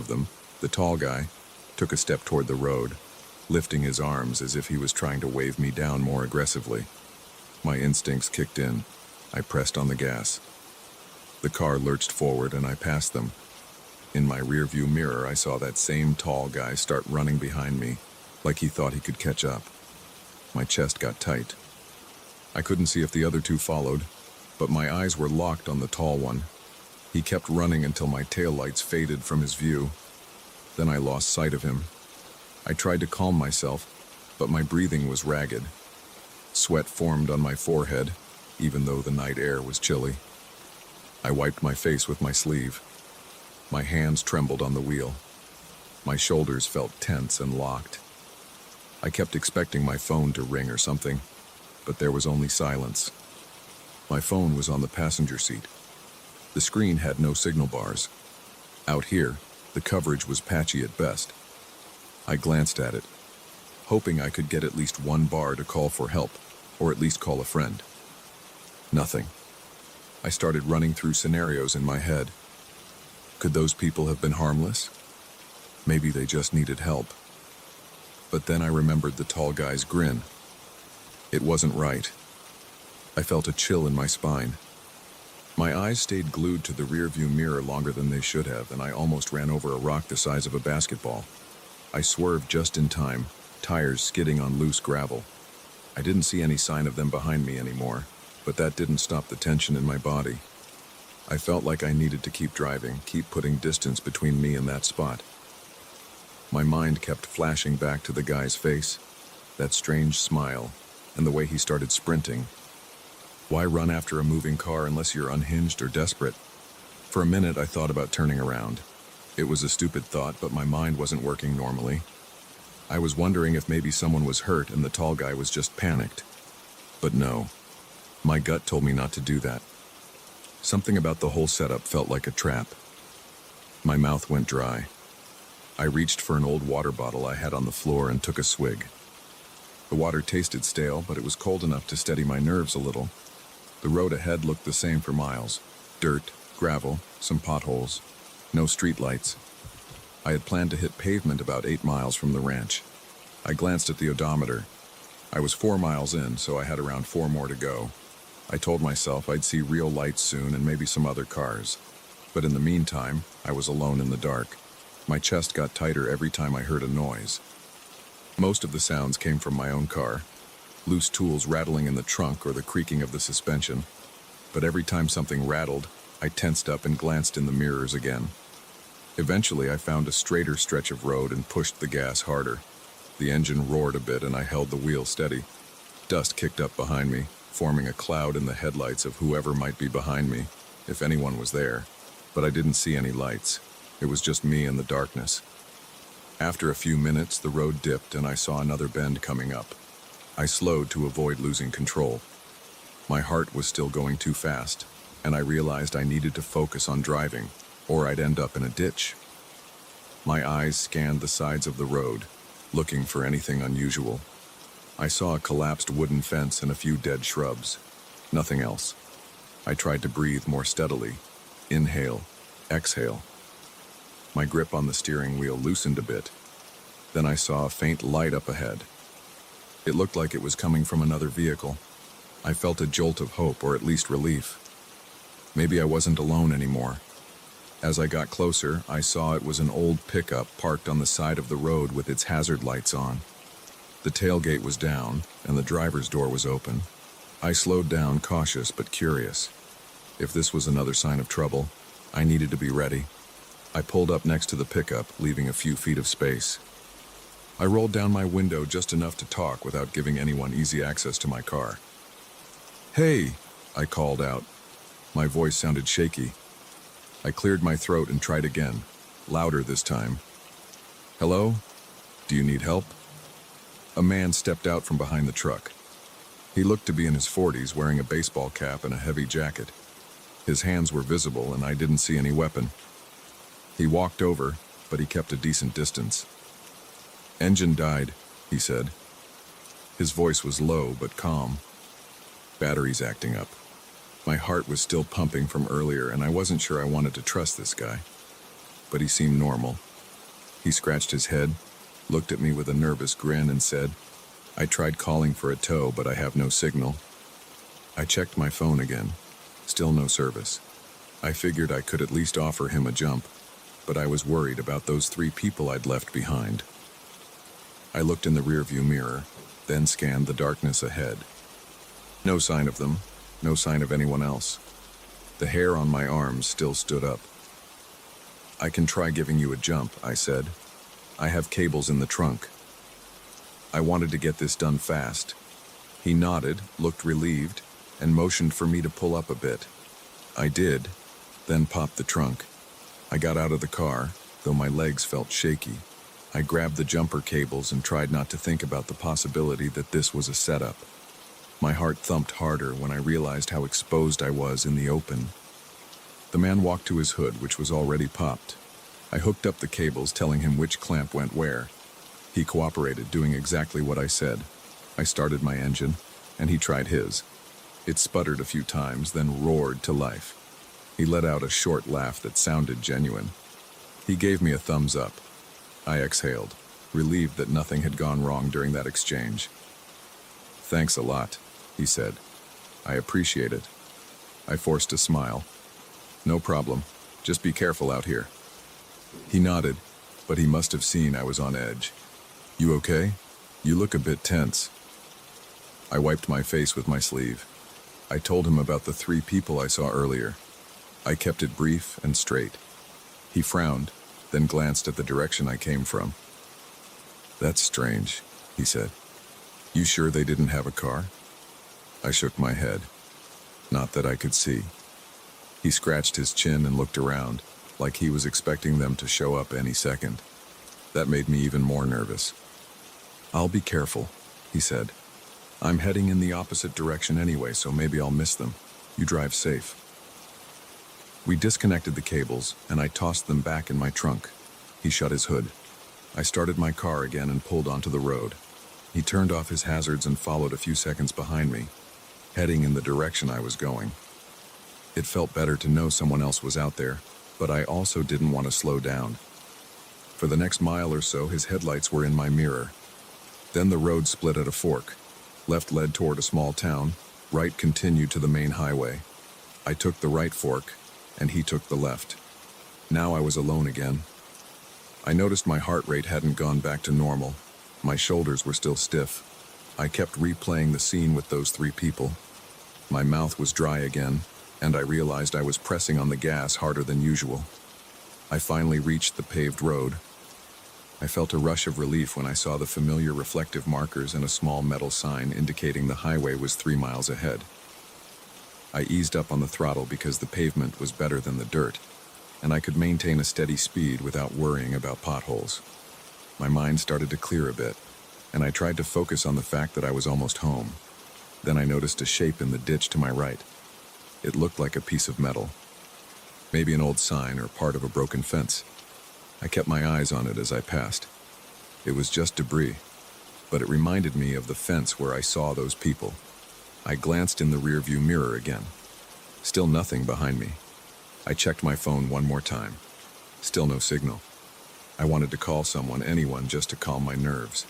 of them, the tall guy, took a step toward the road, lifting his arms as if he was trying to wave me down more aggressively. My instincts kicked in. I pressed on the gas. The car lurched forward and I passed them. In my rearview mirror, I saw that same tall guy start running behind me, like he thought he could catch up. My chest got tight. I couldn't see if the other two followed, but my eyes were locked on the tall one. He kept running until my taillights faded from his view. Then I lost sight of him. I tried to calm myself, but my breathing was ragged. Sweat formed on my forehead, even though the night air was chilly. I wiped my face with my sleeve. My hands trembled on the wheel. My shoulders felt tense and locked. I kept expecting my phone to ring or something, but there was only silence. My phone was on the passenger seat. The screen had no signal bars. Out here, the coverage was patchy at best. I glanced at it, hoping I could get at least one bar to call for help, or at least call a friend. Nothing. I started running through scenarios in my head. Could those people have been harmless? Maybe they just needed help. But then I remembered the tall guy's grin. It wasn't right. I felt a chill in my spine. My eyes stayed glued to the rearview mirror longer than they should have, and I almost ran over a rock the size of a basketball. I swerved just in time, tires skidding on loose gravel. I didn't see any sign of them behind me anymore, but that didn't stop the tension in my body. I felt like I needed to keep driving, keep putting distance between me and that spot. My mind kept flashing back to the guy's face, that strange smile, and the way he started sprinting. Why run after a moving car unless you're unhinged or desperate? For a minute, I thought about turning around. It was a stupid thought, but my mind wasn't working normally. I was wondering if maybe someone was hurt and the tall guy was just panicked. But no. My gut told me not to do that. Something about the whole setup felt like a trap. My mouth went dry. I reached for an old water bottle I had on the floor and took a swig. The water tasted stale, but it was cold enough to steady my nerves a little. The road ahead looked the same for miles. Dirt, gravel, some potholes. No streetlights. I had planned to hit pavement about 8 miles from the ranch. I glanced at the odometer. I was 4 miles in, so I had around 4 more to go. I told myself I'd see real lights soon and maybe some other cars. But in the meantime, I was alone in the dark. My chest got tighter every time I heard a noise. Most of the sounds came from my own car, loose tools rattling in the trunk or the creaking of the suspension. But every time something rattled, I tensed up and glanced in the mirrors again. Eventually, I found a straighter stretch of road and pushed the gas harder. The engine roared a bit and I held the wheel steady. Dust kicked up behind me, forming a cloud in the headlights of whoever might be behind me, if anyone was there. But I didn't see any lights. It was just me and the darkness. After a few minutes, the road dipped and I saw another bend coming up. I slowed to avoid losing control. My heart was still going too fast, and I realized I needed to focus on driving, or I'd end up in a ditch. My eyes scanned the sides of the road, looking for anything unusual. I saw a collapsed wooden fence and a few dead shrubs. Nothing else. I tried to breathe more steadily. Inhale, exhale. My grip on the steering wheel loosened a bit. Then I saw a faint light up ahead. It looked like it was coming from another vehicle. I felt a jolt of hope, or at least relief. Maybe I wasn't alone anymore. As I got closer, I saw it was an old pickup parked on the side of the road with its hazard lights on. The tailgate was down, and the driver's door was open. I slowed down, cautious but curious. If this was another sign of trouble, I needed to be ready. I pulled up next to the pickup, leaving a few feet of space. I rolled down my window just enough to talk without giving anyone easy access to my car. "Hey," I called out. My voice sounded shaky. I cleared my throat and tried again, louder this time. "Hello? Do you need help?" A man stepped out from behind the truck. He looked to be in his 40s, wearing a baseball cap and a heavy jacket. His hands were visible, and I didn't see any weapon. He walked over, but he kept a decent distance. "Engine died," he said. His voice was low but calm. "Battery's acting up." My heart was still pumping from earlier, and I wasn't sure I wanted to trust this guy. But he seemed normal, He scratched his head, looked at me with a nervous grin and said, "I tried calling for a tow, but I have no signal." I checked my phone again. Still no service. I figured I could at least offer him a jump, but I was worried about those 3 people I'd left behind. I looked in the rearview mirror, then scanned the darkness ahead. No sign of them, no sign of anyone else. The hair on my arms still stood up. "I can try giving you a jump," I said. "I have cables in the trunk." I wanted to get this done fast. He nodded, looked relieved, and motioned for me to pull up a bit. I did, then popped the trunk. I got out of the car, though my legs felt shaky. I grabbed the jumper cables and tried not to think about the possibility that this was a setup. My heart thumped harder when I realized how exposed I was in the open. The man walked to his hood, which was already popped. I hooked up the cables, telling him which clamp went where. He cooperated, doing exactly what I said. I started my engine, and he tried his. It sputtered a few times, then roared to life. He let out a short laugh that sounded genuine. He gave me a thumbs up. I exhaled, relieved that nothing had gone wrong during that exchange. "Thanks a lot," he said. "I appreciate it." I forced a smile. "No problem. Just be careful out here." He nodded, but he must have seen I was on edge. "You okay? You look a bit tense." I wiped my face with my sleeve. I told him about the 3 people I saw earlier. I kept it brief and straight. He frowned, then glanced at the direction I came from. "That's strange," he said. "You sure they didn't have a car?" I shook my head. "Not that I could see." He scratched his chin and looked around, like he was expecting them to show up any second. That made me even more nervous. "I'll be careful," he said. "I'm heading in the opposite direction anyway, so maybe I'll miss them. You drive safe." We disconnected the cables, and I tossed them back in my trunk. He shut his hood. I started my car again and pulled onto the road. He turned off his hazards and followed a few seconds behind me, heading in the direction I was going. It felt better to know someone else was out there, but I also didn't want to slow down. For the next mile or so, his headlights were in my mirror. Then the road split at a fork. Left led toward a small town, right continued to the main highway. I took the right fork, and he took the left. Now I was alone again. I noticed my heart rate hadn't gone back to normal. My shoulders were still stiff. I kept replaying the scene with those 3 people. My mouth was dry again, and I realized I was pressing on the gas harder than usual. I finally reached the paved road. I felt a rush of relief when I saw the familiar reflective markers and a small metal sign indicating the highway was 3 miles ahead. I eased up on the throttle because the pavement was better than the dirt, and I could maintain a steady speed without worrying about potholes. My mind started to clear a bit, and I tried to focus on the fact that I was almost home. Then I noticed a shape in the ditch to my right. It looked like a piece of metal. Maybe an old sign or part of a broken fence. I kept my eyes on it as I passed. It was just debris, but it reminded me of the fence where I saw those people. I glanced in the rearview mirror again. Still nothing behind me. I checked my phone one more time. Still no signal. I wanted to call someone, anyone, just to calm my nerves.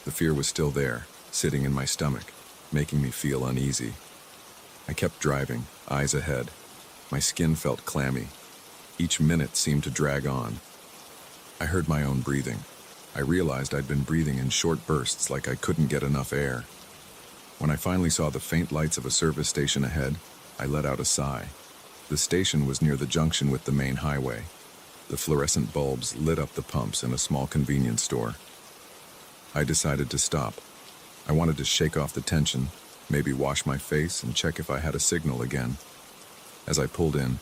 The fear was still there, sitting in my stomach, making me feel uneasy. I kept driving, eyes ahead. My skin felt clammy. Each minute seemed to drag on. I heard my own breathing. I realized I'd been breathing in short bursts, like I couldn't get enough air. When I finally saw the faint lights of a service station ahead, I let out a sigh. The station was near the junction with the main highway. The fluorescent bulbs lit up the pumps in a small convenience store. I decided to stop. I wanted to shake off the tension, maybe wash my face and check if I had a signal again. As I pulled in,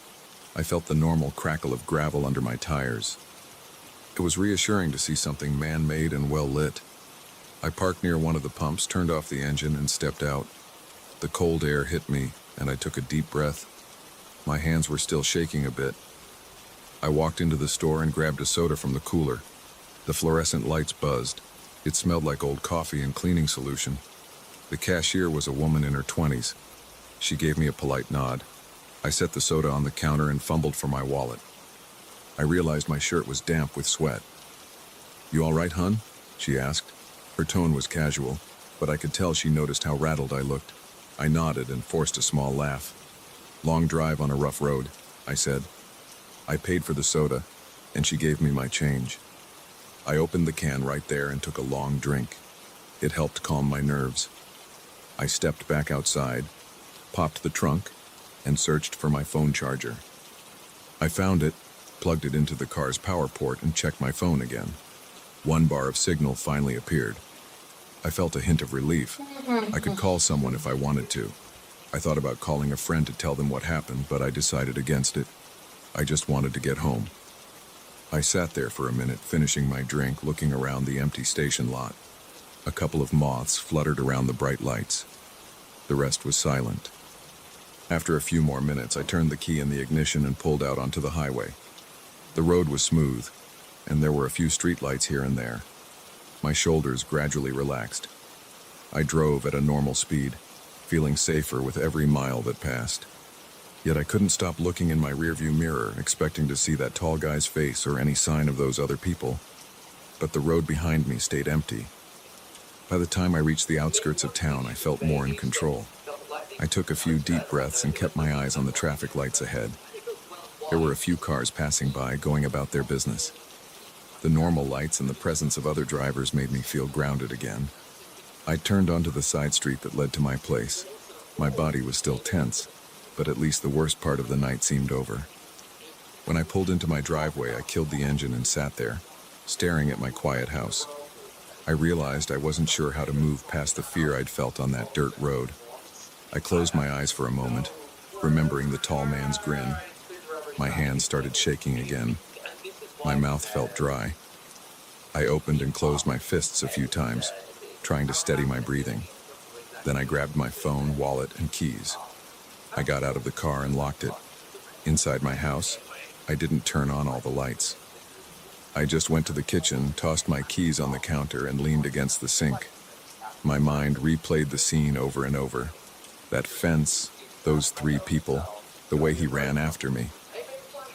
I felt the normal crackle of gravel under my tires. It was reassuring to see something man-made and well-lit. I parked near one of the pumps, turned off the engine, and stepped out. The cold air hit me, and I took a deep breath. My hands were still shaking a bit. I walked into the store and grabbed a soda from the cooler. The fluorescent lights buzzed. It smelled like old coffee and cleaning solution. The cashier was a woman in her 20s. She gave me a polite nod. I set the soda on the counter and fumbled for my wallet. I realized my shirt was damp with sweat. "You all right, hun?" she asked. Her tone was casual, but I could tell she noticed how rattled I looked. I nodded and forced a small laugh. "Long drive on a rough road," I said. I paid for the soda, and she gave me my change. I opened the can right there and took a long drink. It helped calm my nerves. I stepped back outside, popped the trunk, and searched for my phone charger. I found it, plugged it into the car's power port, and checked my phone again. One bar of signal finally appeared. I felt a hint of relief. I could call someone if I wanted to. I thought about calling a friend to tell them what happened, but I decided against it. I just wanted to get home. I sat there for a minute, finishing my drink, looking around the empty station lot. A couple of moths fluttered around the bright lights. The rest was silent. After a few more minutes, I turned the key in the ignition and pulled out onto the highway. The road was smooth, and there were a few streetlights here and there. My shoulders gradually relaxed. I drove at a normal speed, feeling safer with every mile that passed. Yet I couldn't stop looking in my rearview mirror, expecting to see that tall guy's face or any sign of those other people. But the road behind me stayed empty. By the time I reached the outskirts of town, I felt more in control. I took a few deep breaths and kept my eyes on the traffic lights ahead. There were a few cars passing by, going about their business. The normal lights and the presence of other drivers made me feel grounded again. I turned onto the side street that led to my place. My body was still tense, but at least the worst part of the night seemed over. When I pulled into my driveway, I killed the engine and sat there, staring at my quiet house. I realized I wasn't sure how to move past the fear I'd felt on that dirt road. I closed my eyes for a moment, remembering the tall man's grin. My hands started shaking again. My mouth felt dry. I opened and closed my fists a few times, trying to steady my breathing. Then I grabbed my phone, wallet, and keys. I got out of the car and locked it. Inside my house, I didn't turn on all the lights. I just went to the kitchen, tossed my keys on the counter, and leaned against the sink. My mind replayed the scene over and over. That fence, those three people, the way he ran after me.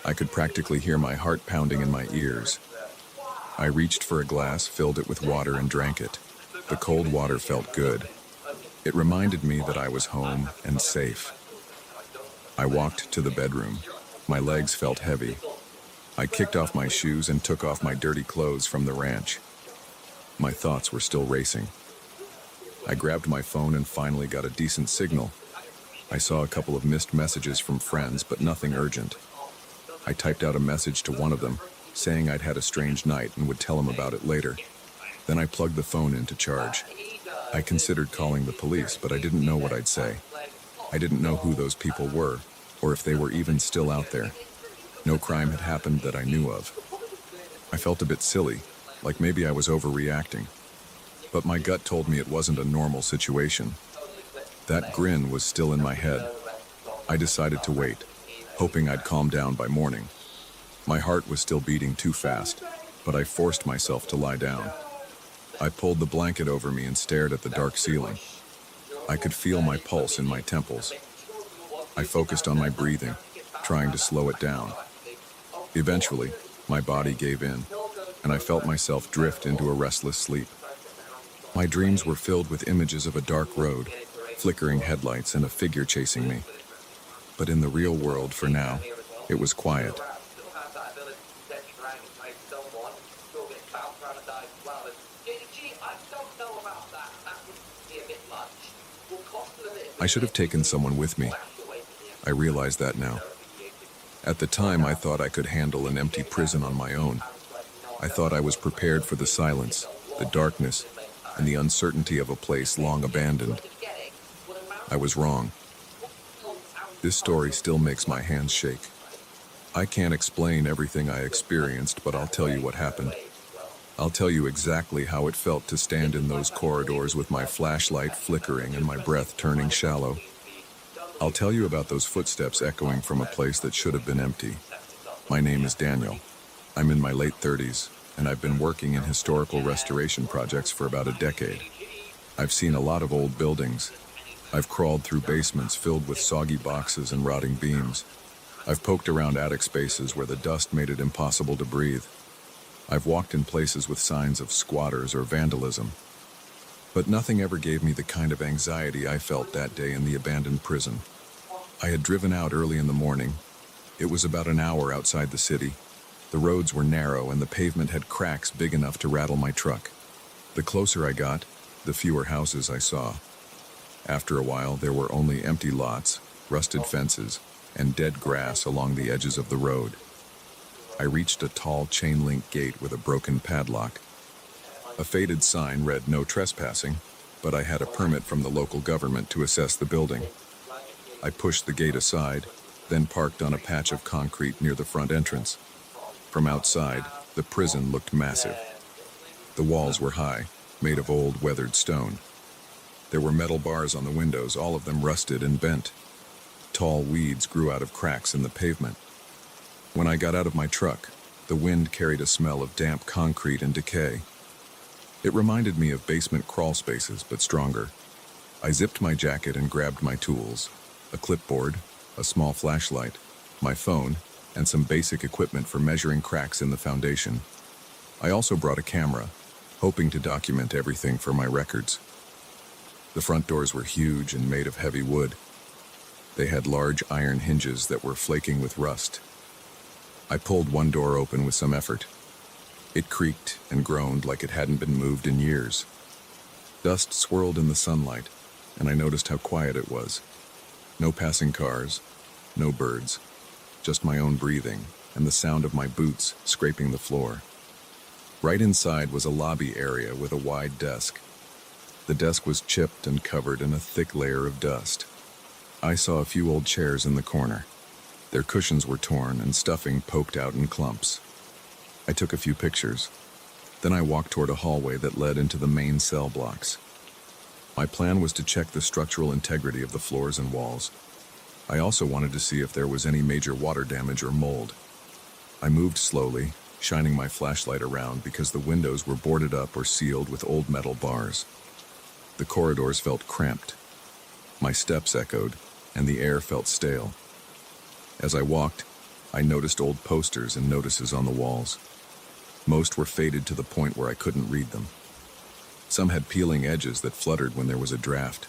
I could practically hear my heart pounding in my ears. I reached for a glass, filled it with water, and drank it. The cold water felt good. It reminded me that I was home and safe. I walked to the bedroom. My legs felt heavy. I kicked off my shoes and took off my dirty clothes from the ranch. My thoughts were still racing. I grabbed my phone and finally got a decent signal. I saw a couple of missed messages from friends, but nothing urgent. I typed out a message to one of them, saying I'd had a strange night and would tell him about it later. Then I plugged the phone in to charge. I considered calling the police, but I didn't know what I'd say. I didn't know who those people were, or if they were even still out there. No crime had happened that I knew of. I felt a bit silly, like maybe I was overreacting. But my gut told me it wasn't a normal situation. That grin was still in my head. I decided to wait, hoping I'd calm down by morning. My heart was still beating too fast, but I forced myself to lie down. I pulled the blanket over me and stared at the dark ceiling. I could feel my pulse in my temples. I focused on my breathing, trying to slow it down. Eventually, my body gave in, and I felt myself drift into a restless sleep. My dreams were filled with images of a dark road, flickering headlights, and a figure chasing me. But in the real world, for now, it was quiet. I should have taken someone with me. I realize that now. At the time, I thought I could handle an empty prison on my own. I thought I was prepared for the silence, the darkness, and the uncertainty of a place long abandoned. I was wrong. This story still makes my hands shake. I can't explain everything I experienced, but I'll tell you what happened. I'll tell you exactly how it felt to stand in those corridors with my flashlight flickering and my breath turning shallow. I'll tell you about those footsteps echoing from a place that should have been empty. My name is Daniel. I'm in my late 30s, and I've been working in historical restoration projects for about a decade. I've seen a lot of old buildings. I've crawled through basements filled with soggy boxes and rotting beams. I've poked around attic spaces where the dust made it impossible to breathe. I've walked in places with signs of squatters or vandalism, but nothing ever gave me the kind of anxiety I felt that day in the abandoned prison. I had driven out early in the morning. It was about an hour outside the city. The roads were narrow and the pavement had cracks big enough to rattle my truck. The closer I got, the fewer houses I saw. After a while, there were only empty lots, rusted fences, and dead grass along the edges of the road. I reached a tall chain-link gate with a broken padlock. A faded sign read "No trespassing," but I had a permit from the local government to assess the building. I pushed the gate aside, then parked on a patch of concrete near the front entrance. From outside, the prison looked massive. The walls were high, made of old, weathered stone. There were metal bars on the windows, all of them rusted and bent. Tall weeds grew out of cracks in the pavement. When I got out of my truck, the wind carried a smell of damp concrete and decay. It reminded me of basement crawl spaces, but stronger. I zipped my jacket and grabbed my tools: a clipboard, a small flashlight, my phone, and some basic equipment for measuring cracks in the foundation. I also brought a camera, hoping to document everything for my records. The front doors were huge and made of heavy wood. They had large iron hinges that were flaking with rust. I pulled one door open with some effort. It creaked and groaned like it hadn't been moved in years. Dust swirled in the sunlight, and I noticed how quiet it was. No passing cars, no birds, just my own breathing and the sound of my boots scraping the floor. Right inside was a lobby area with a wide desk. The desk was chipped and covered in a thick layer of dust. I saw a few old chairs in the corner. Their cushions were torn and stuffing poked out in clumps. I took a few pictures. Then I walked toward a hallway that led into the main cell blocks. My plan was to check the structural integrity of the floors and walls. I also wanted to see if there was any major water damage or mold. I moved slowly, shining my flashlight around because the windows were boarded up or sealed with old metal bars. The corridors felt cramped. My steps echoed, and the air felt stale. As I walked, I noticed old posters and notices on the walls. Most were faded to the point where I couldn't read them. Some had peeling edges that fluttered when there was a draft.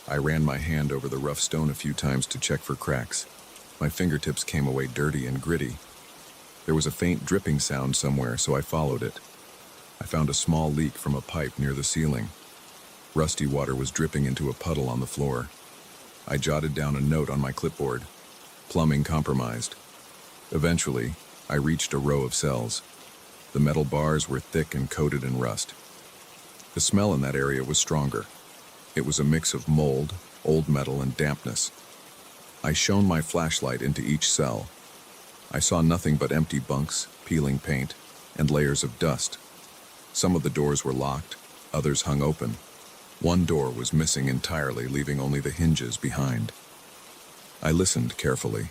I ran my hand over the rough stone a few times to check for cracks. My fingertips came away dirty and gritty. There was a faint dripping sound somewhere, so I followed it. I found a small leak from a pipe near the ceiling. Rusty water was dripping into a puddle on the floor. I jotted down a note on my clipboard: "Plumbing compromised." Eventually, I reached a row of cells. The metal bars were thick and coated in rust. The smell in that area was stronger. It was a mix of mold, old metal, and dampness. I shone my flashlight into each cell. I saw nothing but empty bunks, peeling paint, and layers of dust. Some of the doors were locked, others hung open. One door was missing entirely, leaving only the hinges behind. I listened carefully.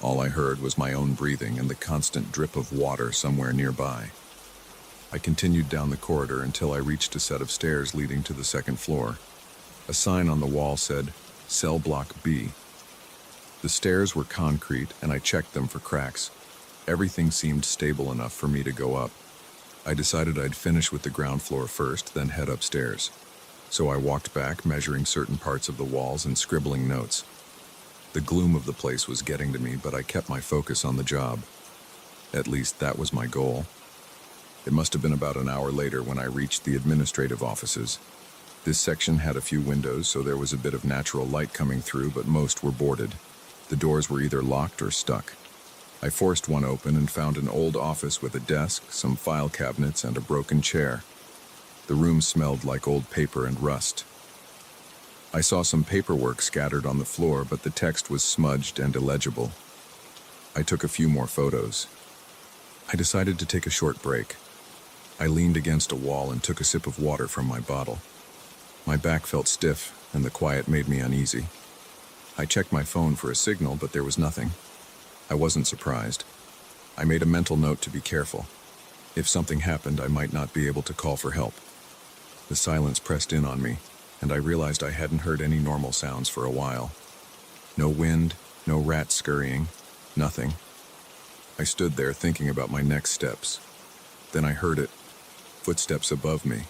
All I heard was my own breathing and the constant drip of water somewhere nearby. I continued down the corridor until I reached a set of stairs leading to the second floor. A sign on the wall said, "Cell Block B." The stairs were concrete, and I checked them for cracks. Everything seemed stable enough for me to go up. I decided I'd finish with the ground floor first, then head upstairs. So I walked back, measuring certain parts of the walls and scribbling notes. The gloom of the place was getting to me, but I kept my focus on the job. At least that was my goal. It must have been about an hour later when I reached the administrative offices. This section had a few windows, so there was a bit of natural light coming through, but most were boarded. The doors were either locked or stuck. I forced one open and found an old office with a desk, some file cabinets, and a broken chair. The room smelled like old paper and rust. I saw some paperwork scattered on the floor, but the text was smudged and illegible. I took a few more photos. I decided to take a short break. I leaned against a wall and took a sip of water from my bottle. My back felt stiff, and the quiet made me uneasy. I checked my phone for a signal, but there was nothing. I wasn't surprised. I made a mental note to be careful. If something happened, I might not be able to call for help. The silence pressed in on me, and I realized I hadn't heard any normal sounds for a while. No wind, no rats scurrying, nothing. I stood there thinking about my next steps. Then I heard it. Footsteps above me.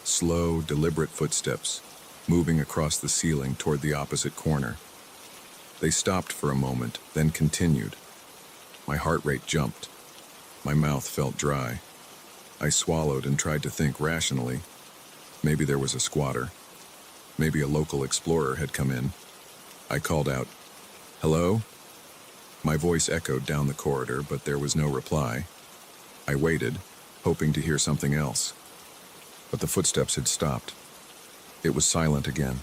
Slow, deliberate footsteps, moving across the ceiling toward the opposite corner. They stopped for a moment, then continued. My heart rate jumped. My mouth felt dry. I swallowed and tried to think rationally. Maybe there was a squatter. Maybe a local explorer had come in. I called out, "Hello?" My voice echoed down the corridor, but there was no reply. I waited, hoping to hear something else. But the footsteps had stopped. It was silent again.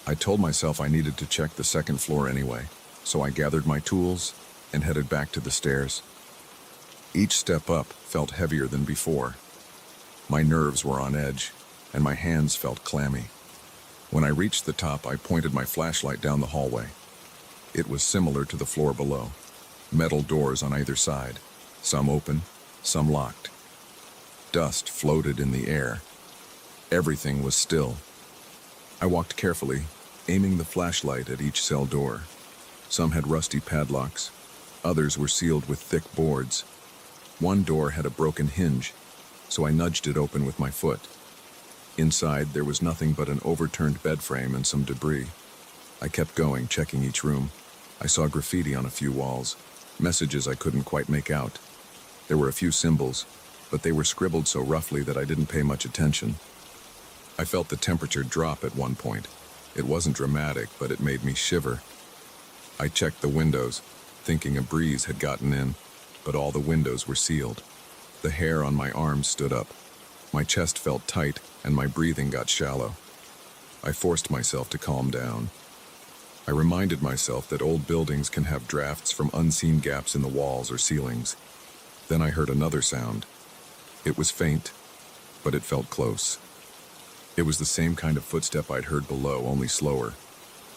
I told myself I needed to check the second floor anyway, so I gathered my tools and headed back to the stairs. Each step up felt heavier than before. My nerves were on edge, and my hands felt clammy. When I reached the top, I pointed my flashlight down the hallway. It was similar to the floor below. Metal doors on either side, some open, some locked. Dust floated in the air. Everything was still. I walked carefully, aiming the flashlight at each cell door. Some had rusty padlocks. Others were sealed with thick boards. One door had a broken hinge, so I nudged it open with my foot. Inside, there was nothing but an overturned bed frame and some debris. I kept going, checking each room. I saw graffiti on a few walls, messages I couldn't quite make out. There were a few symbols, but they were scribbled so roughly that I didn't pay much attention. I felt the temperature drop at one point. It wasn't dramatic, but it made me shiver. I checked the windows, thinking a breeze had gotten in, but all the windows were sealed. The hair on my arms stood up. My chest felt tight, and my breathing got shallow. I forced myself to calm down. I reminded myself that old buildings can have drafts from unseen gaps in the walls or ceilings. Then I heard another sound. It was faint, but it felt close. It was the same kind of footstep I'd heard below, only slower.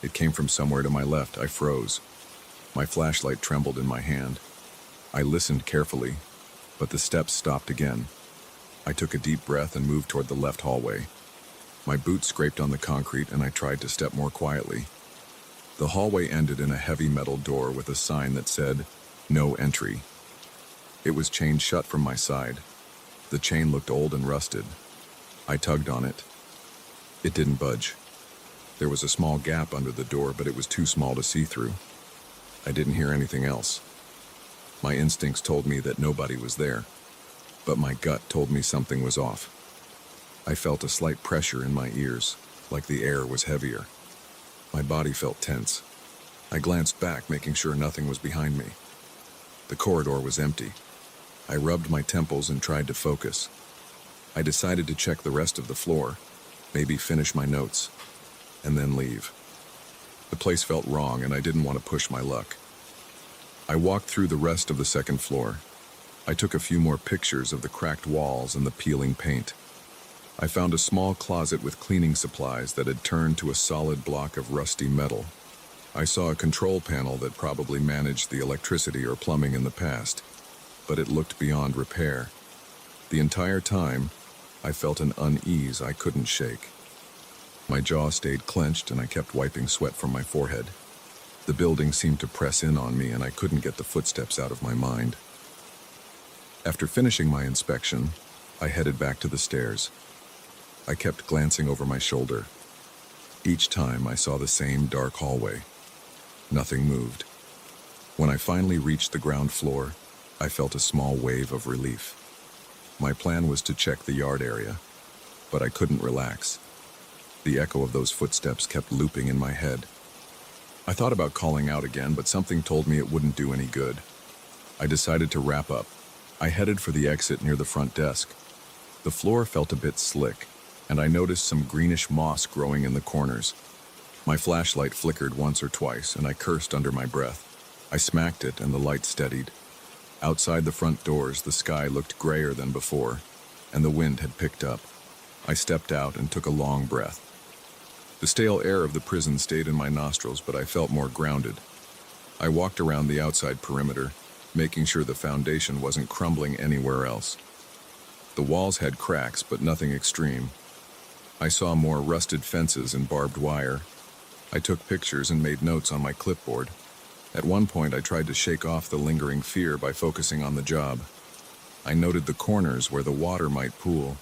It came from somewhere to my left. I froze. My flashlight trembled in my hand. I listened carefully, but the steps stopped again. I took a deep breath and moved toward the left hallway. My boots scraped on the concrete, and I tried to step more quietly. The hallway ended in a heavy metal door with a sign that said, "No entry." It was chained shut from my side. The chain looked old and rusted. I tugged on it. It didn't budge. There was a small gap under the door, but it was too small to see through. I didn't hear anything else. My instincts told me that nobody was there, but my gut told me something was off. I felt a slight pressure in my ears, like the air was heavier. My body felt tense. I glanced back, making sure nothing was behind me. The corridor was empty. I rubbed my temples and tried to focus. I decided to check the rest of the floor, maybe finish my notes, and then leave. The place felt wrong, and I didn't want to push my luck. I walked through the rest of the second floor. I took a few more pictures of the cracked walls and the peeling paint. I found a small closet with cleaning supplies that had turned to a solid block of rusty metal. I saw a control panel that probably managed the electricity or plumbing in the past, but it looked beyond repair. The entire time, I felt an unease I couldn't shake. My jaw stayed clenched, and I kept wiping sweat from my forehead. The building seemed to press in on me, and I couldn't get the footsteps out of my mind. After finishing my inspection, I headed back to the stairs. I kept glancing over my shoulder. Each time I saw the same dark hallway. Nothing moved. When I finally reached the ground floor, I felt a small wave of relief. My plan was to check the yard area, but I couldn't relax. The echo of those footsteps kept looping in my head. I thought about calling out again, but something told me it wouldn't do any good. I decided to wrap up. I headed for the exit near the front desk. The floor felt a bit slick, and I noticed some greenish moss growing in the corners. My flashlight flickered once or twice, and I cursed under my breath. I smacked it, and the light steadied. Outside the front doors, the sky looked grayer than before, and the wind had picked up. I stepped out and took a long breath. The stale air of the prison stayed in my nostrils, but I felt more grounded. I walked around the outside perimeter, making sure the foundation wasn't crumbling anywhere else. The walls had cracks, but nothing extreme. I saw more rusted fences and barbed wire. I took pictures and made notes on my clipboard. At one point, I tried to shake off the lingering fear by focusing on the job. I noted the corners where the water might pool.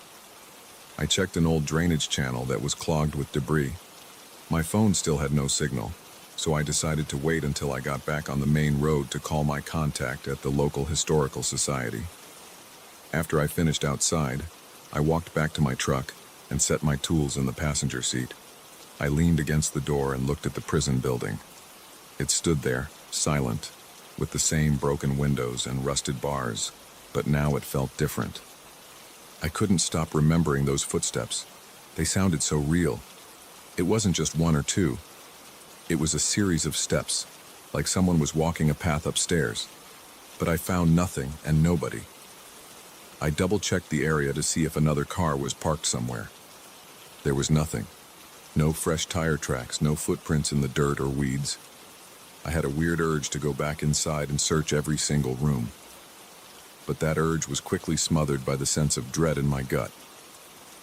I checked an old drainage channel that was clogged with debris. My phone still had no signal, so I decided to wait until I got back on the main road to call my contact at the local historical society. After I finished outside, I walked back to my truck and set my tools in the passenger seat. I leaned against the door and looked at the prison building. It stood there, silent, with the same broken windows and rusted bars, but now it felt different. I couldn't stop remembering those footsteps. They sounded so real. It wasn't just one or two. It was a series of steps, like someone was walking a path upstairs. But I found nothing and nobody. I double-checked the area to see if another car was parked somewhere. There was nothing. No fresh tire tracks, no footprints in the dirt or weeds. I had a weird urge to go back inside and search every single room. But that urge was quickly smothered by the sense of dread in my gut.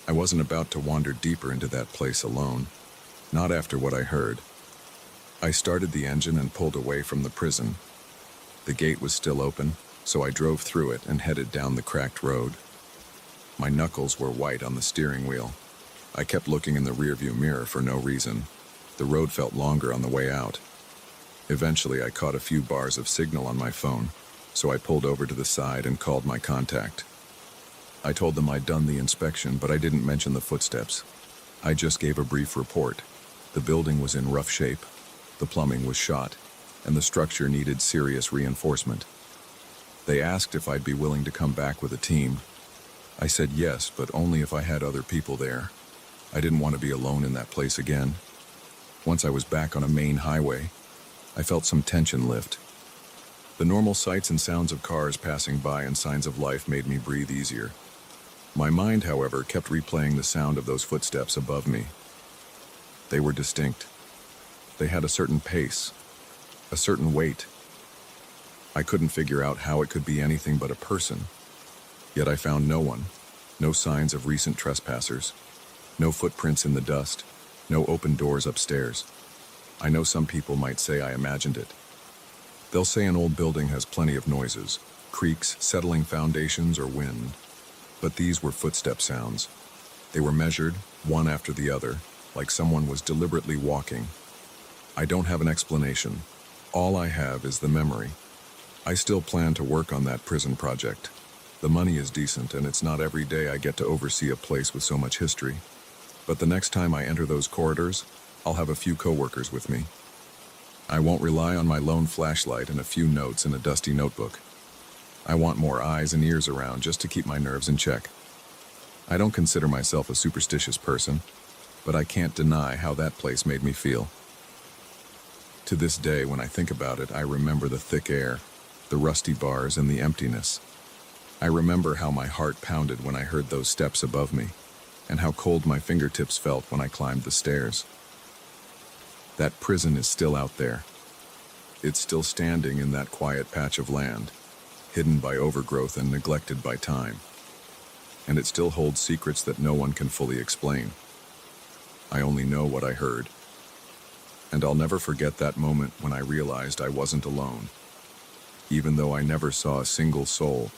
I wasn't about to wander deeper into that place alone, not after what I heard. I started the engine and pulled away from the prison. The gate was still open, so I drove through it and headed down the cracked road. My knuckles were white on the steering wheel. I kept looking in the rearview mirror for no reason. The road felt longer on the way out. Eventually, I caught a few bars of signal on my phone, so I pulled over to the side and called my contact. I told them I'd done the inspection, but I didn't mention the footsteps. I just gave a brief report. The building was in rough shape, the plumbing was shot, and the structure needed serious reinforcement. They asked if I'd be willing to come back with a team. I said yes, but only if I had other people there. I didn't want to be alone in that place again. Once I was back on a main highway, I felt some tension lift. The normal sights and sounds of cars passing by and signs of life made me breathe easier. My mind, however, kept replaying the sound of those footsteps above me. They were distinct. They had a certain pace, a certain weight. I couldn't figure out how it could be anything but a person. Yet I found no one, no signs of recent trespassers, no footprints in the dust, no open doors upstairs. I know some people might say I imagined it. They'll say an old building has plenty of noises, creaks, settling foundations, or wind. But these were footstep sounds. They were measured, one after the other, like someone was deliberately walking. I don't have an explanation. All I have is the memory. I still plan to work on that prison project. The money is decent, and it's not every day I get to oversee a place with so much history. But the next time I enter those corridors, I'll have a few coworkers with me. I won't rely on my lone flashlight and a few notes in a dusty notebook. I want more eyes and ears around just to keep my nerves in check. I don't consider myself a superstitious person, but I can't deny how that place made me feel. To this day, when I think about it, I remember the thick air, the rusty bars, and the emptiness. I remember how my heart pounded when I heard those steps above me, and how cold my fingertips felt when I climbed the stairs. That prison is still out there. It's still standing in that quiet patch of land, hidden by overgrowth and neglected by time. And it still holds secrets that no one can fully explain. I only know what I heard. And I'll never forget that moment when I realized I wasn't alone, even though I never saw a single soul.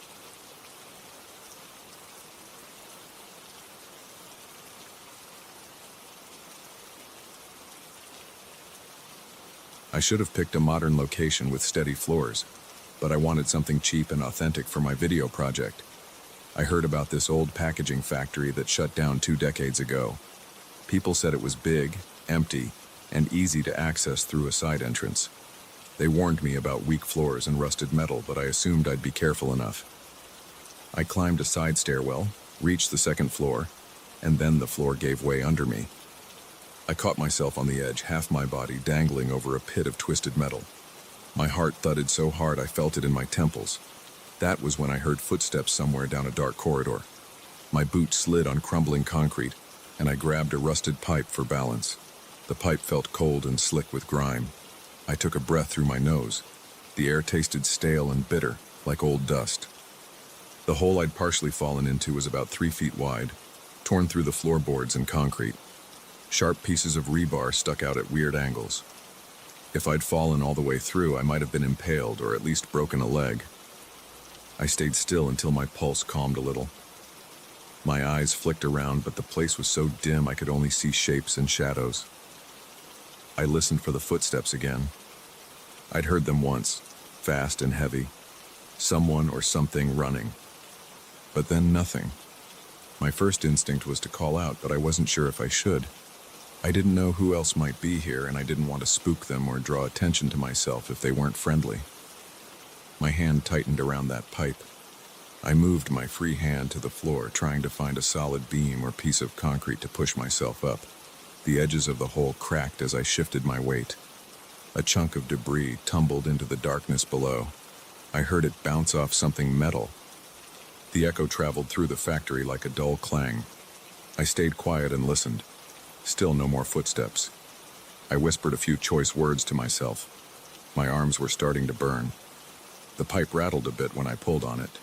I should have picked a modern location with steady floors, but I wanted something cheap and authentic for my video project. I heard about this old packaging factory that shut down 2 decades ago. People said it was big, empty, and easy to access through a side entrance. They warned me about weak floors and rusted metal, but I assumed I'd be careful enough. I climbed a side stairwell, reached the 2nd floor, and then the floor gave way under me. I caught myself on the edge, half my body dangling over a pit of twisted metal. My heart thudded so hard I felt it in my temples. That was when I heard footsteps somewhere down a dark corridor. My boot slid on crumbling concrete, and I grabbed a rusted pipe for balance. The pipe felt cold and slick with grime. I took a breath through my nose. The air tasted stale and bitter, like old dust. The hole I'd partially fallen into was about 3 feet wide, torn through the floorboards and concrete. Sharp pieces of rebar stuck out at weird angles. If I'd fallen all the way through, I might have been impaled or at least broken a leg. I stayed still until my pulse calmed a little. My eyes flicked around, but the place was so dim I could only see shapes and shadows. I listened for the footsteps again. I'd heard them once, fast and heavy. Someone or something running. But then nothing. My first instinct was to call out, but I wasn't sure if I should. I didn't know who else might be here, and I didn't want to spook them or draw attention to myself if they weren't friendly. My hand tightened around that pipe. I moved my free hand to the floor, trying to find a solid beam or piece of concrete to push myself up. The edges of the hole cracked as I shifted my weight. A chunk of debris tumbled into the darkness below. I heard it bounce off something metal. The echo traveled through the factory like a dull clang. I stayed quiet and listened. Still no more footsteps. I whispered a few choice words to myself. My arms were starting to burn. The pipe rattled a bit when I pulled on it.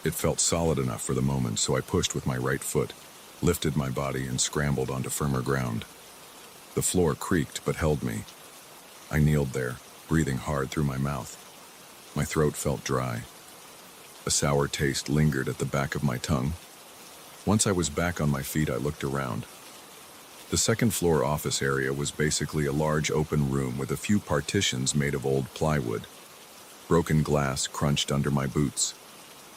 It felt solid enough for the moment, so I pushed with my right foot, lifted my body, and scrambled onto firmer ground. The floor creaked but held me. I kneeled there, breathing hard through my mouth. My throat felt dry. A sour taste lingered at the back of my tongue. Once I was back on my feet, I looked around. The second-floor office area was basically a large open room with a few partitions made of old plywood. Broken glass crunched under my boots.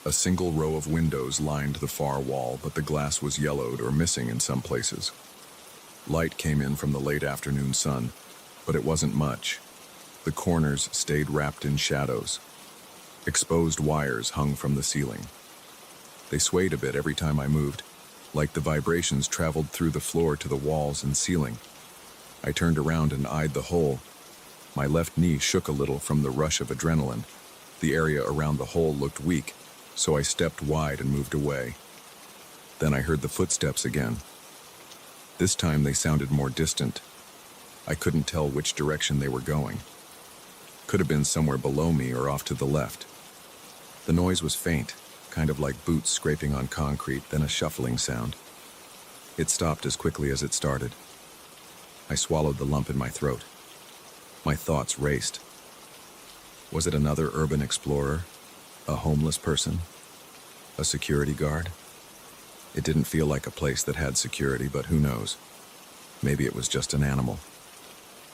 A single row of windows lined the far wall, but the glass was yellowed or missing in some places. Light came in from the late afternoon sun, but it wasn't much. The corners stayed wrapped in shadows. Exposed wires hung from the ceiling. They swayed a bit every time I moved, like the vibrations traveled through the floor to the walls and ceiling. I turned around and eyed the hole. My left knee shook a little from the rush of adrenaline. The area around the hole looked weak, so I stepped wide and moved away. Then I heard the footsteps again. This time they sounded more distant. I couldn't tell which direction they were going. Could have been somewhere below me or off to the left. The noise was faint, kind of like boots scraping on concrete, then a shuffling sound. It stopped as quickly as it started. I swallowed the lump in my throat. My thoughts raced. Was it another urban explorer? A homeless person? A security guard? It didn't feel like a place that had security, but who knows? Maybe it was just an animal.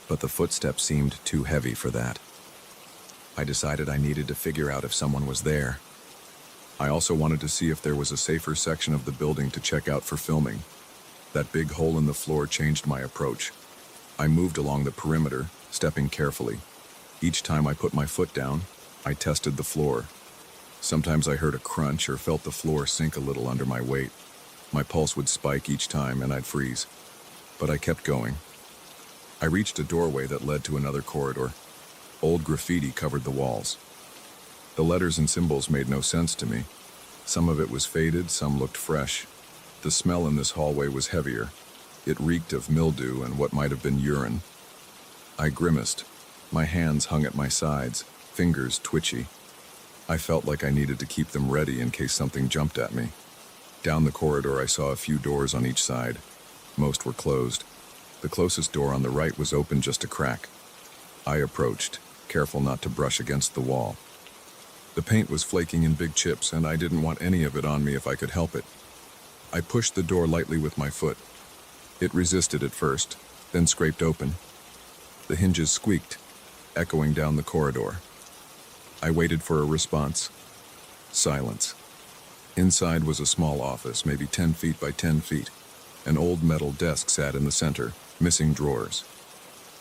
But the footsteps seemed too heavy for that. I decided I needed to figure out if someone was there. I also wanted to see if there was a safer section of the building to check out for filming. That big hole in the floor changed my approach. I moved along the perimeter, stepping carefully. Each time I put my foot down, I tested the floor. Sometimes I heard a crunch or felt the floor sink a little under my weight. My pulse would spike each time and I'd freeze. But I kept going. I reached a doorway that led to another corridor. Old graffiti covered the walls. The letters and symbols made no sense to me. Some of it was faded, some looked fresh. The smell in this hallway was heavier. It reeked of mildew and what might have been urine. I grimaced. My hands hung at my sides, fingers twitchy. I felt like I needed to keep them ready in case something jumped at me. Down the corridor, I saw a few doors on each side. Most were closed. The closest door on the right was open just a crack. I approached, careful not to brush against the wall. The paint was flaking in big chips, and I didn't want any of it on me if I could help it. I pushed the door lightly with my foot. It resisted at first, then scraped open. The hinges squeaked, echoing down the corridor. I waited for a response. Silence. Inside was a small office, maybe 10 feet by 10 feet. An old metal desk sat in the center, missing drawers.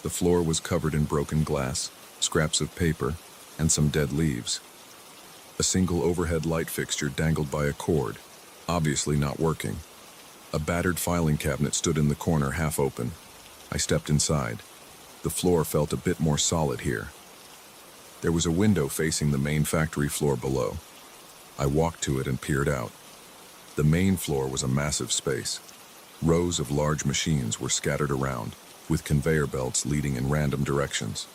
The floor was covered in broken glass, scraps of paper, and some dead leaves. A single overhead light fixture dangled by a cord, obviously not working. A battered filing cabinet stood in the corner, half open. I stepped inside. The floor felt a bit more solid here. There was a window facing the main factory floor below. I walked to it and peered out. The main floor was a massive space. Rows of large machines were scattered around, with conveyor belts leading in random directions.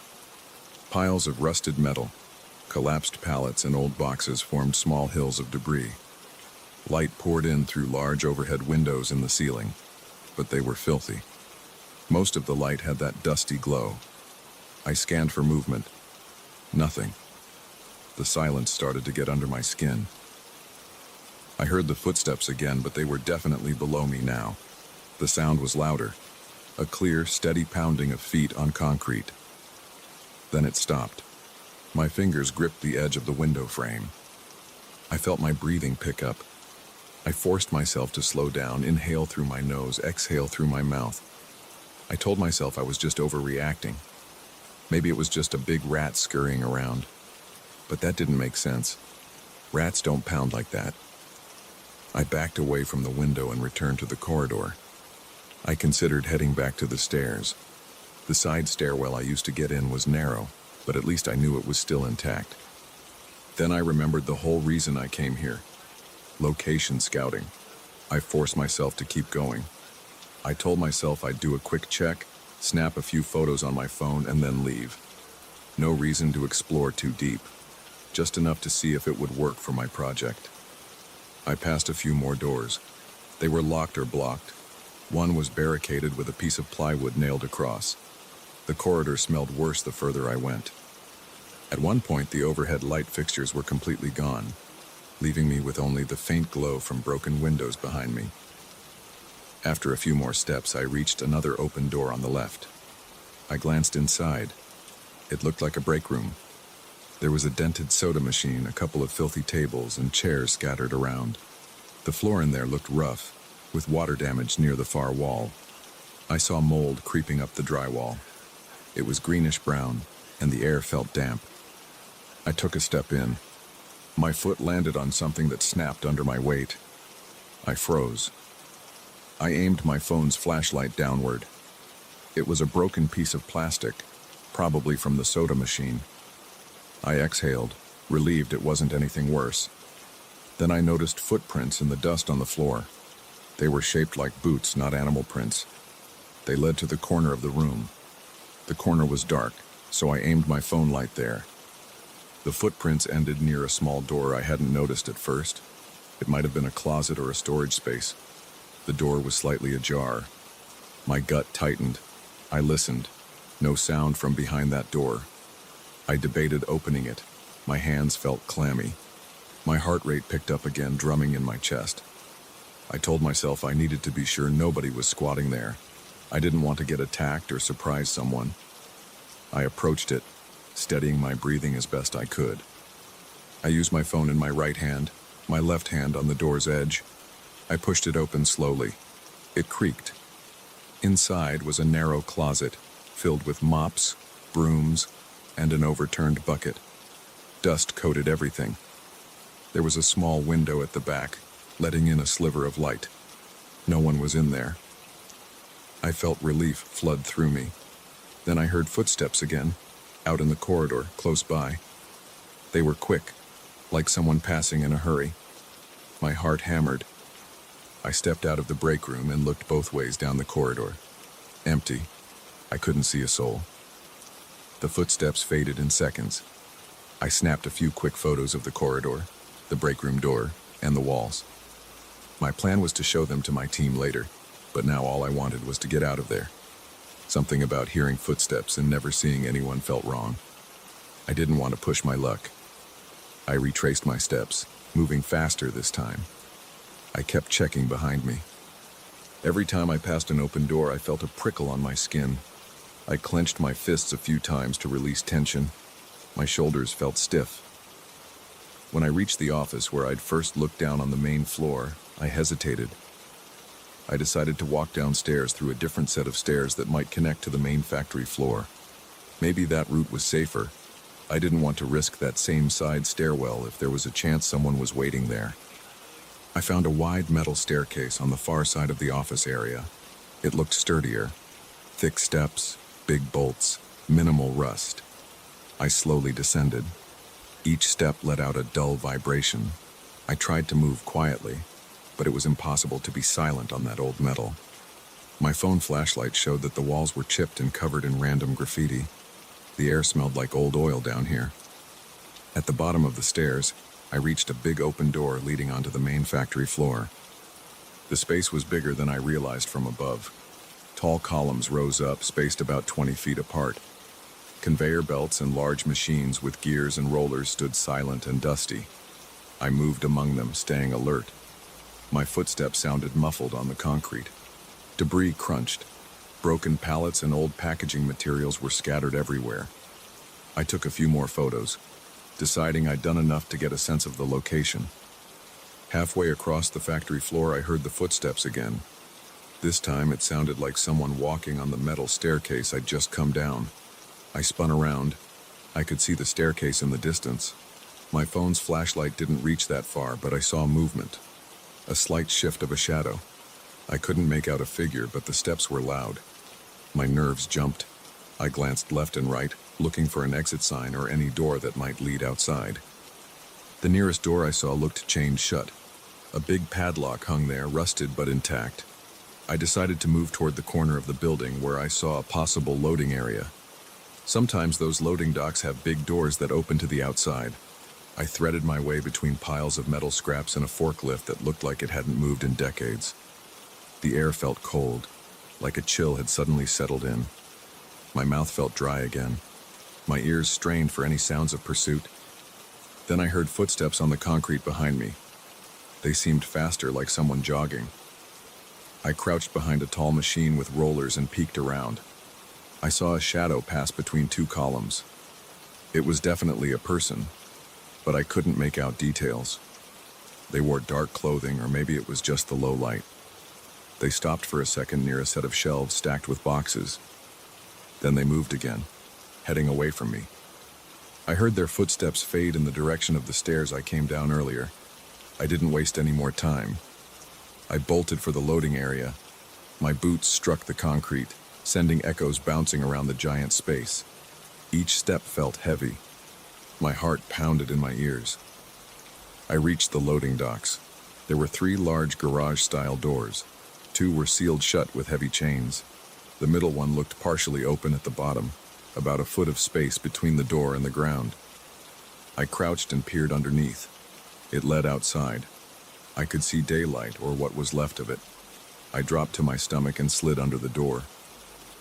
Piles of rusted metal, collapsed pallets, and old boxes formed small hills of debris. Light poured in through large overhead windows in the ceiling, but they were filthy. Most of the light had that dusty glow. I scanned for movement. Nothing. The silence started to get under my skin. I heard the footsteps again, but they were definitely below me now. The sound was louder, a clear, steady pounding of feet on concrete. Then it stopped. My fingers gripped the edge of the window frame. I felt my breathing pick up. I forced myself to slow down, inhale through my nose, exhale through my mouth. I told myself I was just overreacting. Maybe it was just a big rat scurrying around. But that didn't make sense. Rats don't pound like that. I backed away from the window and returned to the corridor. I considered heading back to the stairs. The side stairwell I used to get in was narrow, but at least I knew it was still intact. Then I remembered the whole reason I came here. Location scouting. I forced myself to keep going. I told myself I'd do a quick check, snap a few photos on my phone, and then leave. No reason to explore too deep. Just enough to see if it would work for my project. I passed a few more doors. They were locked or blocked. One was barricaded with a piece of plywood nailed across. The corridor smelled worse the further I went. At one point, the overhead light fixtures were completely gone, leaving me with only the faint glow from broken windows behind me. After a few more steps, I reached another open door on the left. I glanced inside. It looked like a break room. There was a dented soda machine, a couple of filthy tables, and chairs scattered around. The floor in there looked rough, with water damage near the far wall. I saw mold creeping up the drywall. It was greenish-brown, and the air felt damp. I took a step in. My foot landed on something that snapped under my weight. I froze. I aimed my phone's flashlight downward. It was a broken piece of plastic, probably from the soda machine. I exhaled, relieved it wasn't anything worse. Then I noticed footprints in the dust on the floor. They were shaped like boots, not animal prints. They led to the corner of the room. The corner was dark, so I aimed my phone light there. The footprints ended near a small door I hadn't noticed at first. It might have been a closet or a storage space. The door was slightly ajar. My gut tightened. I listened. No sound from behind that door. I debated opening it. My hands felt clammy. My heart rate picked up again, drumming in my chest. I told myself I needed to be sure nobody was squatting there. I didn't want to get attacked or surprise someone. I approached it, steadying my breathing as best I could. I used my phone in my right hand, my left hand on the door's edge. I pushed it open slowly. It creaked. Inside was a narrow closet, filled with mops, brooms, and an overturned bucket. Dust coated everything. There was a small window at the back, letting in a sliver of light. No one was in there. I felt relief flood through me. Then I heard footsteps again, out in the corridor, close by. They were quick, like someone passing in a hurry. My heart hammered. I stepped out of the break room and looked both ways down the corridor. Empty. I couldn't see a soul. The footsteps faded in seconds. I snapped a few quick photos of the corridor, the break room door, and the walls. My plan was to show them to my team later, but now all I wanted was to get out of there. Something about hearing footsteps and never seeing anyone felt wrong. I didn't want to push my luck. I retraced my steps, moving faster this time. I kept checking behind me. Every time I passed an open door, I felt a prickle on my skin. I clenched my fists a few times to release tension. My shoulders felt stiff. When I reached the office where I'd first looked down on the main floor, I hesitated. I decided to walk downstairs through a different set of stairs that might connect to the main factory floor. Maybe that route was safer. I didn't want to risk that same side stairwell if there was a chance someone was waiting there. I found a wide metal staircase on the far side of the office area. It looked sturdier. Thick steps, big bolts, minimal rust. I slowly descended. Each step let out a dull vibration. I tried to move quietly, but it was impossible to be silent on that old metal. My phone flashlight showed that the walls were chipped and covered in random graffiti. The air smelled like old oil down here. At the bottom of the stairs, I reached a big open door leading onto the main factory floor. The space was bigger than I realized from above. Tall columns rose up, spaced about 20 feet apart. Conveyor belts and large machines with gears and rollers stood silent and dusty. I moved among them, staying alert. My footsteps sounded muffled on the concrete. Debris crunched. Broken pallets and old packaging materials were scattered everywhere. I took a few more photos, deciding I'd done enough to get a sense of the location. Halfway across the factory floor, I heard the footsteps again. This time, it sounded like someone walking on the metal staircase I'd just come down. I spun around. I could see the staircase in the distance. My phone's flashlight didn't reach that far, but I saw movement. A slight shift of a shadow. I couldn't make out a figure, but the steps were loud. My nerves jumped. I glanced left and right, looking for an exit sign or any door that might lead outside. The nearest door I saw looked chained shut. A big padlock hung there, rusted but intact. I decided to move toward the corner of the building where I saw a possible loading area. Sometimes those loading docks have big doors that open to the outside. I threaded my way between piles of metal scraps and a forklift that looked like it hadn't moved in decades. The air felt cold, like a chill had suddenly settled in. My mouth felt dry again. My ears strained for any sounds of pursuit. Then I heard footsteps on the concrete behind me. They seemed faster, like someone jogging. I crouched behind a tall machine with rollers and peeked around. I saw a shadow pass between two columns. It was definitely a person, but I couldn't make out details. They wore dark clothing, or maybe it was just the low light. They stopped for a second near a set of shelves stacked with boxes. Then they moved again, heading away from me. I heard their footsteps fade in the direction of the stairs I came down earlier. I didn't waste any more time. I bolted for the loading area. My boots struck the concrete, sending echoes bouncing around the giant space. Each step felt heavy. My heart pounded in my ears. I reached the loading docks. There were 3 large garage-style doors. 2 were sealed shut with heavy chains. The middle one looked partially open at the bottom, about a foot of space between the door and the ground. I crouched and peered underneath. It led outside. I could see daylight, or what was left of it. I dropped to my stomach and slid under the door.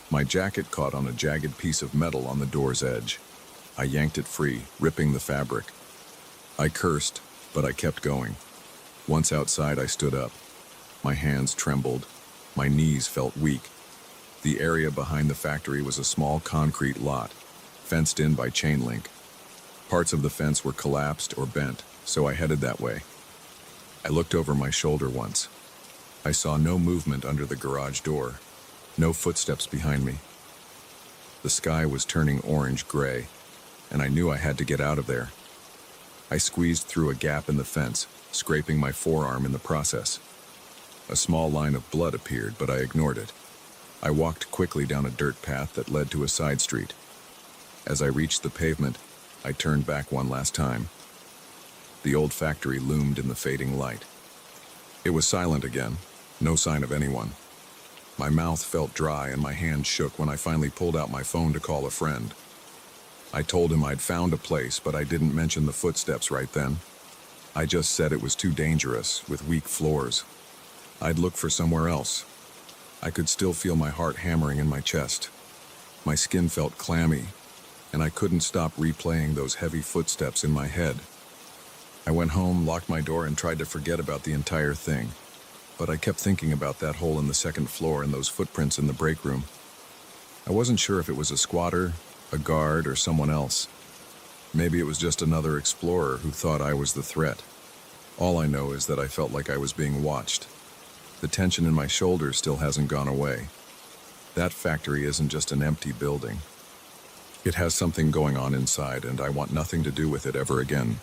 My jacket caught on a jagged piece of metal on the door's edge. I yanked it free, ripping the fabric. I cursed, but I kept going. Once outside, I stood up. My hands trembled. My knees felt weak. The area behind the factory was a small concrete lot, fenced in by chain link. Parts of the fence were collapsed or bent, so I headed that way. I looked over my shoulder once. I saw no movement under the garage door, no footsteps behind me. The sky was turning orange-gray, and I knew I had to get out of there. I squeezed through a gap in the fence, scraping my forearm in the process. A small line of blood appeared, but I ignored it. I walked quickly down a dirt path that led to a side street. As I reached the pavement, I turned back one last time. The old factory loomed in the fading light. It was silent again, no sign of anyone. My mouth felt dry and my hand shook when I finally pulled out my phone to call a friend. I told him I'd found a place, but I didn't mention the footsteps right then. I just said it was too dangerous, with weak floors. I'd look for somewhere else. I could still feel my heart hammering in my chest. My skin felt clammy, and I couldn't stop replaying those heavy footsteps in my head. I went home, locked my door, and tried to forget about the entire thing. But I kept thinking about that hole in the second floor and those footprints in the break room. I wasn't sure if it was a squatter, a guard, or someone else. Maybe it was just another explorer who thought I was the threat. All I know is that I felt like I was being watched. The tension in my shoulders still hasn't gone away. That factory isn't just an empty building. It has something going on inside, and I want nothing to do with it ever again.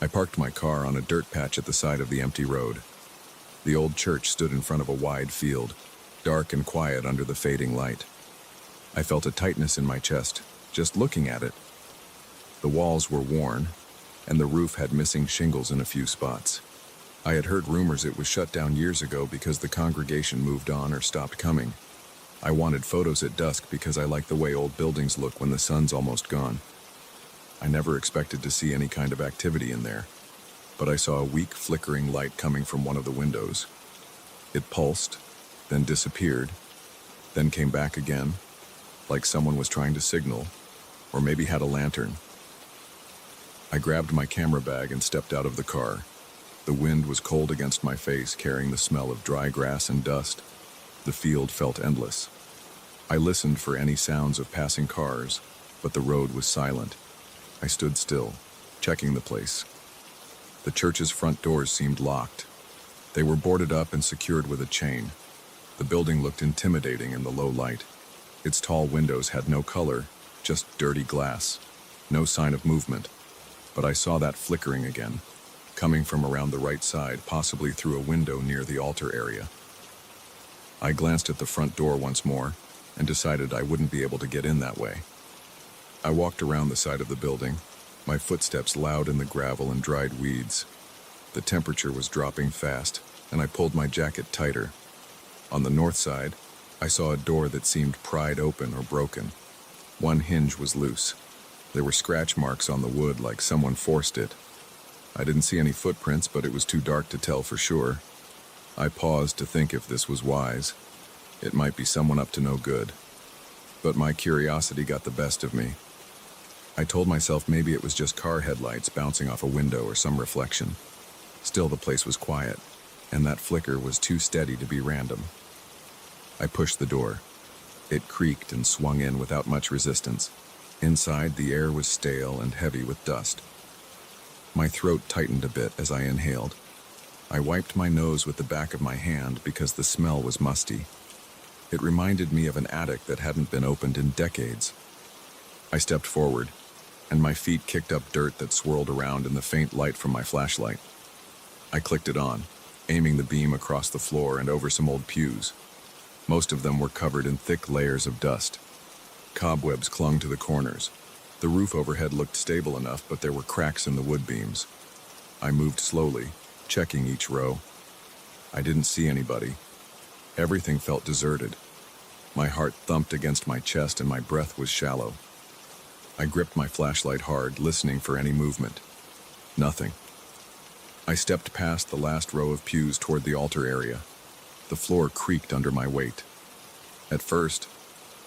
I parked my car on a dirt patch at the side of the empty road. The old church stood in front of a wide field, dark and quiet under the fading light. I felt a tightness in my chest, just looking at it. The walls were worn, and the roof had missing shingles in a few spots. I had heard rumors it was shut down years ago because the congregation moved on or stopped coming. I wanted photos at dusk because I like the way old buildings look when the sun's almost gone. I never expected to see any kind of activity in there, but I saw a weak, flickering light coming from one of the windows. It pulsed, then disappeared, then came back again, like someone was trying to signal, or maybe had a lantern. I grabbed my camera bag and stepped out of the car. The wind was cold against my face, carrying the smell of dry grass and dust. The field felt endless. I listened for any sounds of passing cars, but the road was silent. I stood still, checking the place. The church's front doors seemed locked. They were boarded up and secured with a chain. The building looked intimidating in the low light. Its tall windows had no color, just dirty glass. No sign of movement. But I saw that flickering again, coming from around the right side, possibly through a window near the altar area. I glanced at the front door once more and decided I wouldn't be able to get in that way. I walked around the side of the building, my footsteps loud in the gravel and dried weeds. The temperature was dropping fast, and I pulled my jacket tighter. On the north side, I saw a door that seemed pried open or broken. One hinge was loose. There were scratch marks on the wood like someone forced it. I didn't see any footprints, but it was too dark to tell for sure. I paused to think if this was wise. It might be someone up to no good. But my curiosity got the best of me. I told myself maybe it was just car headlights bouncing off a window or some reflection. Still, the place was quiet, and that flicker was too steady to be random. I pushed the door. It creaked and swung in without much resistance. Inside, the air was stale and heavy with dust. My throat tightened a bit as I inhaled. I wiped my nose with the back of my hand because the smell was musty. It reminded me of an attic that hadn't been opened in decades. I stepped forward, and my feet kicked up dirt that swirled around in the faint light from my flashlight. I clicked it on, aiming the beam across the floor and over some old pews. Most of them were covered in thick layers of dust. Cobwebs clung to the corners. The roof overhead looked stable enough, but there were cracks in the wood beams. I moved slowly, checking each row. I didn't see anybody. Everything felt deserted. My heart thumped against my chest and my breath was shallow. I gripped my flashlight hard, listening for any movement. Nothing. I stepped past the last row of pews toward the altar area. The floor creaked under my weight. At first,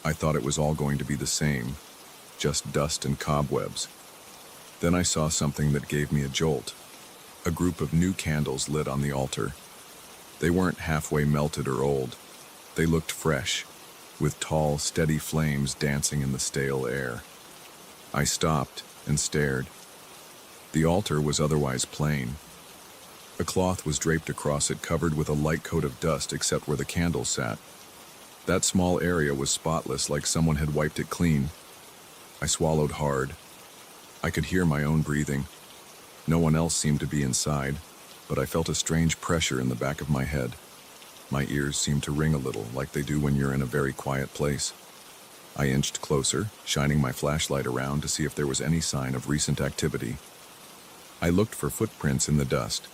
I thought it was all going to be the same, just dust and cobwebs. Then I saw something that gave me a jolt. A group of new candles lit on the altar. They weren't halfway melted or old. They looked fresh, with tall, steady flames dancing in the stale air. I stopped and stared. The altar was otherwise plain. A cloth was draped across it, covered with a light coat of dust except where the candles sat. That small area was spotless, like someone had wiped it clean. I swallowed hard. I could hear my own breathing. No one else seemed to be inside, but I felt a strange pressure in the back of my head. My ears seemed to ring a little, like they do when you're in a very quiet place. I inched closer, shining my flashlight around to see if there was any sign of recent activity. I looked for footprints in the dust.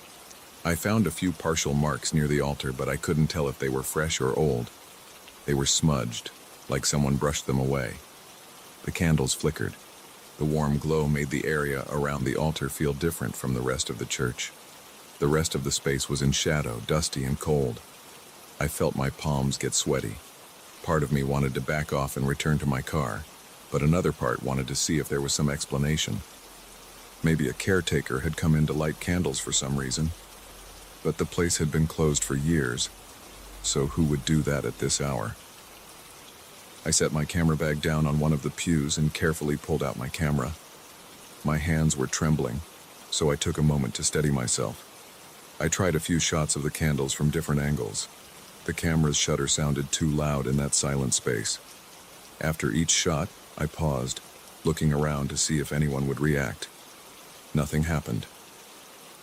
I found a few partial marks near the altar, but I couldn't tell if they were fresh or old. They were smudged, like someone brushed them away. The candles flickered. The warm glow made the area around the altar feel different from the rest of the church. The rest of the space was in shadow, dusty and cold. I felt my palms get sweaty. Part of me wanted to back off and return to my car, but another part wanted to see if there was some explanation. Maybe a caretaker had come in to light candles for some reason. But the place had been closed for years, so who would do that at this hour? I set my camera bag down on one of the pews and carefully pulled out my camera. My hands were trembling, so I took a moment to steady myself. I tried a few shots of the candles from different angles. The camera's shutter sounded too loud in that silent space. After each shot, I paused, looking around to see if anyone would react. Nothing happened.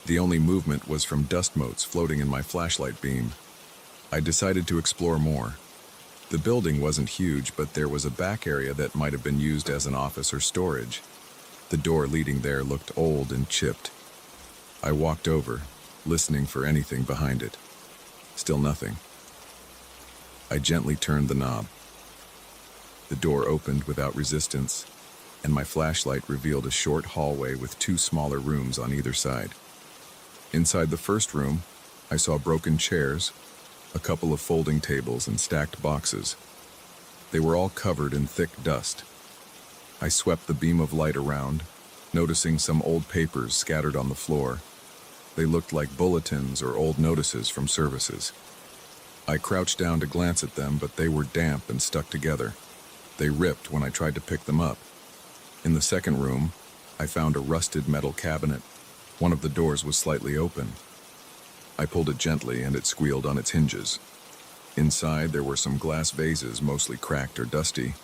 The only movement was from dust motes floating in my flashlight beam. I decided to explore more. The building wasn't huge, but there was a back area that might have been used as an office or storage. The door leading there looked old and chipped. I walked over, listening for anything behind it. Still nothing. I gently turned the knob. The door opened without resistance, and my flashlight revealed a short hallway with two smaller rooms on either side. Inside the first room, I saw broken chairs, a couple of folding tables, and stacked boxes. They were all covered in thick dust. I swept the beam of light around, noticing some old papers scattered on the floor. They looked like bulletins or old notices from services. I crouched down to glance at them, but they were damp and stuck together. They ripped when I tried to pick them up. In the second room, I found a rusted metal cabinet. One of the doors was slightly open. I pulled it gently and it squealed on its hinges. Inside, there were some glass vases, mostly cracked or dusty.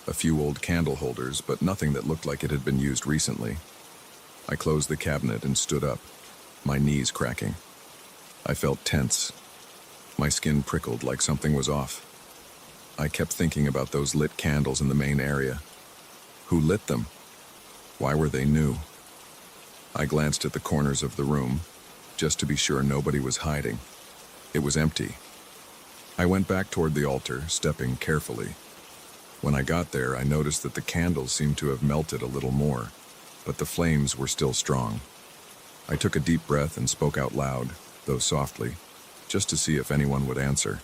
A few old candle holders, but nothing that looked like it had been used recently. I closed the cabinet and stood up, my knees cracking. I felt tense. My skin prickled like something was off. I kept thinking about those lit candles in the main area. Who lit them? Why were they new? I glanced at the corners of the room, just to be sure nobody was hiding. It was empty. I went back toward the altar, stepping carefully. When I got there, I noticed that the candles seemed to have melted a little more, but the flames were still strong. I took a deep breath and spoke out loud, though softly, just to see if anyone would answer.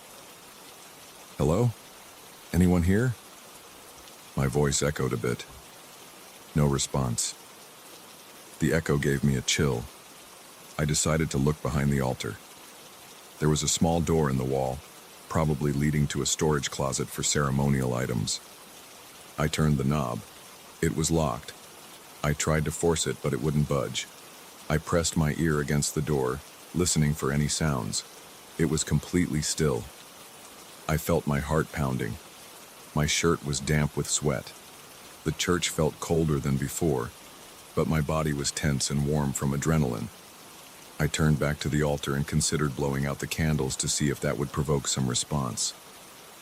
"Hello? Anyone here?" My voice echoed a bit. No response. The echo gave me a chill. I decided to look behind the altar. There was a small door in the wall, probably leading to a storage closet for ceremonial items. I turned the knob. It was locked. I tried to force it, but it wouldn't budge. I pressed my ear against the door, listening for any sounds. It was completely still. I felt my heart pounding. My shirt was damp with sweat. The church felt colder than before, but my body was tense and warm from adrenaline. I turned back to the altar and considered blowing out the candles to see if that would provoke some response.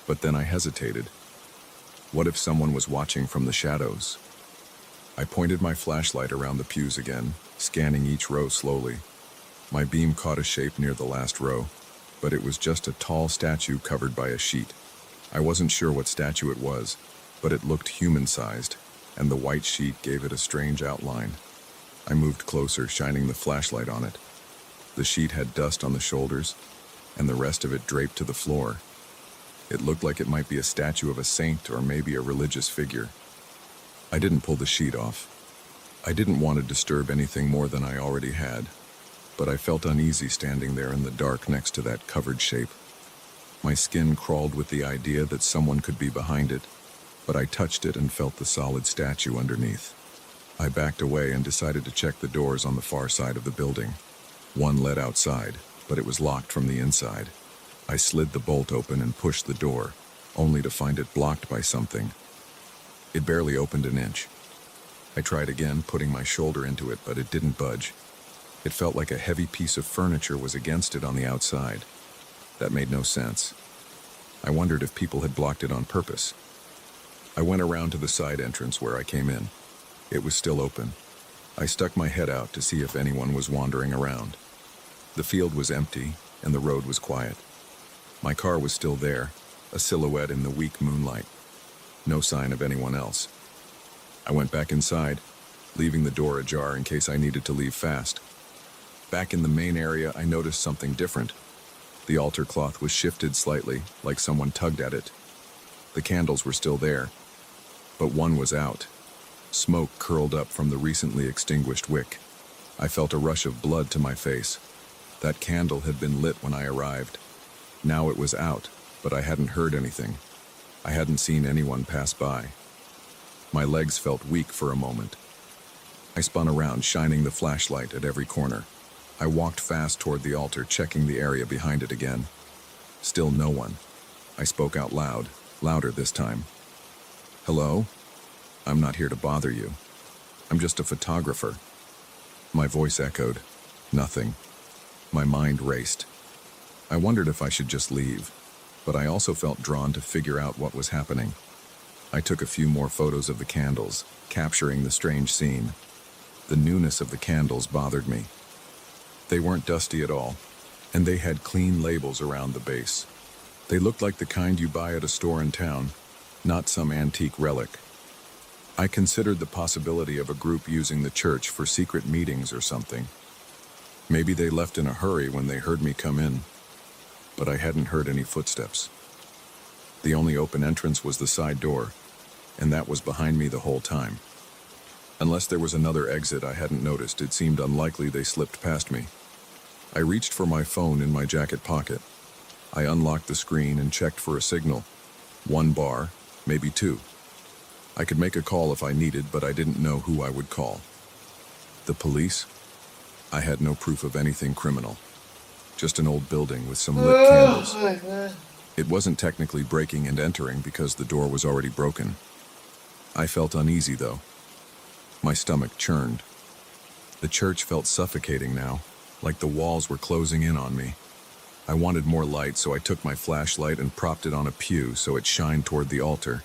But then I hesitated. What if someone was watching from the shadows? I pointed my flashlight around the pews again, scanning each row slowly. My beam caught a shape near the last row, but it was just a tall statue covered by a sheet. I wasn't sure what statue it was, but it looked human-sized, and the white sheet gave it a strange outline. I moved closer, shining the flashlight on it. The sheet had dust on the shoulders, and the rest of it draped to the floor. It looked like it might be a statue of a saint or maybe a religious figure. I didn't pull the sheet off. I didn't want to disturb anything more than I already had, but I felt uneasy standing there in the dark next to that covered shape. My skin crawled with the idea that someone could be behind it, but I touched it and felt the solid statue underneath. I backed away and decided to check the doors on the far side of the building. One led outside, but it was locked from the inside. I slid the bolt open and pushed the door, only to find it blocked by something. It barely opened an inch. I tried again, putting my shoulder into it, but it didn't budge. It felt like a heavy piece of furniture was against it on the outside. That made no sense. I wondered if people had blocked it on purpose. I went around to the side entrance where I came in. It was still open. I stuck my head out to see if anyone was wandering around. The field was empty, and the road was quiet. My car was still there, a silhouette in the weak moonlight. No sign of anyone else. I went back inside, leaving the door ajar in case I needed to leave fast. Back in the main area, I noticed something different. The altar cloth was shifted slightly, like someone tugged at it. The candles were still there, but one was out. Smoke curled up from the recently extinguished wick. I felt a rush of blood to my face. That candle had been lit when I arrived. Now it was out, but I hadn't heard anything. I hadn't seen anyone pass by. My legs felt weak for a moment. I spun around, shining the flashlight at every corner. I walked fast toward the altar, checking the area behind it again. Still no one. I spoke out loud, louder this time. "Hello? I'm not here to bother you. I'm just a photographer." My voice echoed. Nothing. My mind raced. I wondered if I should just leave, but I also felt drawn to figure out what was happening. I took a few more photos of the candles, capturing the strange scene. The newness of the candles bothered me. They weren't dusty at all, and they had clean labels around the base. They looked like the kind you buy at a store in town, not some antique relic. I considered the possibility of a group using the church for secret meetings or something. Maybe they left in a hurry when they heard me come in, but I hadn't heard any footsteps. The only open entrance was the side door, and that was behind me the whole time. Unless there was another exit I hadn't noticed, it seemed unlikely they slipped past me. I reached for my phone in my jacket pocket. I unlocked the screen and checked for a signal. 1 bar, maybe 2. I could make a call if I needed, but I didn't know who I would call. The police? I had no proof of anything criminal. Just an old building with some lit candles. It wasn't technically breaking and entering because the door was already broken. I felt uneasy, though. My stomach churned. The church felt suffocating now, like the walls were closing in on me. I wanted more light, so I took my flashlight and propped it on a pew so it shined toward the altar.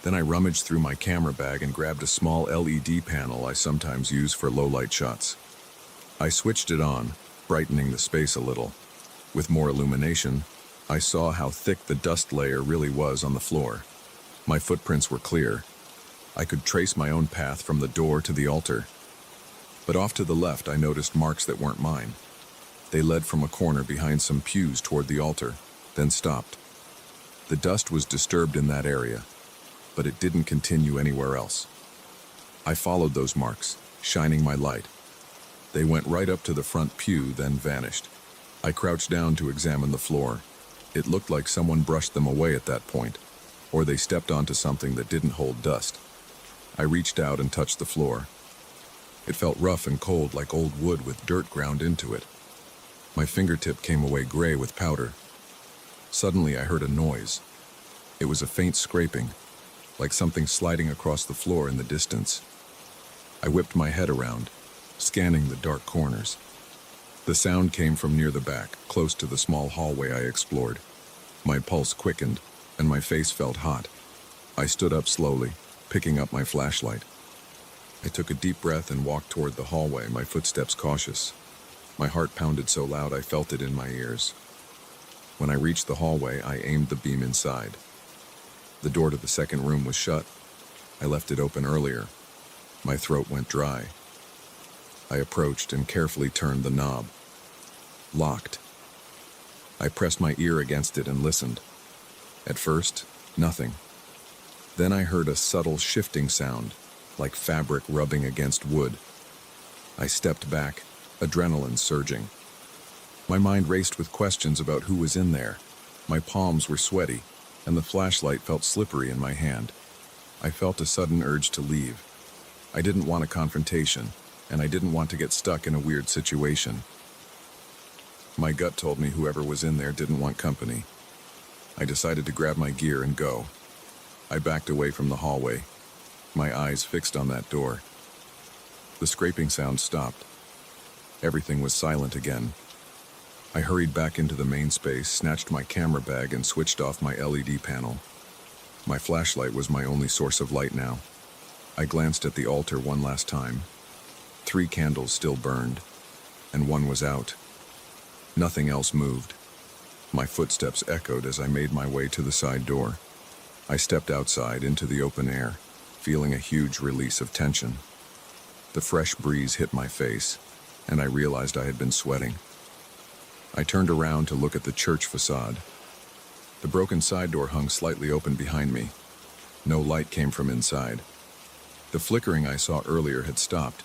Then I rummaged through my camera bag and grabbed a small LED panel I sometimes use for low-light shots. I switched it on, brightening the space a little. With more illumination, I saw how thick the dust layer really was on the floor. My footprints were clear. I could trace my own path from the door to the altar. But off to the left, I noticed marks that weren't mine. They led from a corner behind some pews toward the altar, then stopped. The dust was disturbed in that area, but it didn't continue anywhere else. I followed those marks, shining my light. They went right up to the front pew, then vanished. I crouched down to examine the floor. It looked like someone brushed them away at that point, or they stepped onto something that didn't hold dust. I reached out and touched the floor. It felt rough and cold, like old wood with dirt ground into it. My fingertip came away gray with powder. Suddenly I heard a noise. It was a faint scraping, like something sliding across the floor in the distance. I whipped my head around, scanning the dark corners. The sound came from near the back, close to the small hallway I explored. My pulse quickened, and my face felt hot. I stood up slowly, picking up my flashlight. I took a deep breath and walked toward the hallway, my footsteps cautious. My heart pounded so loud I felt it in my ears. When I reached the hallway, I aimed the beam inside. The door to the second room was shut. I left it open earlier. My throat went dry. I approached and carefully turned the knob. Locked. I pressed my ear against it and listened. At first, nothing. Then I heard a subtle shifting sound, like fabric rubbing against wood. I stepped back, adrenaline surging. My mind raced with questions about who was in there. My palms were sweaty, and the flashlight felt slippery in my hand. I felt a sudden urge to leave. I didn't want a confrontation, and I didn't want to get stuck in a weird situation. My gut told me whoever was in there didn't want company. I decided to grab my gear and go. I backed away from the hallway, my eyes fixed on that door. The scraping sound stopped. Everything was silent again. I hurried back into the main space, snatched my camera bag, and switched off my LED panel. My flashlight was my only source of light now. I glanced at the altar one last time. 3 candles still burned, and one was out. Nothing else moved. My footsteps echoed as I made my way to the side door. I stepped outside into the open air, feeling a huge release of tension. The fresh breeze hit my face, and I realized I had been sweating. I turned around to look at the church facade. The broken side door hung slightly open behind me. No light came from inside. The flickering I saw earlier had stopped,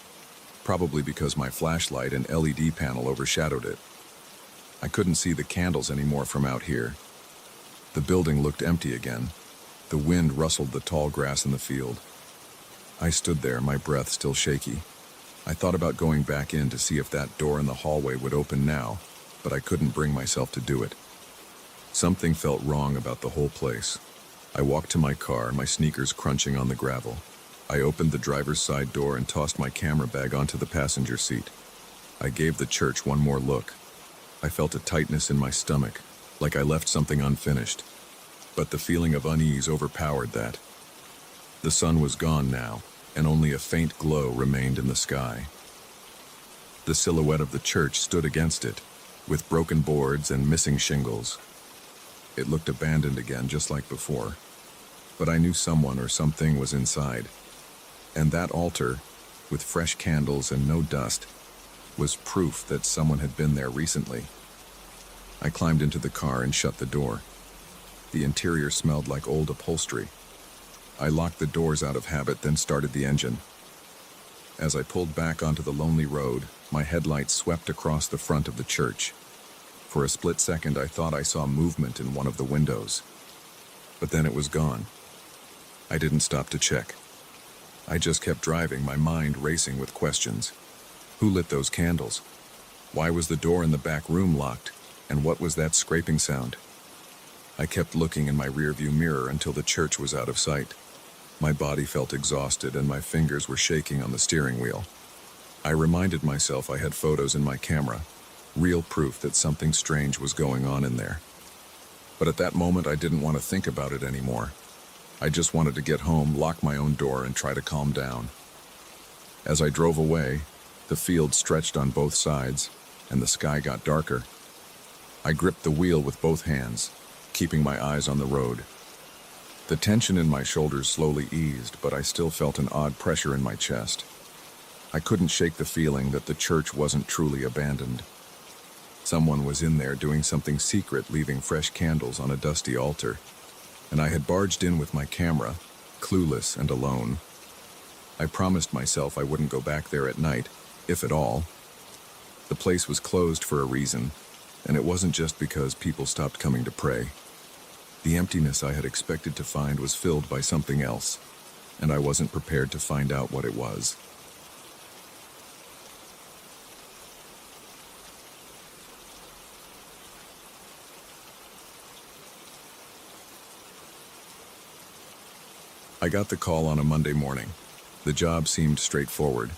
probably because my flashlight and LED panel overshadowed it. I couldn't see the candles anymore from out here. The building looked empty again. The wind rustled the tall grass in the field. I stood there, my breath still shaky. I thought about going back in to see if that door in the hallway would open now, but I couldn't bring myself to do it. Something felt wrong about the whole place. I walked to my car, my sneakers crunching on the gravel. I opened the driver's side door and tossed my camera bag onto the passenger seat. I gave the church one more look. I felt a tightness in my stomach, like I left something unfinished. But the feeling of unease overpowered that. The sun was gone now, and only a faint glow remained in the sky. The silhouette of the church stood against it, with broken boards and missing shingles. It looked abandoned again, just like before. But I knew someone or something was inside. And that altar, with fresh candles and no dust, was proof that someone had been there recently. I climbed into the car and shut the door. The interior smelled like old upholstery. I locked the doors out of habit, then started the engine. As I pulled back onto the lonely road, my headlights swept across the front of the church. For a split second, I thought I saw movement in one of the windows. But then it was gone. I didn't stop to check. I just kept driving, my mind racing with questions. Who lit those candles? Why was the door in the back room locked? And what was that scraping sound? I kept looking in my rearview mirror until the church was out of sight. My body felt exhausted and my fingers were shaking on the steering wheel. I reminded myself I had photos in my camera, real proof that something strange was going on in there. But at that moment, I didn't want to think about it anymore. I just wanted to get home, lock my own door, and try to calm down. As I drove away, the field stretched on both sides, and the sky got darker. I gripped the wheel with both hands, keeping my eyes on the road. The tension in my shoulders slowly eased, but I still felt an odd pressure in my chest. I couldn't shake the feeling that the church wasn't truly abandoned. Someone was in there doing something secret, leaving fresh candles on a dusty altar. And I had barged in with my camera, clueless and alone. I promised myself I wouldn't go back there at night, if at all. The place was closed for a reason, and it wasn't just because people stopped coming to pray. The emptiness I had expected to find was filled by something else, and I wasn't prepared to find out what it was. I got the call on a Monday morning. The job seemed straightforward.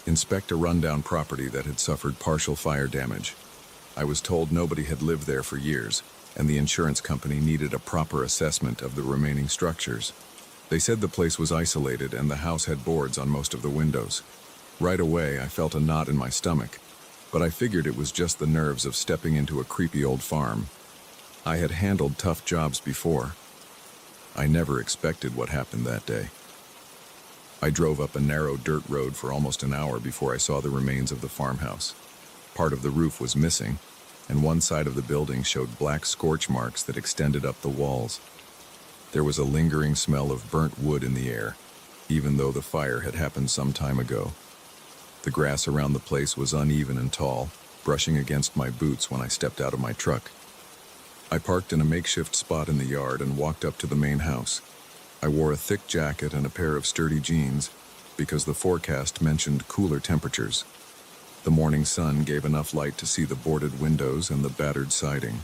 Inspect a rundown property that had suffered partial fire damage. I was told nobody had lived there for years, and the insurance company needed a proper assessment of the remaining structures. They said the place was isolated and the house had boards on most of the windows. Right away, I felt a knot in my stomach, but I figured it was just the nerves of stepping into a creepy old farm. I had handled tough jobs before. I never expected what happened that day. I drove up a narrow dirt road for almost an hour before I saw the remains of the farmhouse. Part of the roof was missing, and one side of the building showed black scorch marks that extended up the walls. There was a lingering smell of burnt wood in the air, even though the fire had happened some time ago. The grass around the place was uneven and tall, brushing against my boots when I stepped out of my truck. I parked in a makeshift spot in the yard and walked up to the main house. I wore a thick jacket and a pair of sturdy jeans because the forecast mentioned cooler temperatures. The morning sun gave enough light to see the boarded windows and the battered siding.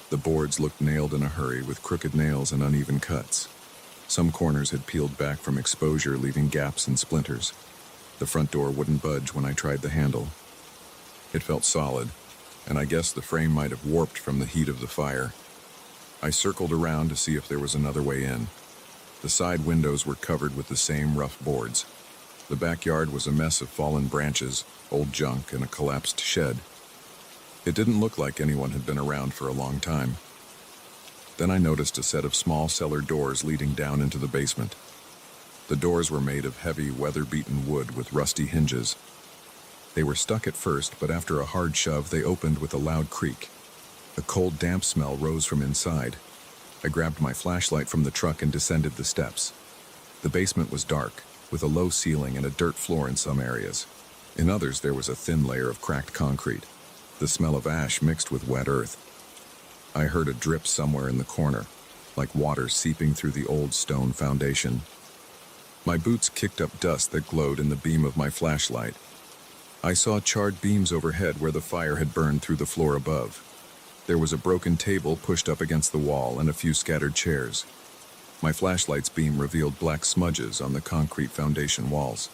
The boards looked nailed in a hurry with crooked nails and uneven cuts. Some corners had peeled back from exposure, leaving gaps and splinters. The front door wouldn't budge when I tried the handle. It felt solid, and I guess the frame might have warped from the heat of the fire. I circled around to see if there was another way in. The side windows were covered with the same rough boards. The backyard was a mess of fallen branches, old junk, and a collapsed shed. It didn't look like anyone had been around for a long time. Then I noticed a set of small cellar doors leading down into the basement. The doors were made of heavy, weather-beaten wood with rusty hinges. They were stuck at first, but after a hard shove, they opened with a loud creak. A cold, damp smell rose from inside. I grabbed my flashlight from the truck and descended the steps. The basement was dark, with a low ceiling and a dirt floor in some areas. In others, there was a thin layer of cracked concrete. The smell of ash mixed with wet earth. I heard a drip somewhere in the corner, like water seeping through the old stone foundation. My boots kicked up dust that glowed in the beam of my flashlight. I saw charred beams overhead where the fire had burned through the floor above. There was a broken table pushed up against the wall and a few scattered chairs. My flashlight's beam revealed black smudges on the concrete foundation walls.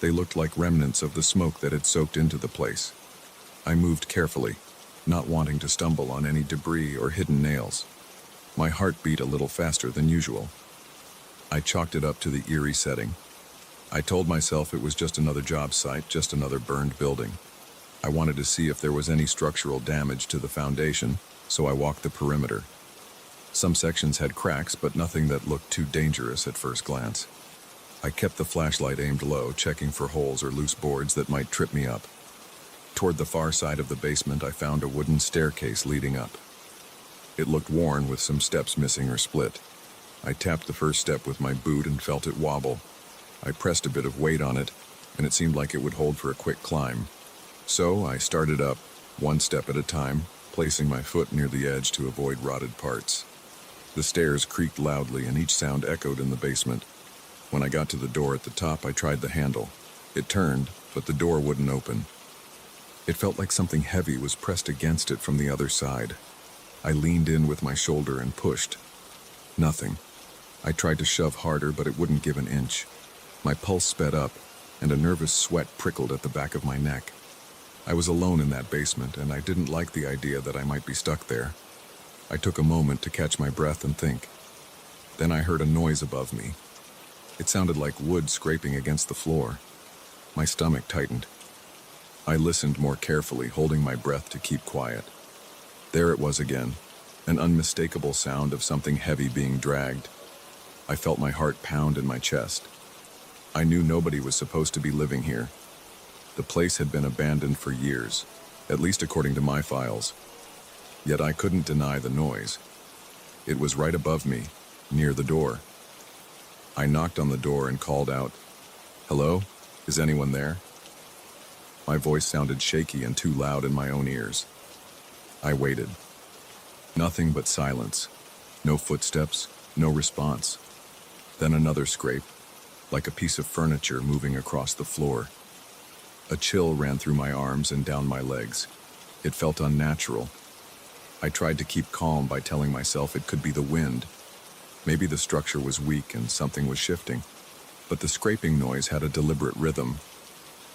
They looked like remnants of the smoke that had soaked into the place. I moved carefully, not wanting to stumble on any debris or hidden nails. My heart beat a little faster than usual. I chalked it up to the eerie setting. I told myself it was just another job site, just another burned building. I wanted to see if there was any structural damage to the foundation, so I walked the perimeter. Some sections had cracks, but nothing that looked too dangerous at first glance. I kept the flashlight aimed low, checking for holes or loose boards that might trip me up. Toward the far side of the basement, I found a wooden staircase leading up. It looked worn with some steps missing or split. I tapped the first step with my boot and felt it wobble. I pressed a bit of weight on it, and it seemed like it would hold for a quick climb. So I started up, one step at a time, placing my foot near the edge to avoid rotted parts. The stairs creaked loudly, and each sound echoed in the basement. When I got to the door at the top, I tried the handle. It turned, but the door wouldn't open. It felt like something heavy was pressed against it from the other side. I leaned in with my shoulder and pushed. Nothing. I tried to shove harder, but it wouldn't give an inch. My pulse sped up, and a nervous sweat prickled at the back of my neck. I was alone in that basement, and I didn't like the idea that I might be stuck there. I took a moment to catch my breath and think. Then I heard a noise above me. It sounded like wood scraping against the floor. My stomach tightened. I listened more carefully, holding my breath to keep quiet. There it was again, an unmistakable sound of something heavy being dragged. I felt my heart pound in my chest. I knew nobody was supposed to be living here. The place had been abandoned for years, at least according to my files. Yet I couldn't deny the noise. It was right above me, near the door. I knocked on the door and called out, "Hello? Is anyone there?" My voice sounded shaky and too loud in my own ears. I waited. Nothing but silence. No footsteps, no response. Then another scrape, like a piece of furniture moving across the floor. A chill ran through my arms and down my legs. It felt unnatural. I tried to keep calm by telling myself it could be the wind. Maybe the structure was weak and something was shifting. But the scraping noise had a deliberate rhythm.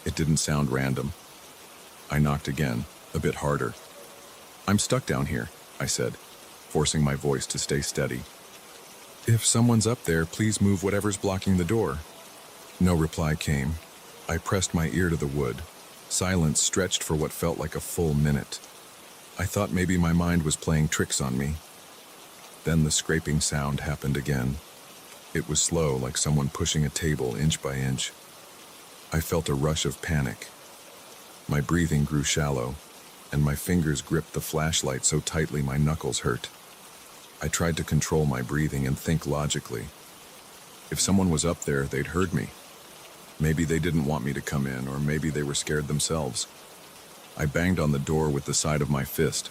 It didn't sound random. I knocked again, a bit harder. "I'm stuck down here," I said, forcing my voice to stay steady. "If someone's up there, please move whatever's blocking the door." No reply came. I pressed my ear to the wood. Silence stretched for what felt like a full minute. I thought maybe my mind was playing tricks on me. Then the scraping sound happened again. It was slow, like someone pushing a table inch by inch. I felt a rush of panic. My breathing grew shallow, and my fingers gripped the flashlight so tightly my knuckles hurt. I tried to control my breathing and think logically. If someone was up there, they'd heard me. Maybe they didn't want me to come in, or maybe they were scared themselves. I banged on the door with the side of my fist.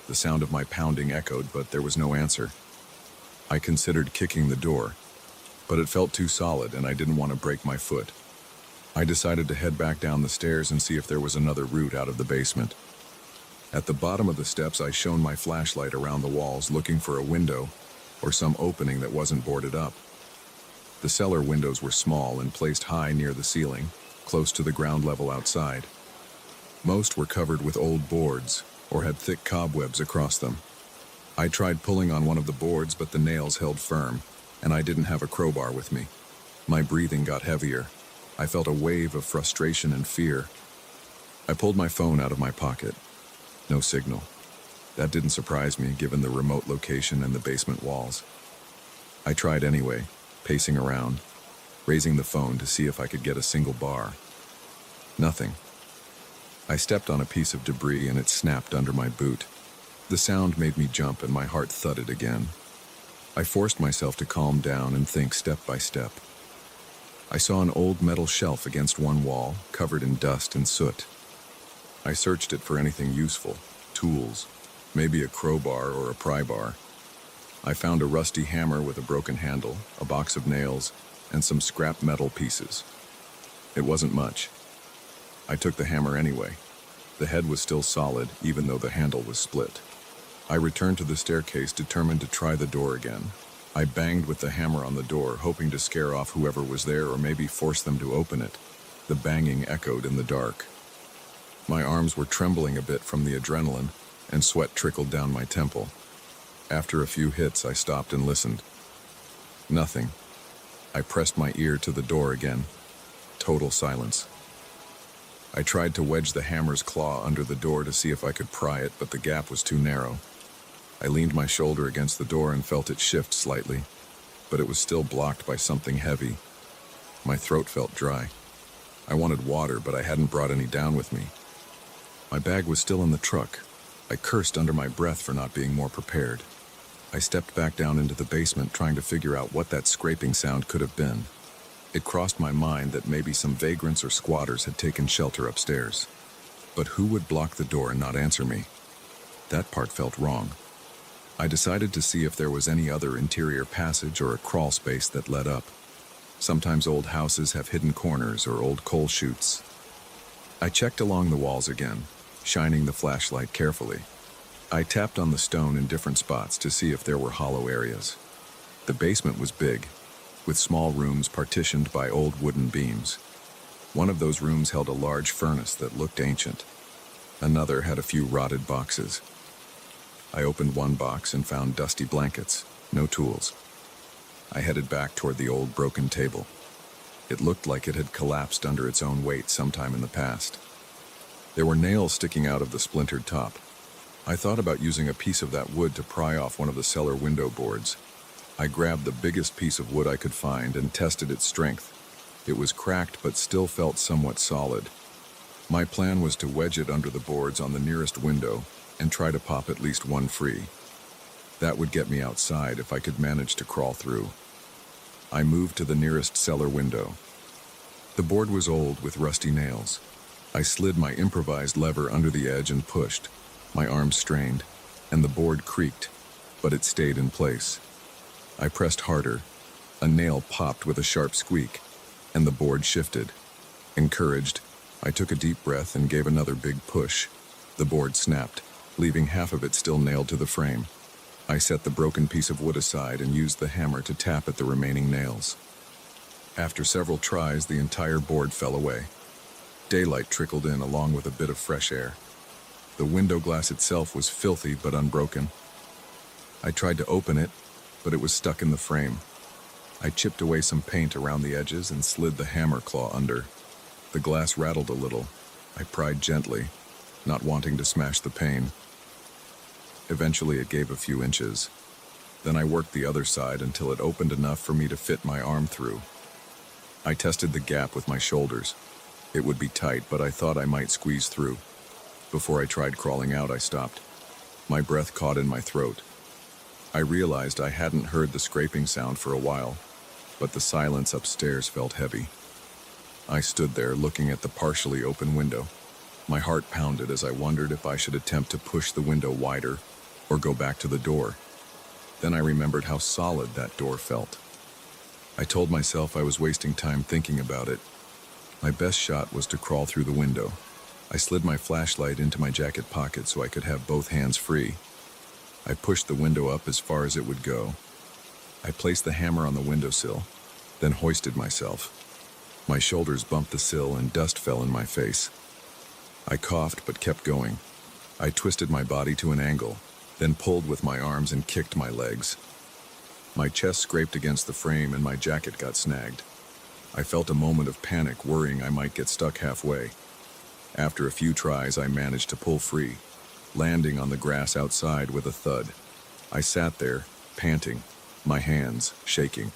The sound of my pounding echoed, but there was no answer. I considered kicking the door, but it felt too solid and I didn't want to break my foot. I decided to head back down the stairs and see if there was another route out of the basement. At the bottom of the steps, I shone my flashlight around the walls, looking for a window or some opening that wasn't boarded up. The cellar windows were small and placed high near the ceiling, close to the ground level outside. Most were covered with old boards or had thick cobwebs across them. I tried pulling on one of the boards, but the nails held firm, and I didn't have a crowbar with me. My breathing got heavier. I felt a wave of frustration and fear. I pulled my phone out of my pocket. No signal. That didn't surprise me, given the remote location and the basement walls. I tried anyway, pacing around, raising the phone to see if I could get a single bar. Nothing. I stepped on a piece of debris and it snapped under my boot. The sound made me jump and my heart thudded again. I forced myself to calm down and think step by step. I saw an old metal shelf against one wall, covered in dust and soot. I searched it for anything useful, tools, maybe a crowbar or a pry bar. I found a rusty hammer with a broken handle, a box of nails, and some scrap metal pieces. It wasn't much. I took the hammer anyway. The head was still solid, even though the handle was split. I returned to the staircase, determined to try the door again. I banged with the hammer on the door, hoping to scare off whoever was there or maybe force them to open it. The banging echoed in the dark. My arms were trembling a bit from the adrenaline, and sweat trickled down my temple. After a few hits, I stopped and listened. Nothing. I pressed my ear to the door again. Total silence. I tried to wedge the hammer's claw under the door to see if I could pry it, but the gap was too narrow. I leaned my shoulder against the door and felt it shift slightly, but it was still blocked by something heavy. My throat felt dry. I wanted water, but I hadn't brought any down with me. My bag was still in the truck. I cursed under my breath for not being more prepared. I stepped back down into the basement, trying to figure out what that scraping sound could have been. It crossed my mind that maybe some vagrants or squatters had taken shelter upstairs. But who would block the door and not answer me? That part felt wrong. I decided to see if there was any other interior passage or a crawl space that led up. Sometimes old houses have hidden corners or old coal chutes. I checked along the walls again, shining the flashlight carefully. I tapped on the stone in different spots to see if there were hollow areas. The basement was big, with small rooms partitioned by old wooden beams. One of those rooms held a large furnace that looked ancient. Another had a few rotted boxes. I opened one box and found dusty blankets, no tools. I headed back toward the old broken table. It looked like it had collapsed under its own weight sometime in the past. There were nails sticking out of the splintered top. I thought about using a piece of that wood to pry off one of the cellar window boards. I grabbed the biggest piece of wood I could find and tested its strength. It was cracked but still felt somewhat solid. My plan was to wedge it under the boards on the nearest window and try to pop at least one free. That would get me outside if I could manage to crawl through. I moved to the nearest cellar window. The board was old with rusty nails. I slid my improvised lever under the edge and pushed. My arms strained, and the board creaked, but it stayed in place. I pressed harder. A nail popped with a sharp squeak, and the board shifted. Encouraged, I took a deep breath and gave another big push. The board snapped, leaving half of it still nailed to the frame. I set the broken piece of wood aside and used the hammer to tap at the remaining nails. After several tries, the entire board fell away. Daylight trickled in along with a bit of fresh air. The window glass itself was filthy but unbroken. I tried to open it, but it was stuck in the frame. I chipped away some paint around the edges and slid the hammer claw under. The glass rattled a little. I pried gently, not wanting to smash the pane. Eventually it gave a few inches. Then I worked the other side until it opened enough for me to fit my arm through. I tested the gap with my shoulders. It would be tight, but I thought I might squeeze through. Before I tried crawling out, I stopped. My breath caught in my throat. I realized I hadn't heard the scraping sound for a while, but the silence upstairs felt heavy. I stood there looking at the partially open window. My heart pounded as I wondered if I should attempt to push the window wider or go back to the door. Then I remembered how solid that door felt. I told myself I was wasting time thinking about it. My best shot was to crawl through the window. I slid my flashlight into my jacket pocket so I could have both hands free. I pushed the window up as far as it would go. I placed the hammer on the windowsill, then hoisted myself. My shoulders bumped the sill and dust fell in my face. I coughed but kept going. I twisted my body to an angle, then pulled with my arms and kicked my legs. My chest scraped against the frame and my jacket got snagged. I felt a moment of panic, worrying I might get stuck halfway. After a few tries, I managed to pull free, landing on the grass outside with a thud. I sat there, panting, my hands shaking.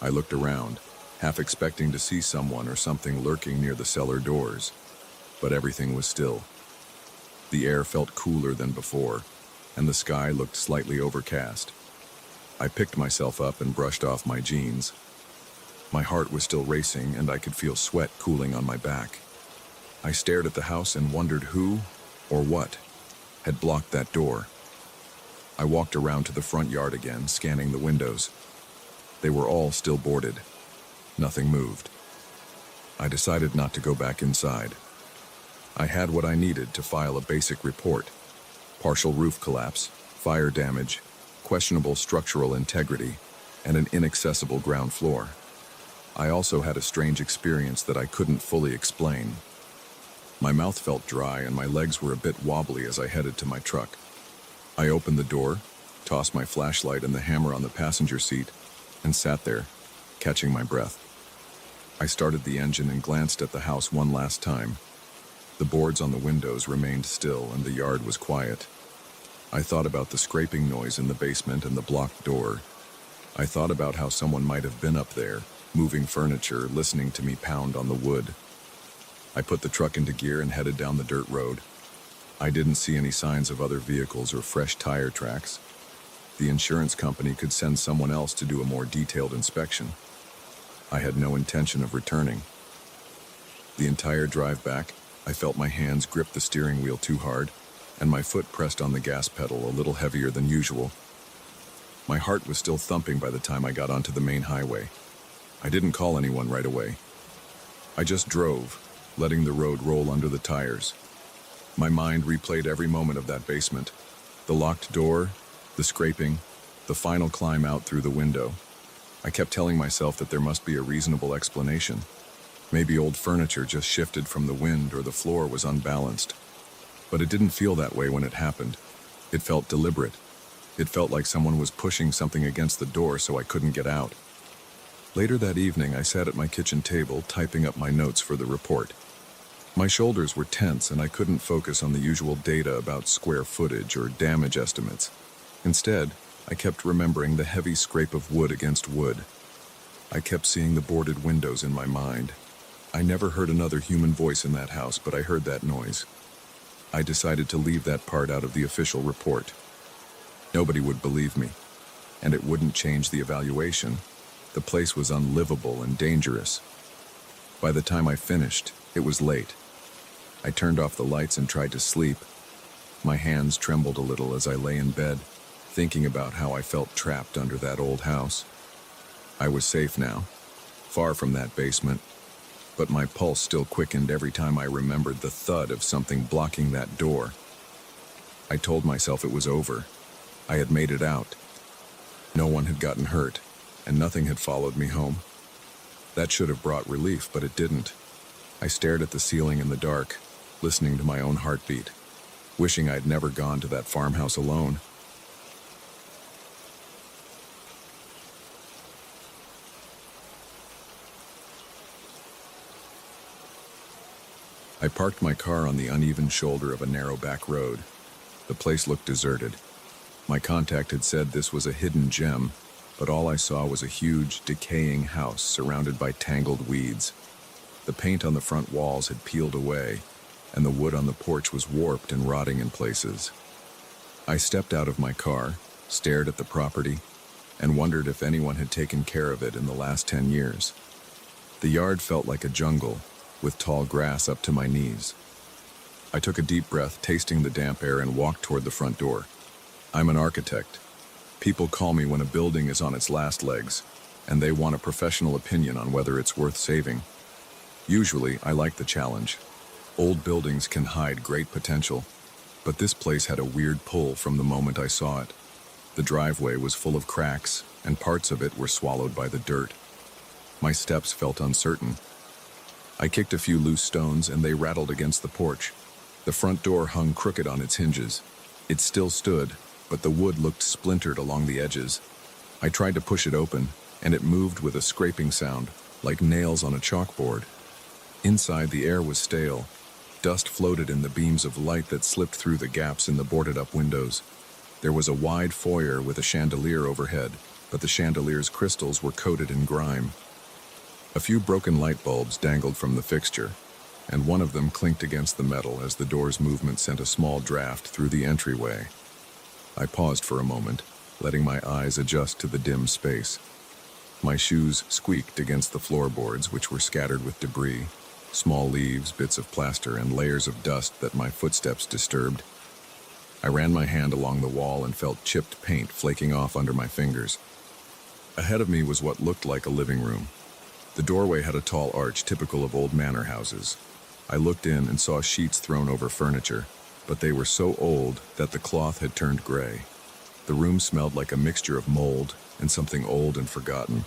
I looked around, half expecting to see someone or something lurking near the cellar doors, but everything was still. The air felt cooler than before, and the sky looked slightly overcast. I picked myself up and brushed off my jeans. My heart was still racing, and I could feel sweat cooling on my back. I stared at the house and wondered who, or what, had blocked that door. I walked around to the front yard again, scanning the windows. They were all still boarded. Nothing moved. I decided not to go back inside. I had what I needed to file a basic report: partial roof collapse, fire damage, questionable structural integrity, and an inaccessible ground floor. I also had a strange experience that I couldn't fully explain. My mouth felt dry and my legs were a bit wobbly as I headed to my truck. I opened the door, tossed my flashlight and the hammer on the passenger seat, and sat there, catching my breath. I started the engine and glanced at the house one last time. The boards on the windows remained still and the yard was quiet. I thought about the scraping noise in the basement and the blocked door. I thought about how someone might have been up there, moving furniture, listening to me pound on the wood. I put the truck into gear and headed down the dirt road. I didn't see any signs of other vehicles or fresh tire tracks. The insurance company could send someone else to do a more detailed inspection. I had no intention of returning. The entire drive back, I felt my hands grip the steering wheel too hard, and my foot pressed on the gas pedal a little heavier than usual. My heart was still thumping by the time I got onto the main highway. I didn't call anyone right away. I just drove, letting the road roll under the tires. My mind replayed every moment of that basement. The locked door, the scraping, the final climb out through the window. I kept telling myself that there must be a reasonable explanation. Maybe old furniture just shifted from the wind or the floor was unbalanced. But it didn't feel that way when it happened. It felt deliberate. It felt like someone was pushing something against the door so I couldn't get out. Later that evening, I sat at my kitchen table typing up my notes for the report. My shoulders were tense and I couldn't focus on the usual data about square footage or damage estimates. Instead, I kept remembering the heavy scrape of wood against wood. I kept seeing the boarded windows in my mind. I never heard another human voice in that house, but I heard that noise. I decided to leave that part out of the official report. Nobody would believe me, and it wouldn't change the evaluation. The place was unlivable and dangerous. By the time I finished, it was late. I turned off the lights and tried to sleep. My hands trembled a little as I lay in bed, thinking about how I felt trapped under that old house. I was safe now, far from that basement, but my pulse still quickened every time I remembered the thud of something blocking that door. I told myself it was over. I had made it out. No one had gotten hurt, and nothing had followed me home. That should have brought relief, but it didn't. I stared at the ceiling in the dark, listening to my own heartbeat, wishing I'd never gone to that farmhouse alone. I parked my car on the uneven shoulder of a narrow back road. The place looked deserted. My contact had said this was a hidden gem, but all I saw was a huge, decaying house surrounded by tangled weeds. The paint on the front walls had peeled away, and the wood on the porch was warped and rotting in places. I stepped out of my car, stared at the property, and wondered if anyone had taken care of it in the last 10 years. The yard felt like a jungle, with tall grass up to my knees. I took a deep breath, tasting the damp air, and walked toward the front door. I'm an architect. People call me when a building is on its last legs, and they want a professional opinion on whether it's worth saving. Usually, I like the challenge. Old buildings can hide great potential, but this place had a weird pull from the moment I saw it. The driveway was full of cracks, and parts of it were swallowed by the dirt. My steps felt uncertain. I kicked a few loose stones, and they rattled against the porch. The front door hung crooked on its hinges. It still stood, but the wood looked splintered along the edges. I tried to push it open, and it moved with a scraping sound, like nails on a chalkboard. Inside, the air was stale. Dust floated in the beams of light that slipped through the gaps in the boarded-up windows. There was a wide foyer with a chandelier overhead, but the chandelier's crystals were coated in grime. A few broken light bulbs dangled from the fixture, and one of them clinked against the metal as the door's movement sent a small draft through the entryway. I paused for a moment, letting my eyes adjust to the dim space. My shoes squeaked against the floorboards, which were scattered with debris, small leaves, bits of plaster, and layers of dust that my footsteps disturbed. I ran my hand along the wall and felt chipped paint flaking off under my fingers. Ahead of me was what looked like a living room. The doorway had a tall arch typical of old manor houses. I looked in and saw sheets thrown over furniture, but they were so old that the cloth had turned gray. The room smelled like a mixture of mold and something old and forgotten,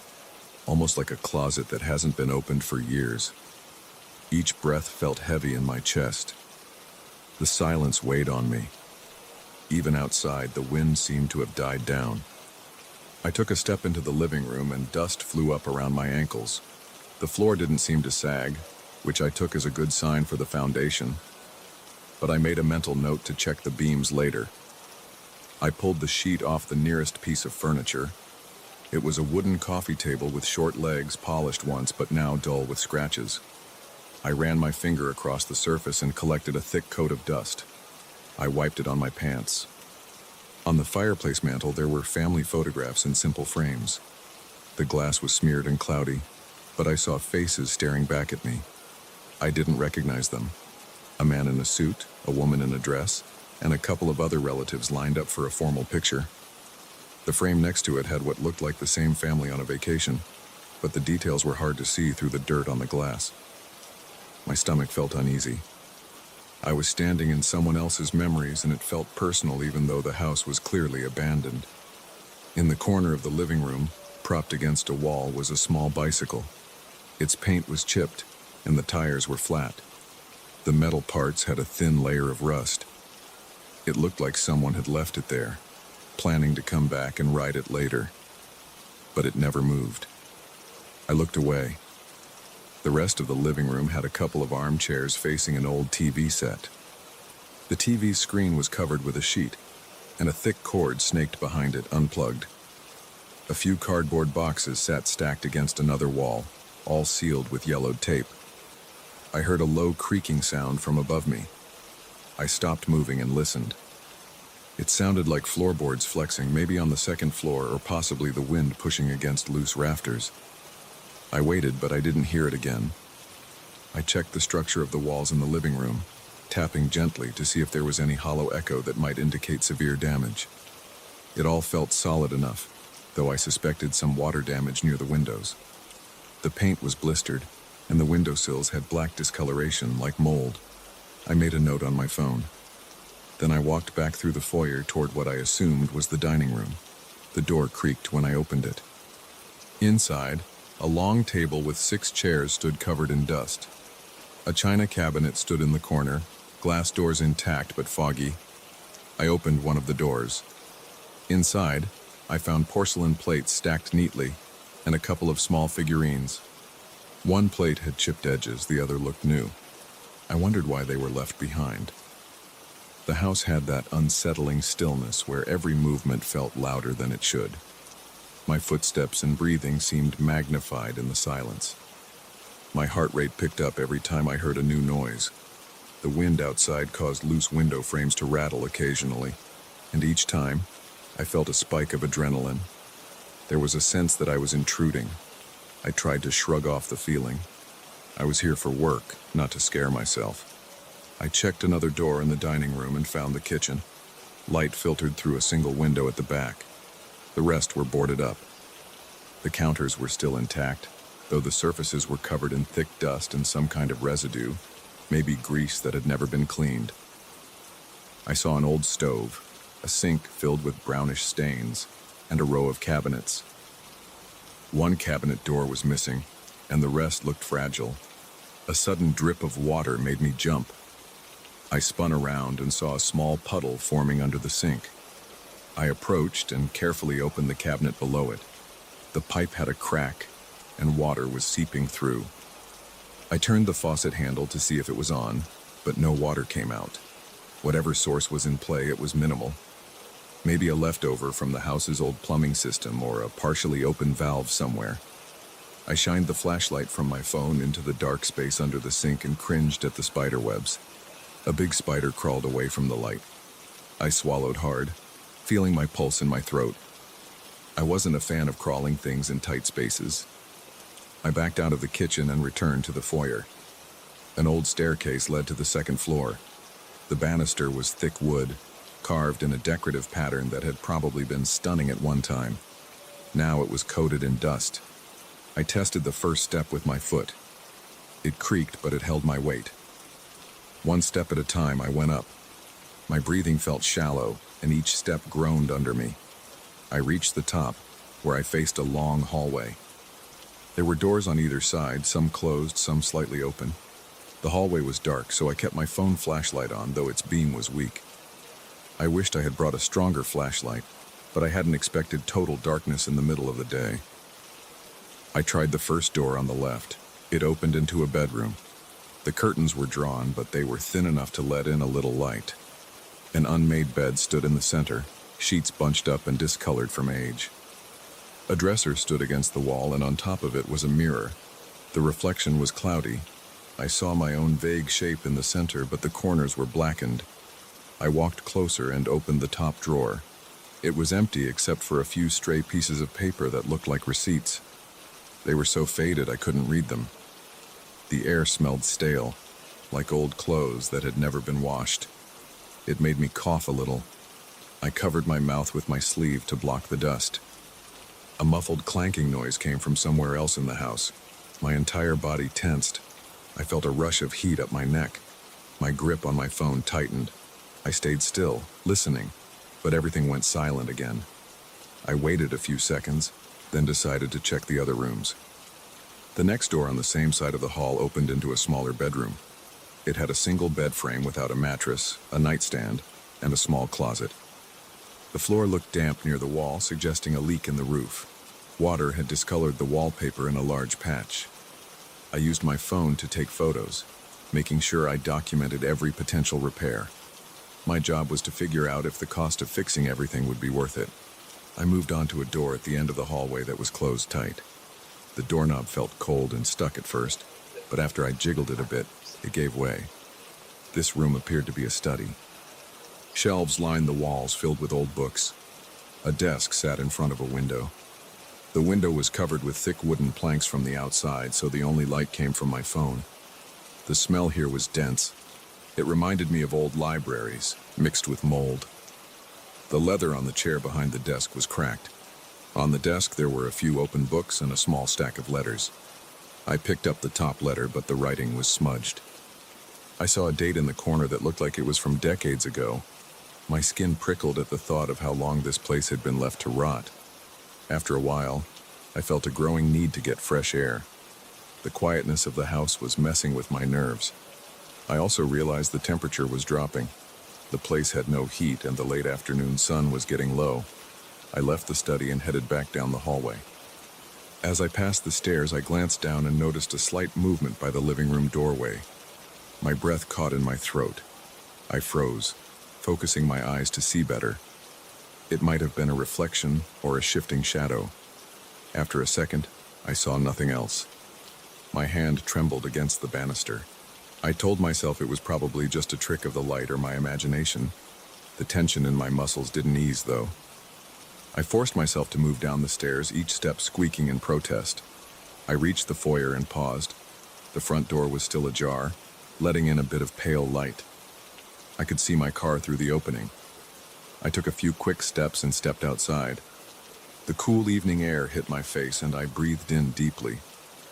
almost like a closet that hasn't been opened for years. Each breath felt heavy in my chest. The silence weighed on me. Even outside, the wind seemed to have died down. I took a step into the living room and dust flew up around my ankles. The floor didn't seem to sag, which I took as a good sign for the foundation, but I made a mental note to check the beams later. I pulled the sheet off the nearest piece of furniture. It was a wooden coffee table with short legs, polished once but now dull with scratches. I ran my finger across the surface and collected a thick coat of dust. I wiped it on my pants. On the fireplace mantel, there were family photographs in simple frames. The glass was smeared and cloudy, but I saw faces staring back at me. I didn't recognize them. A man in a suit, a woman in a dress, and a couple of other relatives lined up for a formal picture. The frame next to it had what looked like the same family on a vacation, but the details were hard to see through the dirt on the glass. My stomach felt uneasy. I was standing in someone else's memories, and it felt personal even though the house was clearly abandoned. In the corner of the living room, propped against a wall, was a small bicycle. Its paint was chipped, and the tires were flat. The metal parts had a thin layer of rust. It looked like someone had left it there, planning to come back and ride it later. But it never moved. I looked away. The rest of the living room had a couple of armchairs facing an old TV set. The TV's screen was covered with a sheet, and a thick cord snaked behind it, unplugged. A few cardboard boxes sat stacked against another wall, all sealed with yellowed tape. I heard a low creaking sound from above me. I stopped moving and listened. It sounded like floorboards flexing, maybe on the second floor, or possibly the wind pushing against loose rafters. I waited, but I didn't hear it again. I checked the structure of the walls in the living room, tapping gently to see if there was any hollow echo that might indicate severe damage. It all felt solid enough, though I suspected some water damage near the windows. The paint was blistered, and the windowsills had black discoloration like mold. I made a note on my phone. Then I walked back through the foyer toward what I assumed was the dining room. The door creaked when I opened it. Inside, a long table with 6 chairs stood covered in dust. A china cabinet stood in the corner, glass doors intact but foggy. I opened one of the doors. Inside, I found porcelain plates stacked neatly, and a couple of small figurines. One plate had chipped edges, the other looked new. I wondered why they were left behind. The house had that unsettling stillness where every movement felt louder than it should. My footsteps and breathing seemed magnified in the silence. My heart rate picked up every time I heard a new noise. The wind outside caused loose window frames to rattle occasionally, and each time, I felt a spike of adrenaline. There was a sense that I was intruding. I tried to shrug off the feeling. I was here for work, not to scare myself. I checked another door in the dining room and found the kitchen. Light filtered through a single window at the back. The rest were boarded up. The counters were still intact, though the surfaces were covered in thick dust and some kind of residue, maybe grease that had never been cleaned. I saw an old stove, a sink filled with brownish stains, and a row of cabinets. One cabinet door was missing, and the rest looked fragile. A sudden drip of water made me jump. I spun around and saw a small puddle forming under the sink. I approached and carefully opened the cabinet below it. The pipe had a crack, and water was seeping through. I turned the faucet handle to see if it was on, but no water came out. Whatever source was in play, it was minimal. Maybe a leftover from the house's old plumbing system or a partially open valve somewhere. I shined the flashlight from my phone into the dark space under the sink and cringed at the spider webs. A big spider crawled away from the light. I swallowed hard, feeling my pulse in my throat. I wasn't a fan of crawling things in tight spaces. I backed out of the kitchen and returned to the foyer. An old staircase led to the second floor. The banister was thick wood, carved in a decorative pattern that had probably been stunning at one time. Now it was coated in dust. I tested the first step with my foot. It creaked, but it held my weight. One step at a time, I went up. My breathing felt shallow, and each step groaned under me. I reached the top, where I faced a long hallway. There were doors on either side, some closed, some slightly open. The hallway was dark, so I kept my phone flashlight on, though its beam was weak. I wished I had brought a stronger flashlight, but I hadn't expected total darkness in the middle of the day. I tried the first door on the left. It opened into a bedroom. The curtains were drawn, but they were thin enough to let in a little light. An unmade bed stood in the center, sheets bunched up and discolored from age. A dresser stood against the wall, and on top of it was a mirror. The reflection was cloudy. I saw my own vague shape in the center, but the corners were blackened. I walked closer and opened the top drawer. It was empty except for a few stray pieces of paper that looked like receipts. They were so faded I couldn't read them. The air smelled stale, like old clothes that had never been washed. It made me cough a little. I covered my mouth with my sleeve to block the dust. A muffled clanking noise came from somewhere else in the house. My entire body tensed. I felt a rush of heat up my neck. My grip on my phone tightened. I stayed still, listening, but everything went silent again. I waited a few seconds, then decided to check the other rooms. The next door on the same side of the hall opened into a smaller bedroom. It had a single bed frame without a mattress, a nightstand, and a small closet. The floor looked damp near the wall, suggesting a leak in the roof. Water had discolored the wallpaper in a large patch. I used my phone to take photos, making sure I documented every potential repair. My job was to figure out if the cost of fixing everything would be worth it. I moved on to a door at the end of the hallway that was closed tight. The doorknob felt cold and stuck at first, but after I jiggled it a bit, it gave way. This room appeared to be a study. Shelves lined the walls filled with old books. A desk sat in front of a window. The window was covered with thick wooden planks from the outside, so the only light came from my phone. The smell here was dense. It reminded me of old libraries, mixed with mold. The leather on the chair behind the desk was cracked. On the desk there were a few open books and a small stack of letters. I picked up the top letter, but the writing was smudged. I saw a date in the corner that looked like it was from decades ago. My skin prickled at the thought of how long this place had been left to rot. After a while, I felt a growing need to get fresh air. The quietness of the house was messing with my nerves. I also realized the temperature was dropping. The place had no heat and the late afternoon sun was getting low. I left the study and headed back down the hallway. As I passed the stairs, I glanced down and noticed a slight movement by the living room doorway. My breath caught in my throat. I froze, focusing my eyes to see better. It might have been a reflection or a shifting shadow. After a second, I saw nothing else. My hand trembled against the banister. I told myself it was probably just a trick of the light or my imagination. The tension in my muscles didn't ease, though. I forced myself to move down the stairs, each step squeaking in protest. I reached the foyer and paused. The front door was still ajar, letting in a bit of pale light. I could see my car through the opening. I took a few quick steps and stepped outside. The cool evening air hit my face and I breathed in deeply.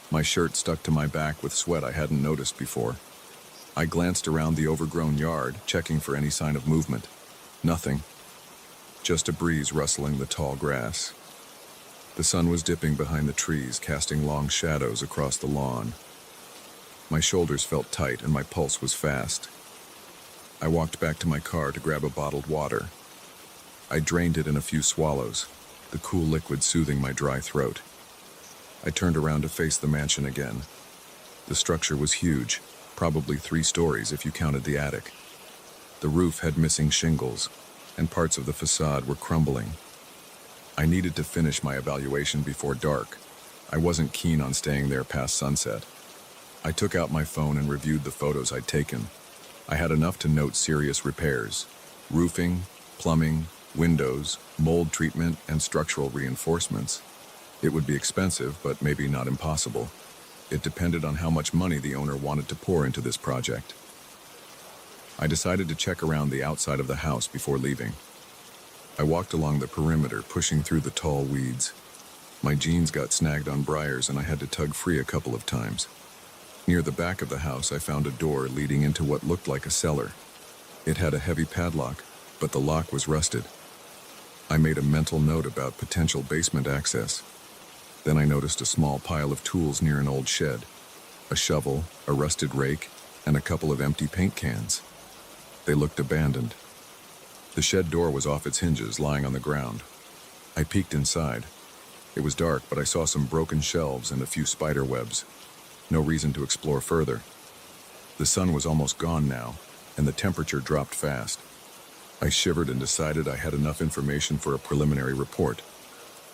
My shirt stuck to my back with sweat I hadn't noticed before. I glanced around the overgrown yard, checking for any sign of movement. Nothing. Just a breeze rustling the tall grass. The sun was dipping behind the trees, casting long shadows across the lawn. My shoulders felt tight and my pulse was fast. I walked back to my car to grab a bottled water. I drained it in a few swallows, the cool liquid soothing my dry throat. I turned around to face the mansion again. The structure was huge, probably 3 stories if you counted the attic. The roof had missing shingles, and parts of the facade were crumbling. I needed to finish my evaluation before dark. I wasn't keen on staying there past sunset. I took out my phone and reviewed the photos I'd taken. I had enough to note serious repairs: roofing, plumbing, windows, mold treatment, and structural reinforcements. It would be expensive, but maybe not impossible. It depended on how much money the owner wanted to pour into this project. I decided to check around the outside of the house before leaving. I walked along the perimeter, pushing through the tall weeds. My jeans got snagged on briars and I had to tug free a couple of times. Near the back of the house, I found a door leading into what looked like a cellar. It had a heavy padlock, but the lock was rusted. I made a mental note about potential basement access. Then I noticed a small pile of tools near an old shed: a shovel, a rusted rake, and a couple of empty paint cans. They looked abandoned. The shed door was off its hinges, lying on the ground. I peeked inside. It was dark, but I saw some broken shelves and a few spider webs. No reason to explore further. The sun was almost gone now, and the temperature dropped fast. I shivered and decided I had enough information for a preliminary report.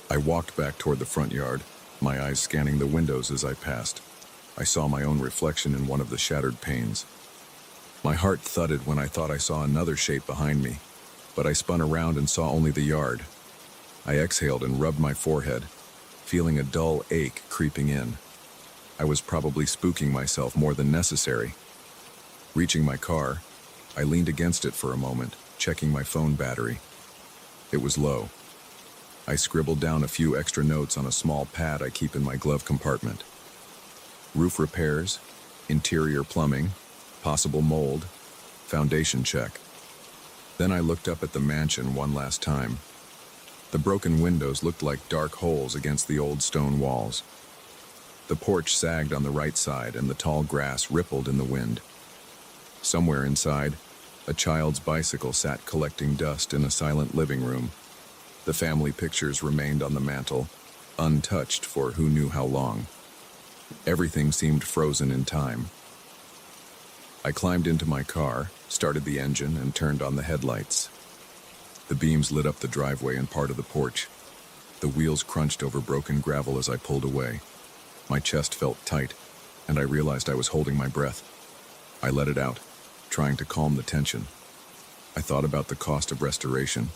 I walked back toward the front yard, my eyes scanning the windows as I passed. I saw my own reflection in one of the shattered panes. My heart thudded when I thought I saw another shape behind me, but I spun around and saw only the yard. I exhaled and rubbed my forehead, feeling a dull ache creeping in. I was probably spooking myself more than necessary. Reaching my car, I leaned against it for a moment, checking my phone battery. It was low. I scribbled down a few extra notes on a small pad I keep in my glove compartment. Roof repairs, interior plumbing, possible mold, foundation check. Then I looked up at the mansion one last time. The broken windows looked like dark holes against the old stone walls. The porch sagged on the right side and the tall grass rippled in the wind. Somewhere inside, a child's bicycle sat collecting dust in a silent living room. The family pictures remained on the mantel, untouched for who knew how long. Everything seemed frozen in time. I climbed into my car, started the engine, and turned on the headlights. The beams lit up the driveway and part of the porch. The wheels crunched over broken gravel as I pulled away. My chest felt tight, and I realized I was holding my breath. I let it out, trying to calm the tension. I thought about the cost of restoration.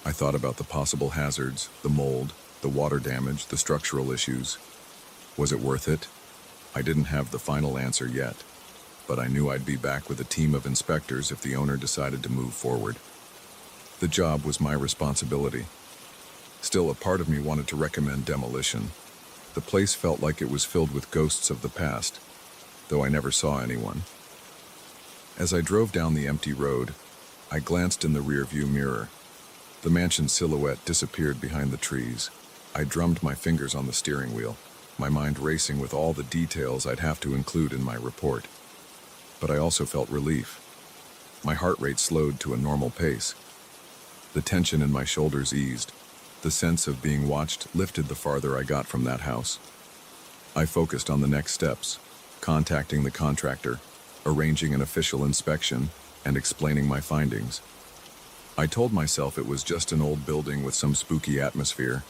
I thought about the possible hazards, the mold, the water damage, the structural issues. Was it worth it? I didn't have the final answer yet, but I knew I'd be back with a team of inspectors if the owner decided to move forward. The job was my responsibility. Still, a part of me wanted to recommend demolition. The place felt like it was filled with ghosts of the past, though I never saw anyone. As I drove down the empty road, I glanced in the rearview mirror. The mansion's silhouette disappeared behind the trees. I drummed my fingers on the steering wheel, my mind racing with all the details I'd have to include in my report. But I also felt relief. My heart rate slowed to a normal pace. The tension in my shoulders eased. The sense of being watched lifted the farther I got from that house. I focused on the next steps, contacting the contractor, arranging an official inspection, and explaining my findings. I told myself it was just an old building with some spooky atmosphere.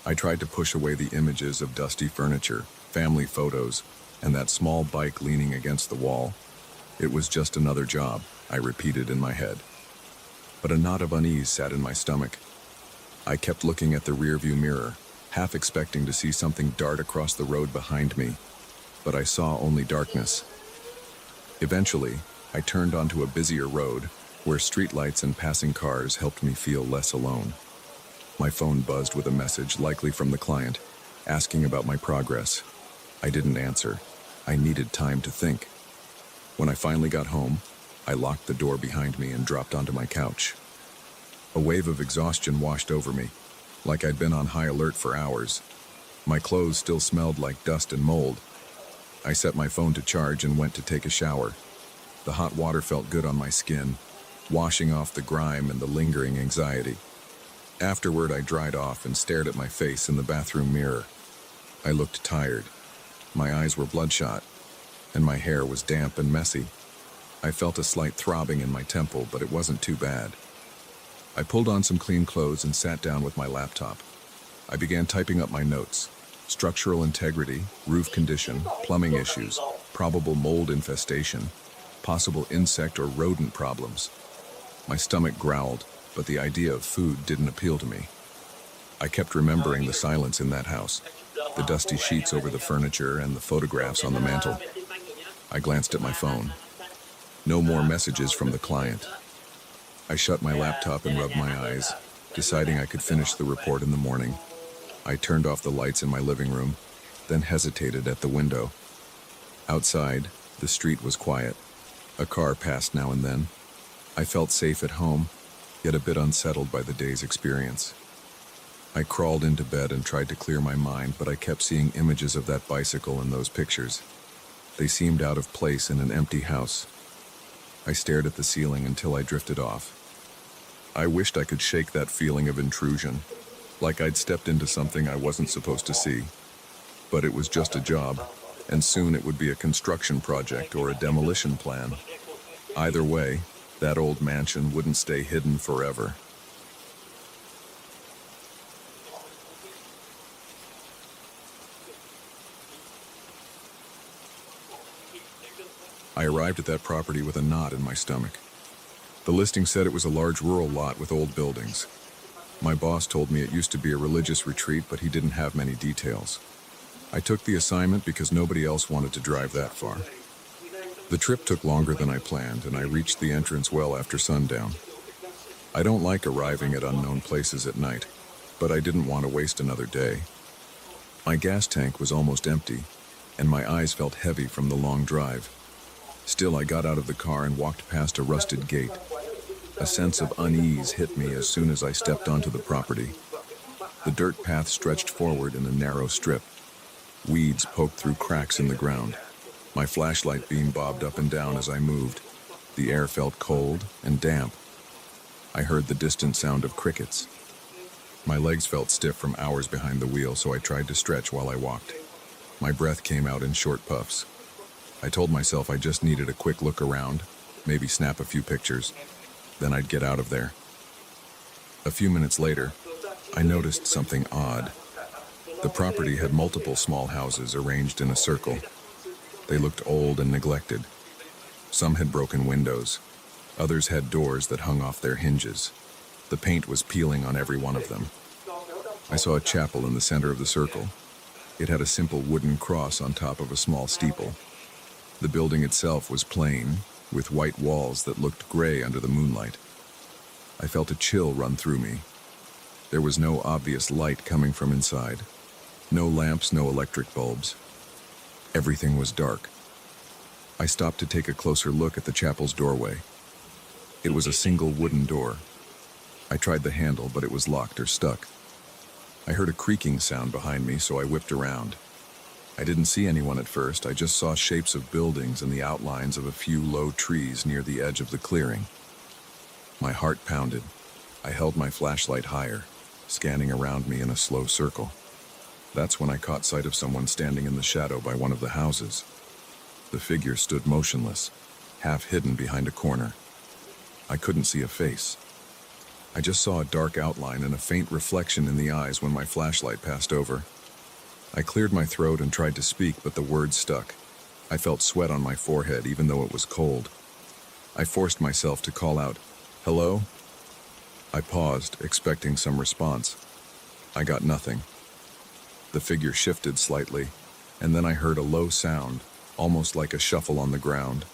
I tried to push away the images of dusty furniture, family photos, and that small bike leaning against the wall. It was just another job, I repeated in my head. But a knot of unease sat in my stomach. I kept looking at the rearview mirror, half expecting to see something dart across the road behind me, but I saw only darkness. Eventually, I turned onto a busier road, where streetlights and passing cars helped me feel less alone. My phone buzzed with a message, likely from the client, asking about my progress. I didn't answer. I needed time to think. When I finally got home, I locked the door behind me and dropped onto my couch. A wave of exhaustion washed over me, like I'd been on high alert for hours. My clothes still smelled like dust and mold. I set my phone to charge and went to take a shower. The hot water felt good on my skin, washing off the grime and the lingering anxiety. Afterward, I dried off and stared at my face in the bathroom mirror. I looked tired. My eyes were bloodshot, and my hair was damp and messy. I felt a slight throbbing in my temple, but it wasn't too bad. I pulled on some clean clothes and sat down with my laptop. I began typing up my notes. Structural integrity, roof condition, plumbing issues, probable mold infestation, possible insect or rodent problems. My stomach growled, but the idea of food didn't appeal to me. I kept remembering the silence in that house, the dusty sheets over the furniture and the photographs on the mantel. I glanced at my phone. No more messages from the client. I shut my laptop and rubbed my eyes, deciding I could finish the report in the morning. I turned off the lights in my living room, then hesitated at the window. Outside, the street was quiet. A car passed now and then. I felt safe at home, yet a bit unsettled by the day's experience. I crawled into bed and tried to clear my mind, but I kept seeing images of that bicycle and those pictures. They seemed out of place in an empty house. I stared at the ceiling until I drifted off. I wished I could shake that feeling of intrusion, like I'd stepped into something I wasn't supposed to see. But it was just a job, and soon it would be a construction project or a demolition plan. Either way, that old mansion wouldn't stay hidden forever. I arrived at that property with a knot in my stomach. The listing said it was a large rural lot with old buildings. My boss told me it used to be a religious retreat, but he didn't have many details. I took the assignment because nobody else wanted to drive that far. The trip took longer than I planned, and I reached the entrance well after sundown. I don't like arriving at unknown places at night, but I didn't want to waste another day. My gas tank was almost empty, and my eyes felt heavy from the long drive. Still, I got out of the car and walked past a rusted gate. A sense of unease hit me as soon as I stepped onto the property. The dirt path stretched forward in a narrow strip. Weeds poked through cracks in the ground. My flashlight beam bobbed up and down as I moved. The air felt cold and damp. I heard the distant sound of crickets. My legs felt stiff from hours behind the wheel, so I tried to stretch while I walked. My breath came out in short puffs. I told myself I just needed a quick look around, maybe snap a few pictures. Then I'd get out of there. A few minutes later, I noticed something odd. The property had multiple small houses arranged in a circle. They looked old and neglected. Some had broken windows. Others had doors that hung off their hinges. The paint was peeling on every one of them. I saw a chapel in the center of the circle. It had a simple wooden cross on top of a small steeple. The building itself was plain, with white walls that looked gray under the moonlight. I felt a chill run through me. There was no obvious light coming from inside. No lamps, no electric bulbs. Everything was dark. I stopped to take a closer look at the chapel's doorway. It was a single wooden door. I tried the handle, but it was locked or stuck. I heard a creaking sound behind me, so I whipped around. I didn't see anyone at first. I just saw shapes of buildings and the outlines of a few low trees near the edge of the clearing. My heart pounded. I held my flashlight higher, scanning around me in a slow circle. That's when I caught sight of someone standing in the shadow by one of the houses. The figure stood motionless, half hidden behind a corner. I couldn't see a face. I just saw a dark outline and a faint reflection in the eyes when my flashlight passed over. I cleared my throat and tried to speak, but the words stuck. I felt sweat on my forehead, even though it was cold. I forced myself to call out, "Hello?" I paused, expecting some response. I got nothing. The figure shifted slightly, and then I heard a low sound, almost like a shuffle on the ground.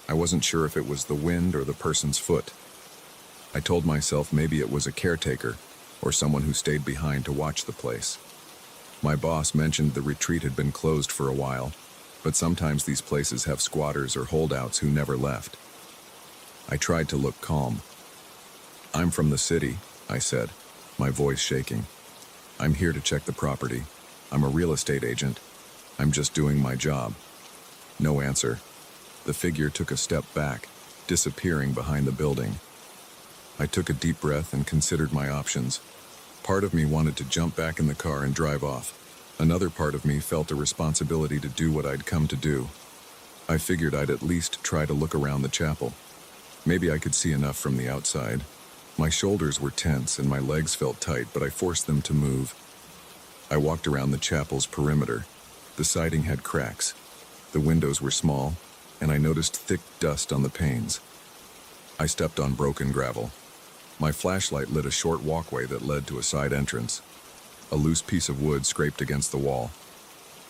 I wasn't sure if it was the wind or the person's foot. I told myself maybe it was a caretaker or someone who stayed behind to watch the place. My boss mentioned the retreat had been closed for a while, but sometimes these places have squatters or holdouts who never left. I tried to look calm. "I'm from the city," I said, my voice shaking. "I'm here to check the property. I'm a real estate agent. I'm just doing my job." No answer. The figure took a step back, disappearing behind the building. I took a deep breath and considered my options. Part of me wanted to jump back in the car and drive off. Another part of me felt a responsibility to do what I'd come to do. I figured I'd at least try to look around the chapel. Maybe I could see enough from the outside. My shoulders were tense and my legs felt tight, but I forced them to move. I walked around the chapel's perimeter. The siding had cracks. The windows were small, and I noticed thick dust on the panes. I stepped on broken gravel. My flashlight lit a short walkway that led to a side entrance. A loose piece of wood scraped against the wall.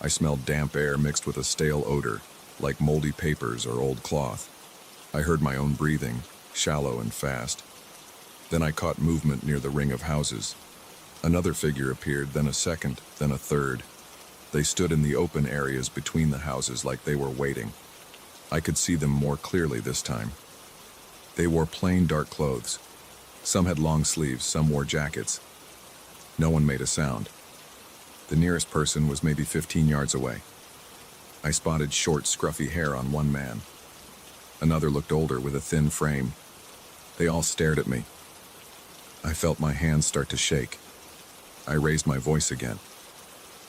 I smelled damp air mixed with a stale odor, like moldy papers or old cloth. I heard my own breathing, shallow and fast. Then I caught movement near the ring of houses. Another figure appeared, then a second, then a third. They stood in the open areas between the houses like they were waiting. I could see them more clearly this time. They wore plain dark clothes. Some had long sleeves, some wore jackets. No one made a sound. The nearest person was maybe 15 yards away. I spotted short, scruffy hair on one man. Another looked older with a thin frame. They all stared at me. I felt my hands start to shake. I raised my voice again.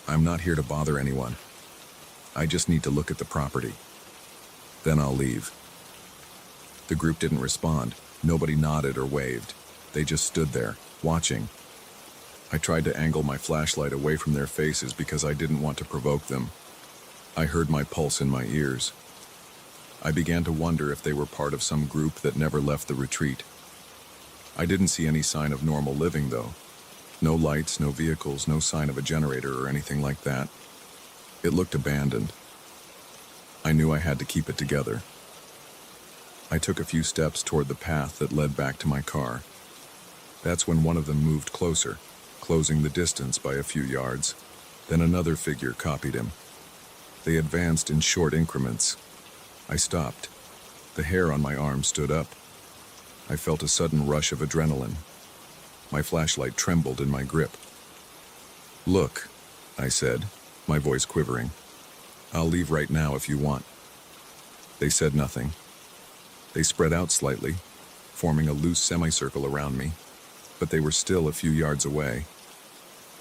"I'm not here to bother anyone. I just need to look at the property. Then I'll leave." The group didn't respond. Nobody nodded or waved. They just stood there, watching. I tried to angle my flashlight away from their faces because I didn't want to provoke them. I heard my pulse in my ears. I began to wonder if they were part of some group that never left the retreat. I didn't see any sign of normal living, though. No lights, no vehicles, no sign of a generator or anything like that. It looked abandoned. I knew I had to keep it together. I took a few steps toward the path that led back to my car. That's when one of them moved closer, closing the distance by a few yards. Then another figure copied him. They advanced in short increments. I stopped. The hair on my arm stood up. I felt a sudden rush of adrenaline. My flashlight trembled in my grip. "Look," I said, my voice quivering. "I'll leave right now if you want." They said nothing. They spread out slightly, forming a loose semicircle around me, but they were still a few yards away.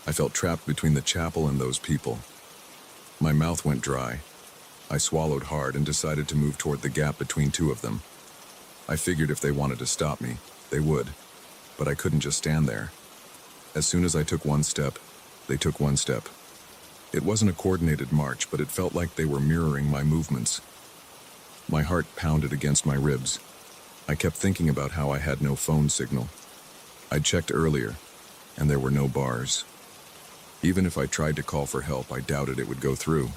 I felt trapped between the chapel and those people. My mouth went dry. I swallowed hard and decided to move toward the gap between two of them. I figured if they wanted to stop me, they would, but I couldn't just stand there. As soon as I took one step, they took one step. It wasn't a coordinated march, but it felt like they were mirroring my movements. My heart pounded against my ribs. I kept thinking about how I had no phone signal. I'd checked earlier, and there were no bars. Even if I tried to call for help, I doubted it would go through.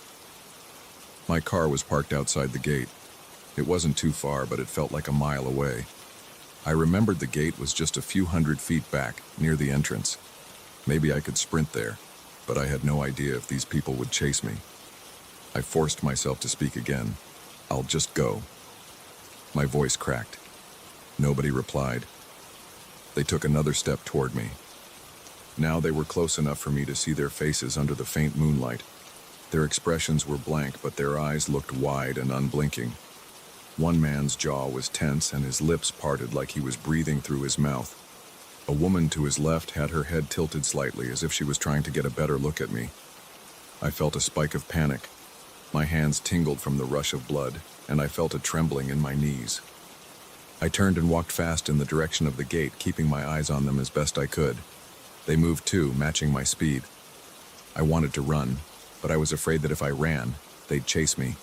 My car was parked outside the gate. It wasn't too far, but it felt like a mile away. I remembered the gate was just a few hundred feet back, near the entrance. Maybe I could sprint there, but I had no idea if these people would chase me. I forced myself to speak again. "I'll just go." My voice cracked. Nobody replied. They took another step toward me. Now they were close enough for me to see their faces under the faint moonlight. Their expressions were blank, but their eyes looked wide and unblinking. One man's jaw was tense and his lips parted like he was breathing through his mouth. A woman to his left had her head tilted slightly as if she was trying to get a better look at me. I felt a spike of panic. My hands tingled from the rush of blood, and I felt a trembling in my knees. I turned and walked fast in the direction of the gate, keeping my eyes on them as best I could. They moved too, matching my speed. I wanted to run, but I was afraid that if I ran, they'd chase me.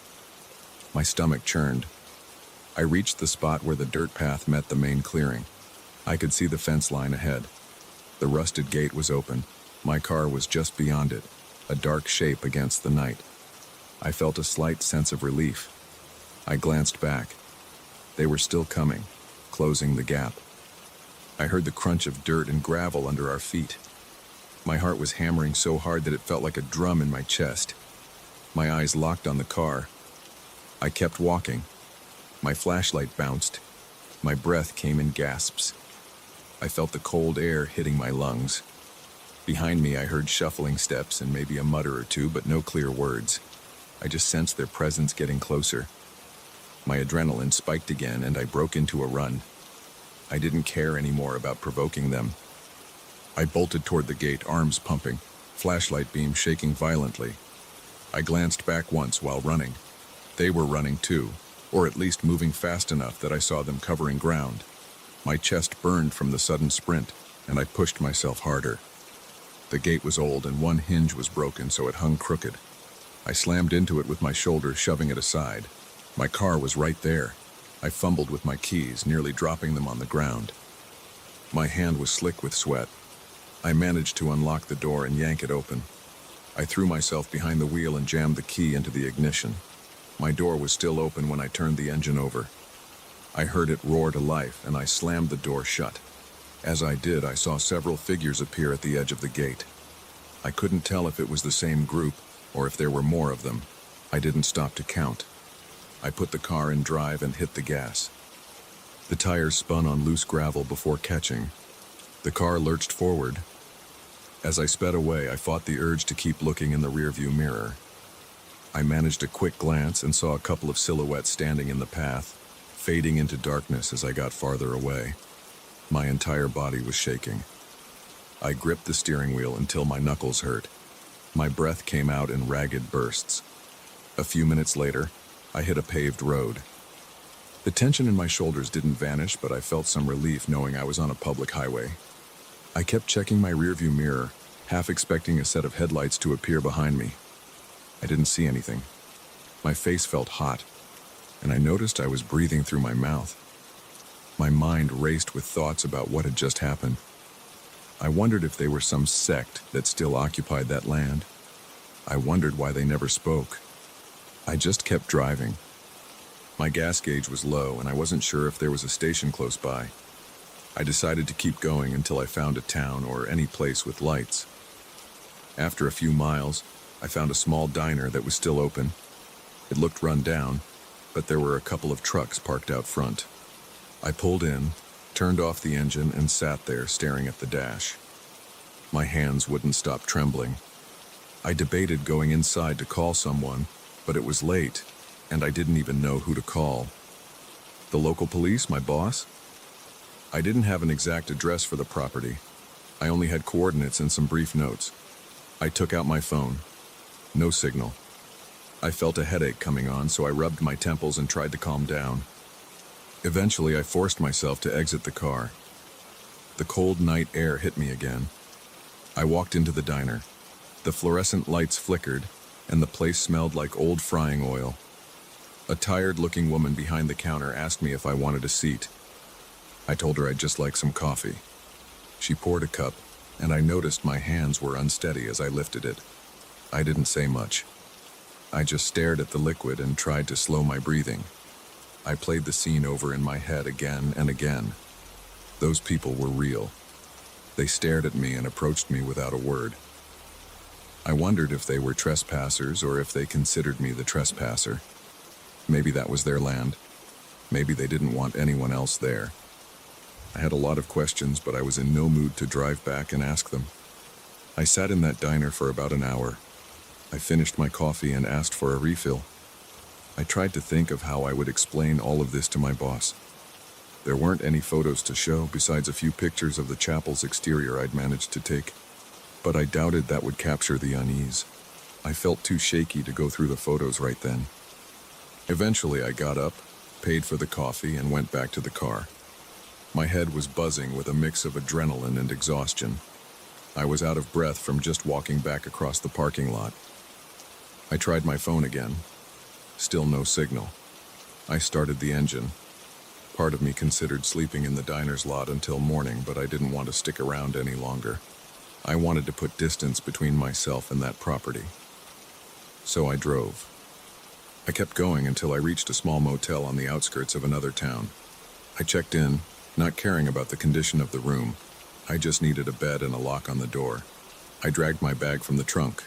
My stomach churned. I reached the spot where the dirt path met the main clearing. I could see the fence line ahead. The rusted gate was open. My car was just beyond it, a dark shape against the night. I felt a slight sense of relief. I glanced back. They were still coming, closing the gap. I heard the crunch of dirt and gravel under our feet. My heart was hammering so hard that it felt like a drum in my chest. My eyes locked on the car. I kept walking. My flashlight bounced. My breath came in gasps. I felt the cold air hitting my lungs. Behind me, I heard shuffling steps and maybe a mutter or two, but no clear words. I just sensed their presence getting closer. My adrenaline spiked again, and I broke into a run. I didn't care anymore about provoking them. I bolted toward the gate, arms pumping, flashlight beam shaking violently. I glanced back once while running. They were running too, or at least moving fast enough that I saw them covering ground. My chest burned from the sudden sprint, and I pushed myself harder. The gate was old and one hinge was broken, so it hung crooked. I slammed into it with my shoulder, shoving it aside. My car was right there. I fumbled with my keys, nearly dropping them on the ground. My hand was slick with sweat. I managed to unlock the door and yank it open. I threw myself behind the wheel and jammed the key into the ignition. My door was still open when I turned the engine over. I heard it roar to life, and I slammed the door shut. As I did, I saw several figures appear at the edge of the gate. I couldn't tell if it was the same group, or if there were more of them. I didn't stop to count. I put the car in drive and hit the gas. The tires spun on loose gravel before catching. The car lurched forward. As I sped away, I fought the urge to keep looking in the rearview mirror. I managed a quick glance and saw a couple of silhouettes standing in the path, fading into darkness as I got farther away. My entire body was shaking. I gripped the steering wheel until my knuckles hurt. My breath came out in ragged bursts. A few minutes later, I hit a paved road. The tension in my shoulders didn't vanish, but I felt some relief knowing I was on a public highway. I kept checking my rearview mirror, half expecting a set of headlights to appear behind me. I didn't see anything. My face felt hot. and I noticed I was breathing through my mouth. My mind raced with thoughts about what had just happened. I wondered if they were some sect that still occupied that land. I wondered why they never spoke. I just kept driving. My gas gauge was low, and I wasn't sure if there was a station close by. I decided to keep going until I found a town or any place with lights. After a few miles, I found a small diner that was still open. It looked run down, but there were a couple of trucks parked out front. I pulled in, turned off the engine, and sat there staring at the dash. My hands wouldn't stop trembling. I debated going inside to call someone, but it was late, and I didn't even know who to call. The local police, my boss? I didn't have an exact address for the property. I only had coordinates and some brief notes. I took out my phone. No signal. I felt a headache coming on, so I rubbed my temples and tried to calm down. Eventually, I forced myself to exit the car. The cold night air hit me again. I walked into the diner. The fluorescent lights flickered, and the place smelled like old frying oil. A tired-looking woman behind the counter asked me if I wanted a seat. I told her I'd just like some coffee. She poured a cup, and I noticed my hands were unsteady as I lifted it. I didn't say much. I just stared at the liquid and tried to slow my breathing. I played the scene over in my head again and again. Those people were real. They stared at me and approached me without a word. I wondered if they were trespassers or if they considered me the trespasser. Maybe that was their land. Maybe they didn't want anyone else there. I had a lot of questions, but I was in no mood to drive back and ask them. I sat in that diner for about an hour. I finished my coffee and asked for a refill. I tried to think of how I would explain all of this to my boss. There weren't any photos to show besides a few pictures of the chapel's exterior I'd managed to take, but I doubted that would capture the unease. I felt too shaky to go through the photos right then. Eventually, I got up, paid for the coffee, and went back to the car. My head was buzzing with a mix of adrenaline and exhaustion. I was out of breath from just walking back across the parking lot. I tried my phone again. Still no signal. I started the engine. Part of me considered sleeping in the diner's lot until morning, but I didn't want to stick around any longer. I wanted to put distance between myself and that property. So I drove. I kept going until I reached a small motel on the outskirts of another town. I checked in, not caring about the condition of the room. I just needed a bed and a lock on the door. I dragged my bag from the trunk.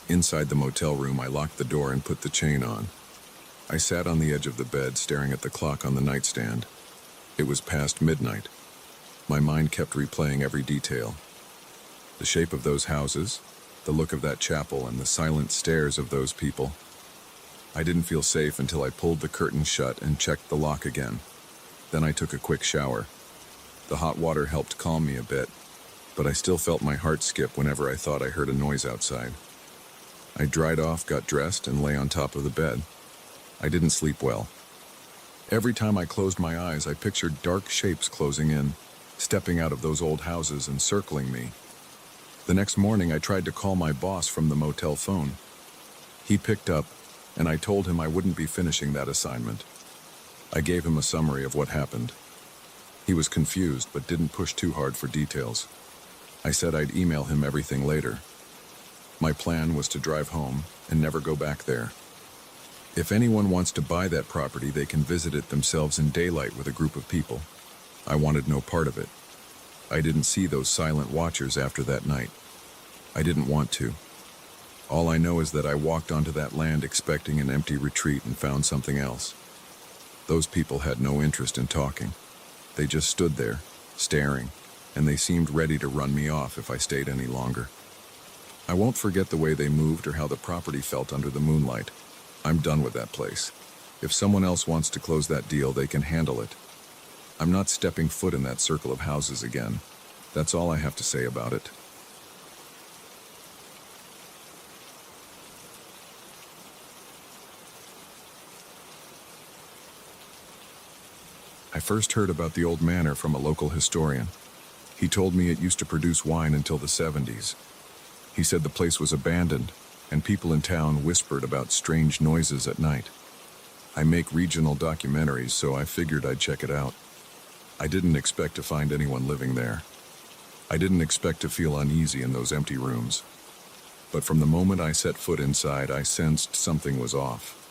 Inside the motel room, I locked the door and put the chain on. I sat on the edge of the bed, staring at the clock on the nightstand. It was past midnight. My mind kept replaying every detail. The shape of those houses, the look of that chapel, and the silent stares of those people. I didn't feel safe until I pulled the curtain shut and checked the lock again. Then I took a quick shower. The hot water helped calm me a bit, but I still felt my heart skip whenever I thought I heard a noise outside. I dried off, got dressed, and lay on top of the bed. I didn't sleep well. Every time I closed my eyes, I pictured dark shapes closing in, stepping out of those old houses and circling me. The next morning, I tried to call my boss from the motel phone. He picked up, and I told him I wouldn't be finishing that assignment. I gave him a summary of what happened. He was confused, but didn't push too hard for details. I said I'd email him everything later. My plan was to drive home and never go back there. If anyone wants to buy that property, they can visit it themselves in daylight with a group of people. I wanted no part of it. I didn't see those silent watchers after that night. I didn't want to. All I know is that I walked onto that land expecting an empty retreat and found something else. Those people had no interest in talking. They just stood there, staring, and they seemed ready to run me off if I stayed any longer. I won't forget the way they moved or how the property felt under the moonlight. I'm done with that place. If someone else wants to close that deal, they can handle it. I'm not stepping foot in that circle of houses again. That's all I have to say about it. I first heard about the old manor from a local historian. He told me it used to produce wine until the 70s. He said the place was abandoned, and people in town whispered about strange noises at night. I make regional documentaries, so I figured I'd check it out. I didn't expect to find anyone living there. I didn't expect to feel uneasy in those empty rooms. But from the moment I set foot inside, I sensed something was off.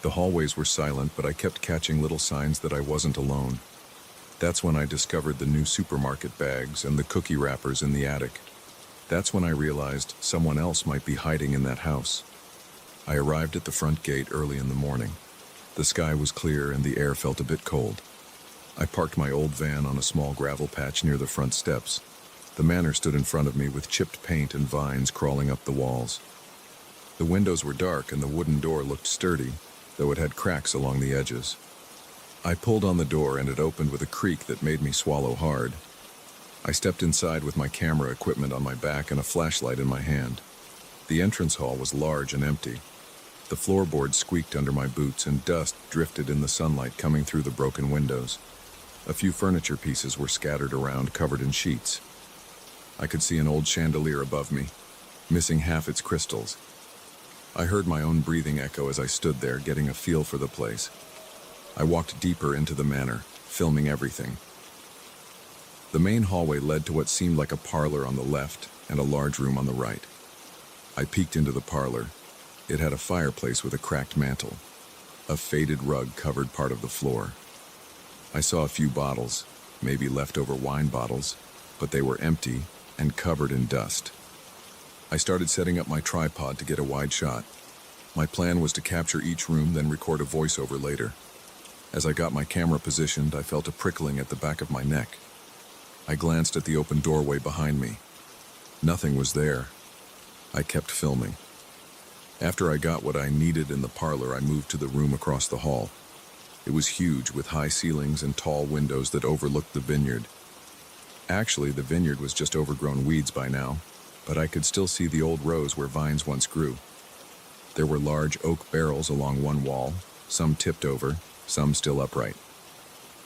The hallways were silent, but I kept catching little signs that I wasn't alone. That's when I discovered the new supermarket bags and the cookie wrappers in the attic. That's when I realized someone else might be hiding in that house. I arrived at the front gate early in the morning. The sky was clear and the air felt a bit cold. I parked my old van on a small gravel patch near the front steps. The manor stood in front of me with chipped paint and vines crawling up the walls. The windows were dark and the wooden door looked sturdy, though it had cracks along the edges. I pulled on the door and it opened with a creak that made me swallow hard. I stepped inside with my camera equipment on my back and a flashlight in my hand. The entrance hall was large and empty. The floorboards squeaked under my boots and dust drifted in the sunlight coming through the broken windows. A few furniture pieces were scattered around, covered in sheets. I could see an old chandelier above me, missing half its crystals. I heard my own breathing echo as I stood there, getting a feel for the place. I walked deeper into the manor, filming everything. The main hallway led to what seemed like a parlor on the left and a large room on the right. I peeked into the parlor. It had a fireplace with a cracked mantel. A faded rug covered part of the floor. I saw a few bottles, maybe leftover wine bottles, but they were empty and covered in dust. I started setting up my tripod to get a wide shot. My plan was to capture each room, then record a voiceover later. As I got my camera positioned, I felt a prickling at the back of my neck. I glanced at the open doorway behind me. Nothing was there. I kept filming. After I got what I needed in the parlor, I moved to the room across the hall. It was huge, with high ceilings and tall windows that overlooked the vineyard. Actually, the vineyard was just overgrown weeds by now, but I could still see the old rows where vines once grew. There were large oak barrels along one wall, some tipped over, some still upright.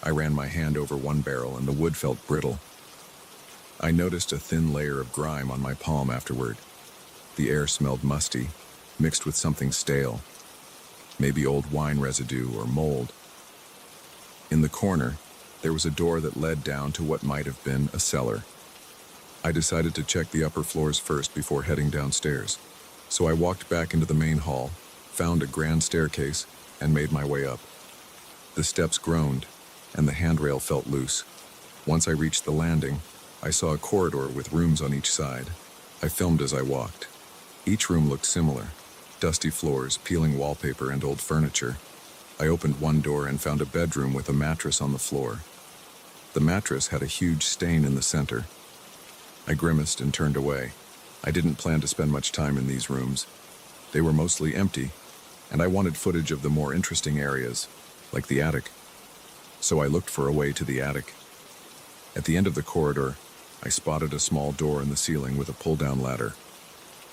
I ran my hand over one barrel and the wood felt brittle. I noticed a thin layer of grime on my palm afterward. The air smelled musty, mixed with something stale, maybe old wine residue or mold. In the corner, there was a door that led down to what might have been a cellar. I decided to check the upper floors first before heading downstairs. So I walked back into the main hall, found a grand staircase, and made my way up. The steps groaned, and the handrail felt loose. Once I reached the landing, I saw a corridor with rooms on each side. I filmed as I walked. Each room looked similar: dusty floors, peeling wallpaper, and old furniture. I opened one door and found a bedroom with a mattress on the floor. The mattress had a huge stain in the center. I grimaced and turned away. I didn't plan to spend much time in these rooms. They were mostly empty, and I wanted footage of the more interesting areas, like the attic. So I looked for a way to the attic. At the end of the corridor, I spotted a small door in the ceiling with a pull-down ladder.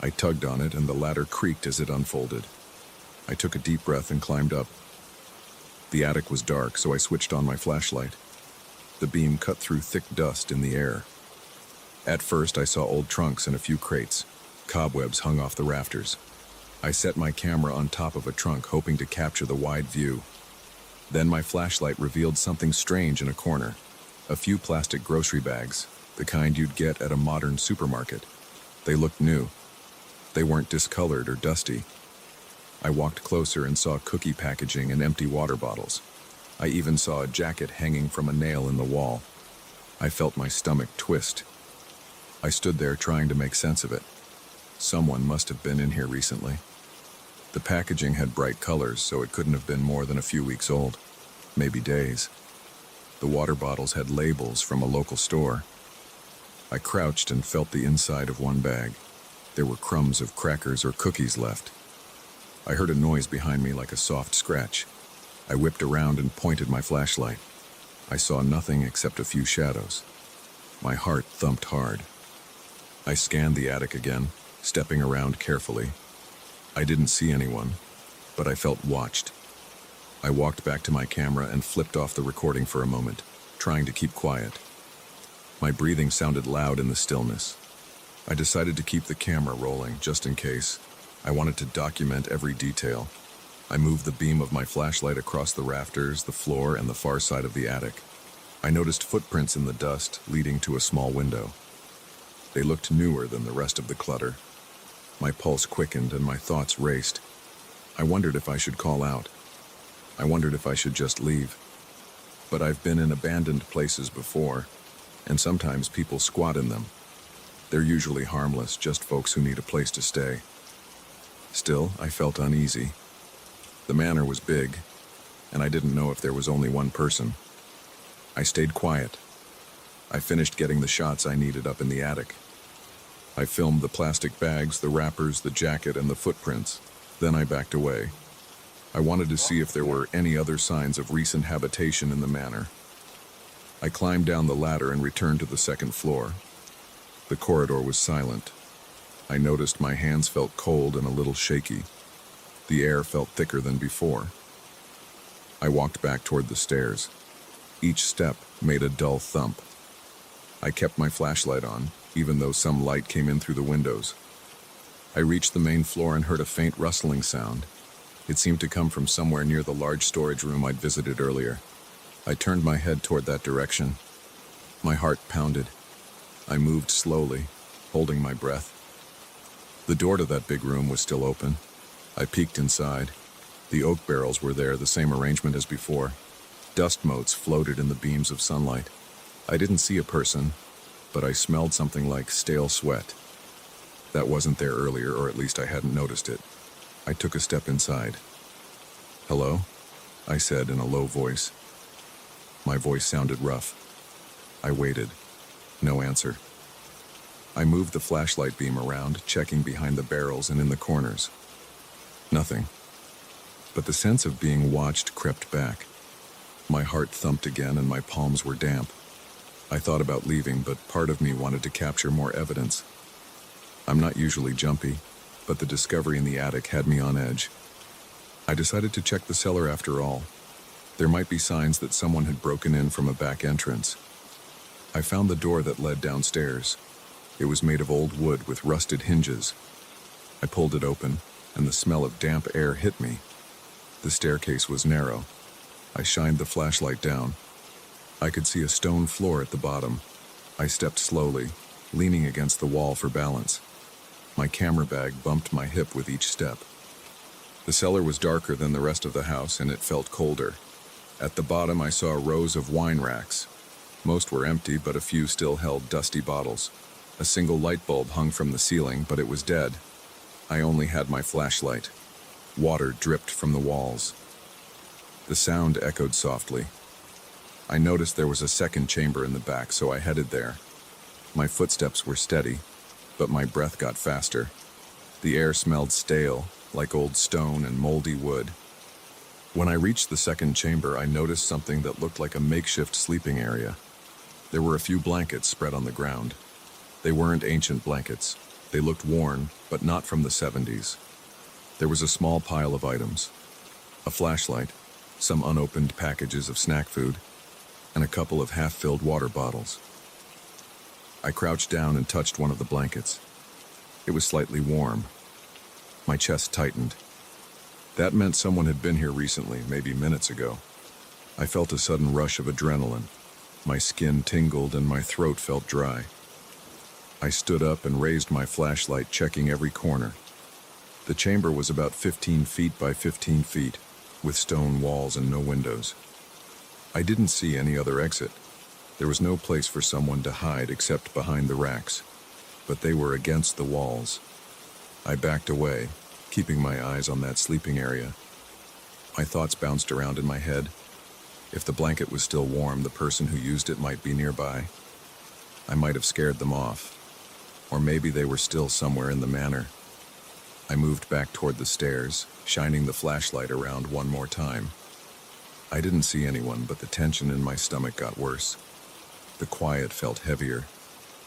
I tugged on it and the ladder creaked as it unfolded. I took a deep breath and climbed up. The attic was dark, so I switched on my flashlight. The beam cut through thick dust in the air. At first, I saw old trunks and a few crates. Cobwebs hung off the rafters. I set my camera on top of a trunk, hoping to capture the wide view. Then my flashlight revealed something strange in a corner. A few plastic grocery bags, the kind you'd get at a modern supermarket. They looked new. They weren't discolored or dusty. I walked closer and saw cookie packaging and empty water bottles. I even saw a jacket hanging from a nail in the wall. I felt my stomach twist. I stood there trying to make sense of it. Someone must have been in here recently. The packaging had bright colors, so it couldn't have been more than a few weeks old, maybe days. The water bottles had labels from a local store. I crouched and felt the inside of one bag. There were crumbs of crackers or cookies left. I heard a noise behind me like a soft scratch. I whipped around and pointed my flashlight. I saw nothing except a few shadows. My heart thumped hard. I scanned the attic again, stepping around carefully. I didn't see anyone, but I felt watched. I walked back to my camera and flipped off the recording for a moment, trying to keep quiet. My breathing sounded loud in the stillness. I decided to keep the camera rolling, just in case. I wanted to document every detail. I moved the beam of my flashlight across the rafters, the floor, and the far side of the attic. I noticed footprints in the dust leading to a small window. They looked newer than the rest of the clutter. My pulse quickened and my thoughts raced. I wondered if I should call out. I wondered if I should just leave. But I've been in abandoned places before, and sometimes people squat in them. They're usually harmless, just folks who need a place to stay. Still, I felt uneasy. The manor was big, and I didn't know if there was only one person. I stayed quiet. I finished getting the shots I needed up in the attic. I filmed the plastic bags, the wrappers, the jacket, and the footprints. Then I backed away. I wanted to see if there were any other signs of recent habitation in the manor. I climbed down the ladder and returned to the second floor. The corridor was silent. I noticed my hands felt cold and a little shaky. The air felt thicker than before. I walked back toward the stairs. Each step made a dull thump. I kept my flashlight on, even though some light came in through the windows. I reached the main floor and heard a faint rustling sound. It seemed to come from somewhere near the large storage room I'd visited earlier. I turned my head toward that direction. My heart pounded. I moved slowly, holding my breath. The door to that big room was still open. I peeked inside. The oak barrels were there, the same arrangement as before. Dust motes floated in the beams of sunlight. I didn't see a person, but I smelled something like stale sweat. That wasn't there earlier, or at least I hadn't noticed it. I took a step inside. "Hello?" I said in a low voice. My voice sounded rough. I waited. No answer. I moved the flashlight beam around, checking behind the barrels and in the corners. Nothing. But the sense of being watched crept back. My heart thumped again and my palms were damp. I thought about leaving, but part of me wanted to capture more evidence. I'm not usually jumpy, but the discovery in the attic had me on edge. I decided to check the cellar after all. There might be signs that someone had broken in from a back entrance. I found the door that led downstairs. It was made of old wood with rusted hinges. I pulled it open, and the smell of damp air hit me. The staircase was narrow. I shined the flashlight down. I could see a stone floor at the bottom. I stepped slowly, leaning against the wall for balance. My camera bag bumped my hip with each step. The cellar was darker than the rest of the house, and it felt colder. At the bottom, I saw rows of wine racks. Most were empty, but a few still held dusty bottles. A single light bulb hung from the ceiling, but it was dead. I only had my flashlight. Water dripped from the walls. The sound echoed softly. I noticed there was a second chamber in the back, so I headed there. My footsteps were steady, but my breath got faster. The air smelled stale, like old stone and moldy wood. When I reached the second chamber, I noticed something that looked like a makeshift sleeping area. There were a few blankets spread on the ground. They weren't ancient blankets. They looked worn, but not from the 70s. There was a small pile of items. A flashlight, some unopened packages of snack food, and a couple of half-filled water bottles. I crouched down and touched one of the blankets. It was slightly warm. My chest tightened. That meant someone had been here recently, maybe minutes ago. I felt a sudden rush of adrenaline. My skin tingled and my throat felt dry. I stood up and raised my flashlight, checking every corner. The chamber was about 15 feet by 15 feet, with stone walls and no windows. I didn't see any other exit. There was no place for someone to hide except behind the racks, but they were against the walls. I backed away, keeping my eyes on that sleeping area. My thoughts bounced around in my head. If the blanket was still warm, the person who used it might be nearby. I might have scared them off, or maybe they were still somewhere in the manor. I moved back toward the stairs, shining the flashlight around one more time. I didn't see anyone, but the tension in my stomach got worse. The quiet felt heavier.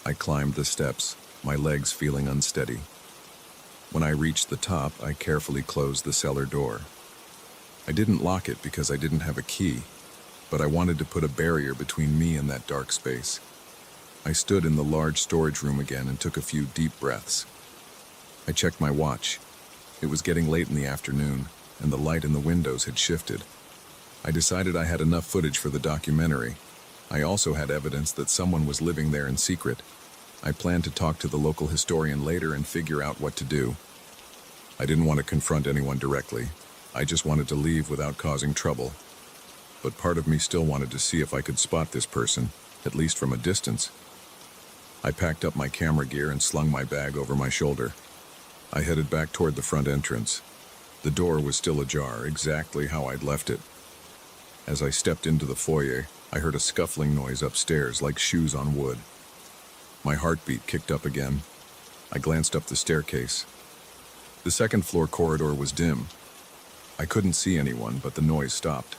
I climbed the steps, my legs feeling unsteady. When I reached the top, I carefully closed the cellar door. I didn't lock it because I didn't have a key, but I wanted to put a barrier between me and that dark space. I stood in the large storage room again and took a few deep breaths. I checked my watch. It was getting late in the afternoon. and the light in the windows had shifted. I decided I had enough footage for the documentary. I also had evidence that someone was living there in secret. I planned to talk to the local historian later and figure out what to do. I didn't want to confront anyone directly. I just wanted to leave without causing trouble. But part of me still wanted to see if I could spot this person, at least from a distance. I packed up my camera gear and slung my bag over my shoulder. I headed back toward the front entrance. The door was still ajar, exactly how I'd left it. As I stepped into the foyer, I heard a scuffling noise upstairs, like shoes on wood. My heartbeat kicked up again. I glanced up the staircase. The second-floor corridor was dim. I couldn't see anyone, but the noise stopped.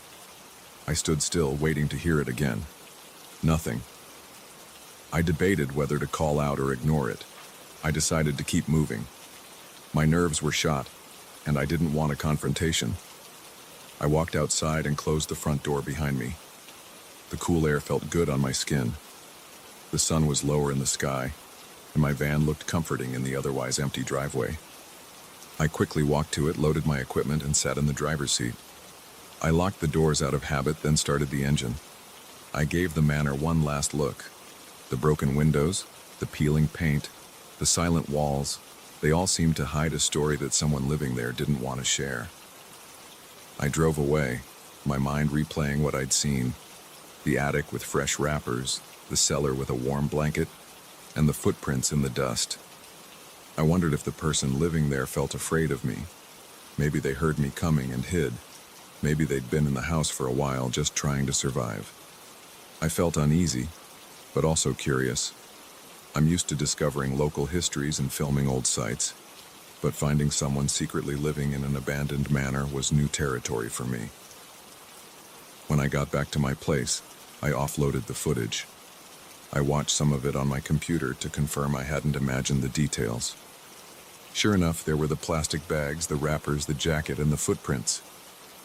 I stood still, waiting to hear it again. Nothing. I debated whether to call out or ignore it. I decided to keep moving. My nerves were shot, and I didn't want a confrontation. I walked outside and closed the front door behind me. The cool air felt good on my skin. The sun was lower in the sky, and my van looked comforting in the otherwise empty driveway. I quickly walked to it, loaded my equipment, and sat in the driver's seat. I locked the doors out of habit, then started the engine. I gave the manor one last look. The broken windows, the peeling paint, the silent walls, they all seemed to hide a story that someone living there didn't want to share. I drove away, my mind replaying what I'd seen. The attic with fresh wrappers, the cellar with a warm blanket, and the footprints in the dust. I wondered if the person living there felt afraid of me. Maybe they heard me coming and hid. Maybe they'd been in the house for a while, just trying to survive. I felt uneasy, but also curious. I'm used to discovering local histories and filming old sites, but finding someone secretly living in an abandoned manor was new territory for me. When I got back to my place, I offloaded the footage. I watched some of it on my computer to confirm I hadn't imagined the details. Sure enough, there were the plastic bags, the wrappers, the jacket, and the footprints.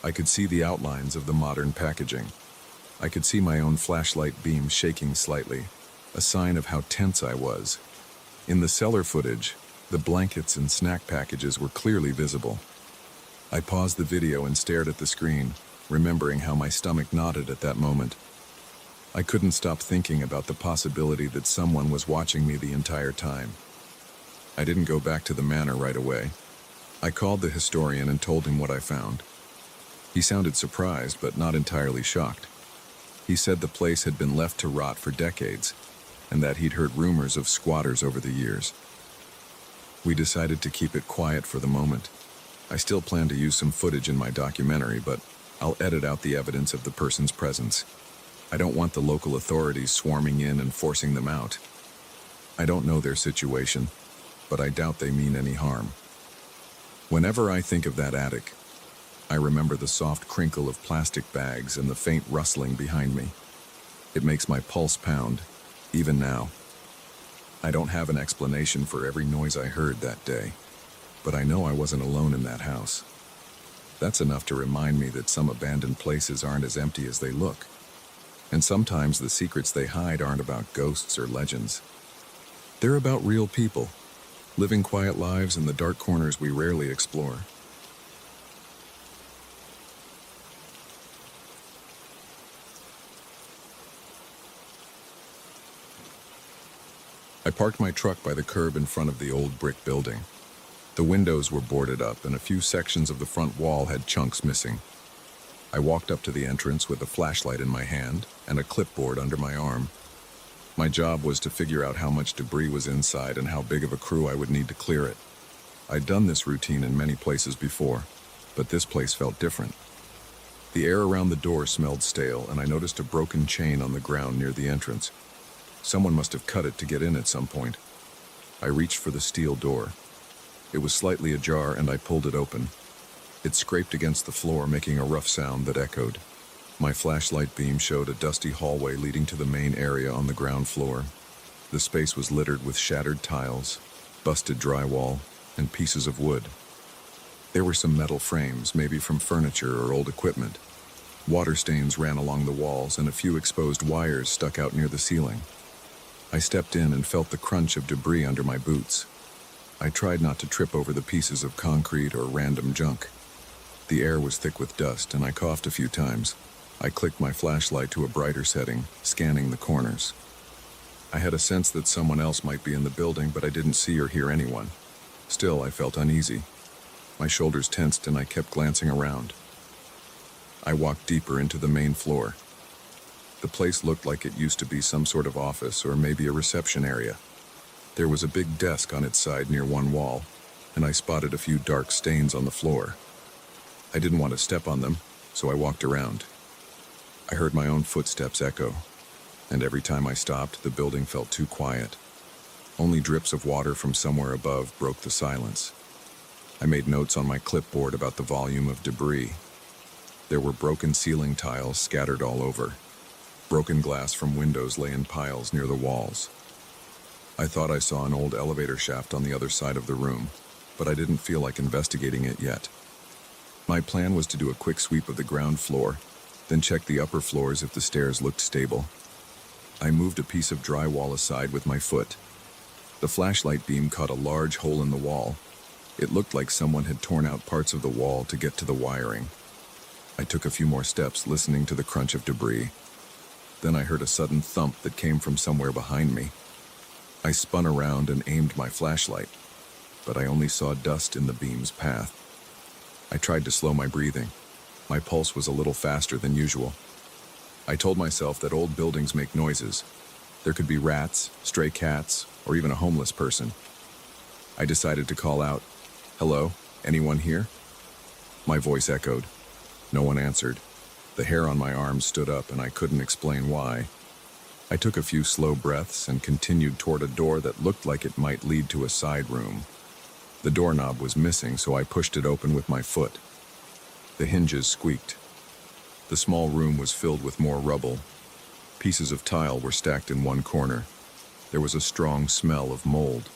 I could see the outlines of the modern packaging. I could see my own flashlight beam shaking slightly, a sign of how tense I was. In the cellar footage, the blankets and snack packages were clearly visible. I paused the video and stared at the screen, remembering how my stomach knotted at that moment. I couldn't stop thinking about the possibility that someone was watching me the entire time. I didn't go back to the manor right away. I called the historian and told him what I found. He sounded surprised, but not entirely shocked. He said the place had been left to rot for decades, and that he'd heard rumors of squatters over the years. We decided to keep it quiet for the moment. I still plan to use some footage in my documentary, but I'll edit out the evidence of the person's presence. I don't want the local authorities swarming in and forcing them out. I don't know their situation, but I doubt they mean any harm. Whenever I think of that attic, I remember the soft crinkle of plastic bags and the faint rustling behind me. It makes my pulse pound, even now. I don't have an explanation for every noise I heard that day, but I know I wasn't alone in that house. That's enough to remind me that some abandoned places aren't as empty as they look. And sometimes the secrets they hide aren't about ghosts or legends. They're about real people, living quiet lives in the dark corners we rarely explore. I parked my truck by the curb in front of the old brick building. The windows were boarded up, and a few sections of the front wall had chunks missing. I walked up to the entrance with a flashlight in my hand and a clipboard under my arm. My job was to figure out how much debris was inside and how big of a crew I would need to clear it. I'd done this routine in many places before, but this place felt different. The air around the door smelled stale, and I noticed a broken chain on the ground near the entrance. Someone must have cut it to get in at some point. I reached for the steel door. It was slightly ajar, and I pulled it open. It scraped against the floor, making a rough sound that echoed. My flashlight beam showed a dusty hallway leading to the main area on the ground floor. The space was littered with shattered tiles, busted drywall, and pieces of wood. There were some metal frames, maybe from furniture or old equipment. Water stains ran along the walls, and a few exposed wires stuck out near the ceiling. I stepped in and felt the crunch of debris under my boots. I tried not to trip over the pieces of concrete or random junk. The air was thick with dust, and I coughed a few times. I clicked my flashlight to a brighter setting, scanning the corners. I had a sense that someone else might be in the building, but I didn't see or hear anyone. Still, I felt uneasy. My shoulders tensed, and I kept glancing around. I walked deeper into the main floor. The place looked like it used to be some sort of office or maybe a reception area. There was a big desk on its side near one wall, and I spotted a few dark stains on the floor. I didn't want to step on them, so I walked around. I heard my own footsteps echo, and every time I stopped, the building felt too quiet. Only drips of water from somewhere above broke the silence. I made notes on my clipboard about the volume of debris. There were broken ceiling tiles scattered all over. Broken glass from windows lay in piles near the walls. I thought I saw an old elevator shaft on the other side of the room, but I didn't feel like investigating it yet. My plan was to do a quick sweep of the ground floor, then check the upper floors if the stairs looked stable. I moved a piece of drywall aside with my foot. The flashlight beam caught a large hole in the wall. It looked like someone had torn out parts of the wall to get to the wiring. I took a few more steps, listening to the crunch of debris. Then I heard a sudden thump that came from somewhere behind me. I spun around and aimed my flashlight, but I only saw dust in the beam's path. I tried to slow my breathing. My pulse was a little faster than usual. I told myself that old buildings make noises. There could be rats, stray cats, or even a homeless person. I decided to call out, "Hello, anyone here?" My voice echoed. No one answered. The hair on my arms stood up, and I couldn't explain why. I took a few slow breaths and continued toward a door that looked like it might lead to a side room. The doorknob was missing, so I pushed it open with my foot. The hinges squeaked. The small room was filled with more rubble. Pieces of tile were stacked in one corner. There was a strong smell of mold.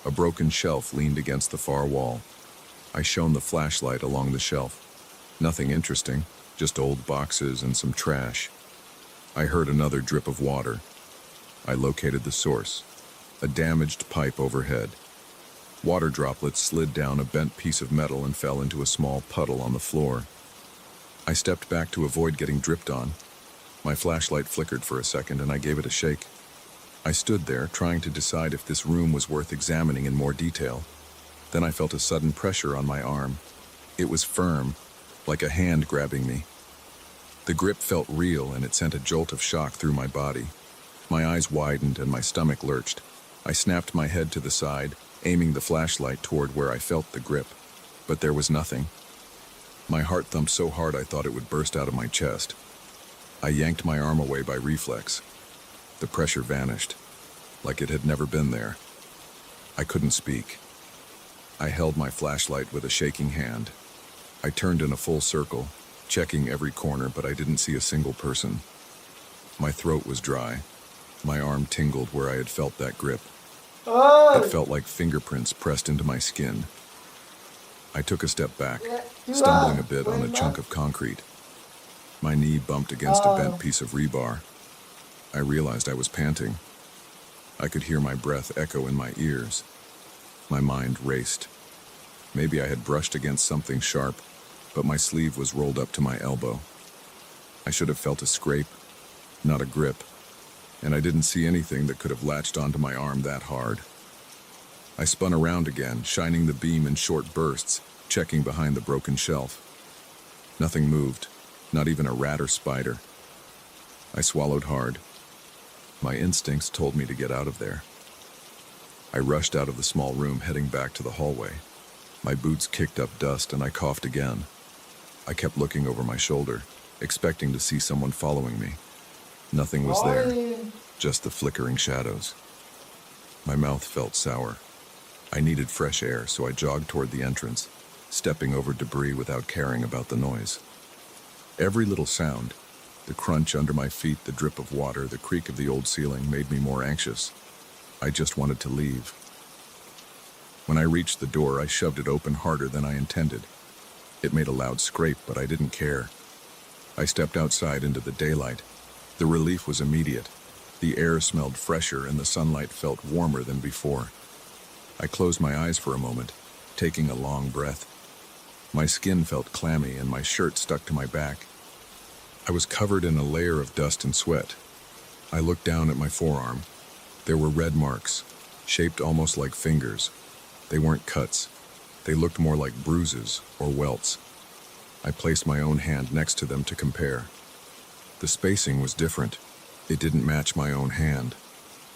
A broken shelf leaned against the far wall. I shone the flashlight along the shelf. Nothing interesting, just old boxes and some trash. I heard another drip of water. I located the source, a damaged pipe overhead. Water droplets slid down a bent piece of metal and fell into a small puddle on the floor. I stepped back to avoid getting dripped on. My flashlight flickered for a second, and I gave it a shake. I stood there, trying to decide if this room was worth examining in more detail. Then I felt a sudden pressure on my arm. It was firm, like a hand grabbing me. The grip felt real, and it sent a jolt of shock through my body. My eyes widened and my stomach lurched. I snapped my head to the side, aiming the flashlight toward where I felt the grip. But there was nothing. My heart thumped so hard I thought it would burst out of my chest. I yanked my arm away by reflex. The pressure vanished, like it had never been there. I couldn't speak. I held my flashlight with a shaking hand. I turned in a full circle, checking every corner, but I didn't see a single person. My throat was dry. My arm tingled where I had felt that grip. It felt like fingerprints pressed into my skin. I took a step back, stumbling a bit on a chunk of concrete. My knee bumped against a bent piece of rebar. I realized I was panting. I could hear my breath echo in my ears. My mind raced. Maybe I had brushed against something sharp, but my sleeve was rolled up to my elbow. I should have felt a scrape, not a grip, and I didn't see anything that could have latched onto my arm that hard. I spun around again, shining the beam in short bursts, checking behind the broken shelf. Nothing moved, not even a rat or spider. I swallowed hard. My instincts told me to get out of there. I rushed out of the small room, heading back to the hallway. My boots kicked up dust, and I coughed again. I kept looking over my shoulder, expecting to see someone following me. Nothing was there, just the flickering shadows. My mouth felt sour. I needed fresh air, so I jogged toward the entrance, stepping over debris without caring about the noise. Every little sound, the crunch under my feet, the drip of water, the creak of the old ceiling, made me more anxious. I just wanted to leave. When I reached the door, I shoved it open harder than I intended. It made a loud scrape, but I didn't care. I stepped outside into the daylight. The relief was immediate. The air smelled fresher, and the sunlight felt warmer than before. I closed my eyes for a moment, taking a long breath. My skin felt clammy and my shirt stuck to my back. I was covered in a layer of dust and sweat. I looked down at my forearm. There were red marks, shaped almost like fingers. They weren't cuts. They looked more like bruises or welts. I placed my own hand next to them to compare. The spacing was different. It didn't match my own hand.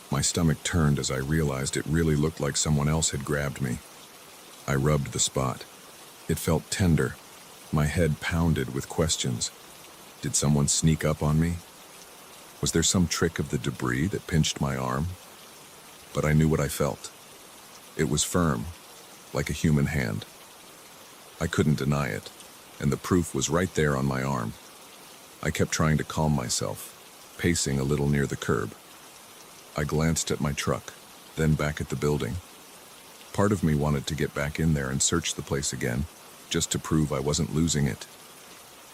My stomach turned as I realized it really looked like someone else had grabbed me. I rubbed the spot. It felt tender. My head pounded with questions. Did someone sneak up on me? Was there some trick of the debris that pinched my arm? But I knew what I felt. It was firm, like a human hand. I couldn't deny it, and the proof was right there on my arm. I kept trying to calm myself, pacing a little near the curb. I glanced at my truck, then back at the building. Part of me wanted to get back in there and search the place again, just to prove I wasn't losing it.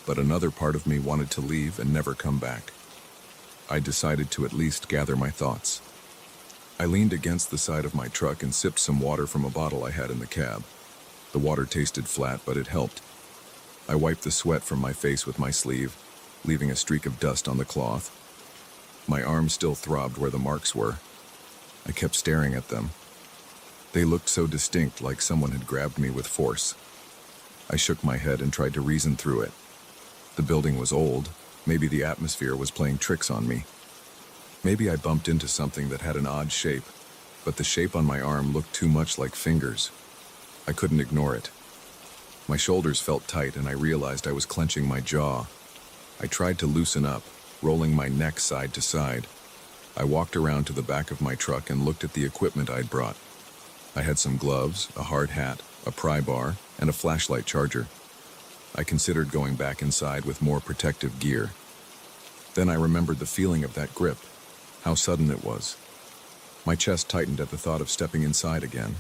But another part of me wanted to leave and never come back. I decided to at least gather my thoughts. I leaned against the side of my truck and sipped some water from a bottle I had in the cab. The water tasted flat, but it helped. I wiped the sweat from my face with my sleeve, leaving a streak of dust on the cloth. My arm still throbbed where the marks were. I kept staring at them. They looked so distinct, like someone had grabbed me with force. I shook my head and tried to reason through it. The building was old. Maybe the atmosphere was playing tricks on me. Maybe I bumped into something that had an odd shape, but the shape on my arm looked too much like fingers. I couldn't ignore it. My shoulders felt tight and I realized I was clenching my jaw. I tried to loosen up, rolling my neck side to side. I walked around to the back of my truck and looked at the equipment I'd brought. I had some gloves, a hard hat, a pry bar, and a flashlight charger. I considered going back inside with more protective gear. Then I remembered the feeling of that grip, how sudden it was. My chest tightened at the thought of stepping inside again.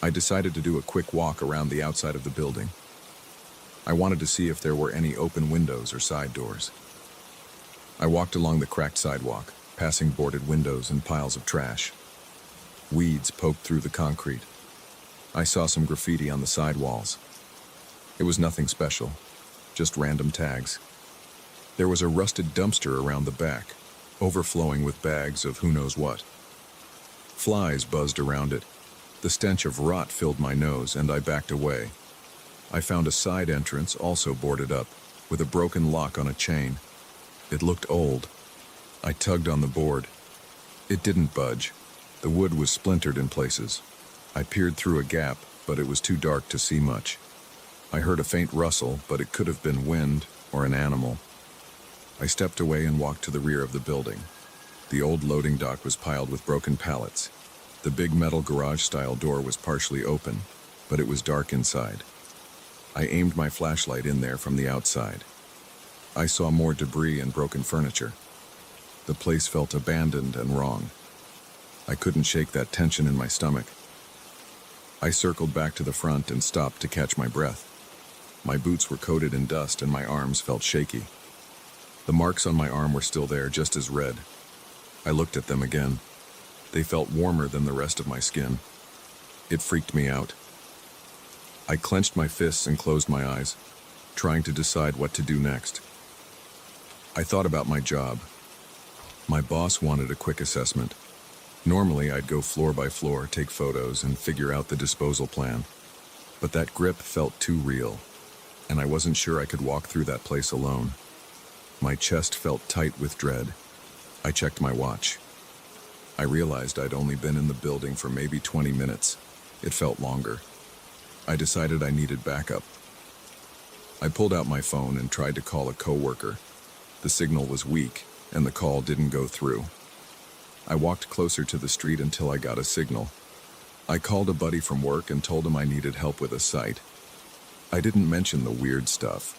I decided to do a quick walk around the outside of the building. I wanted to see if there were any open windows or side doors. I walked along the cracked sidewalk, passing boarded windows and piles of trash. Weeds poked through the concrete. I saw some graffiti on the side walls. It was nothing special, just random tags. There was a rusted dumpster around the back, overflowing with bags of who knows what. Flies buzzed around it. The stench of rot filled my nose, and I backed away. I found a side entrance also boarded up, with a broken lock on a chain. It looked old. I tugged on the board. It didn't budge. The wood was splintered in places. I peered through a gap, but it was too dark to see much. I heard a faint rustle, but it could have been wind or an animal. I stepped away and walked to the rear of the building. The old loading dock was piled with broken pallets. The big metal garage-style door was partially open, but it was dark inside. I aimed my flashlight in there from the outside. I saw more debris and broken furniture. The place felt abandoned and wrong. I couldn't shake that tension in my stomach. I circled back to the front and stopped to catch my breath. My boots were coated in dust and my arms felt shaky. The marks on my arm were still there, just as red. I looked at them again. They felt warmer than the rest of my skin. It freaked me out. I clenched my fists and closed my eyes, trying to decide what to do next. I thought about my job. My boss wanted a quick assessment. Normally, I'd go floor by floor, take photos, and figure out the disposal plan. But that grip felt too real, and I wasn't sure I could walk through that place alone. My chest felt tight with dread. I checked my watch. I realized I'd only been in the building for maybe 20 minutes. It felt longer. I decided I needed backup. I pulled out my phone and tried to call a coworker. The signal was weak, and the call didn't go through. I walked closer to the street until I got a signal. I called a buddy from work and told him I needed help with a site. I didn't mention the weird stuff.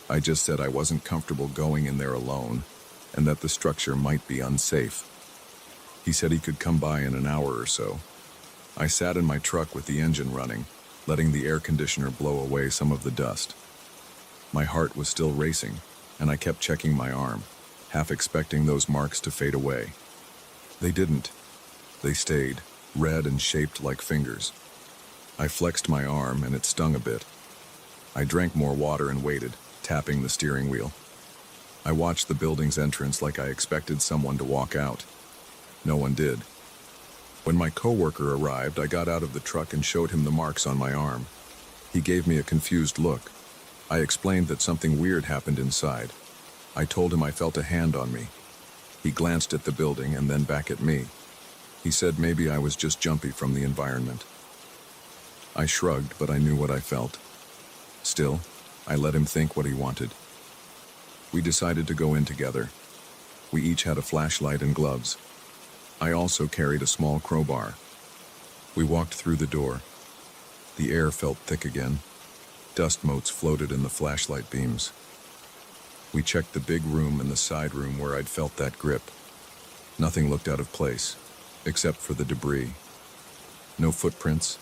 I just said I wasn't comfortable going in there alone, and that the structure might be unsafe. He said he could come by in an hour or so. I sat in my truck with the engine running, letting the air conditioner blow away some of the dust. My heart was still racing, and I kept checking my arm, half expecting those marks to fade away. They didn't. They stayed, red and shaped like fingers. I flexed my arm, and it stung a bit. I drank more water and waited, tapping the steering wheel. I watched the building's entrance like I expected someone to walk out. No one did. When my coworker arrived, I got out of the truck and showed him the marks on my arm. He gave me a confused look. I explained that something weird happened inside. I told him I felt a hand on me. He glanced at the building and then back at me. He said maybe I was just jumpy from the environment. I shrugged, but I knew what I felt. Still, I let him think what he wanted. We decided to go in together. We each had a flashlight and gloves. I also carried a small crowbar. We walked through the door. The air felt thick again. Dust motes floated in the flashlight beams. We checked the big room and the side room where I'd felt that grip. Nothing looked out of place, except for the debris. No footprints,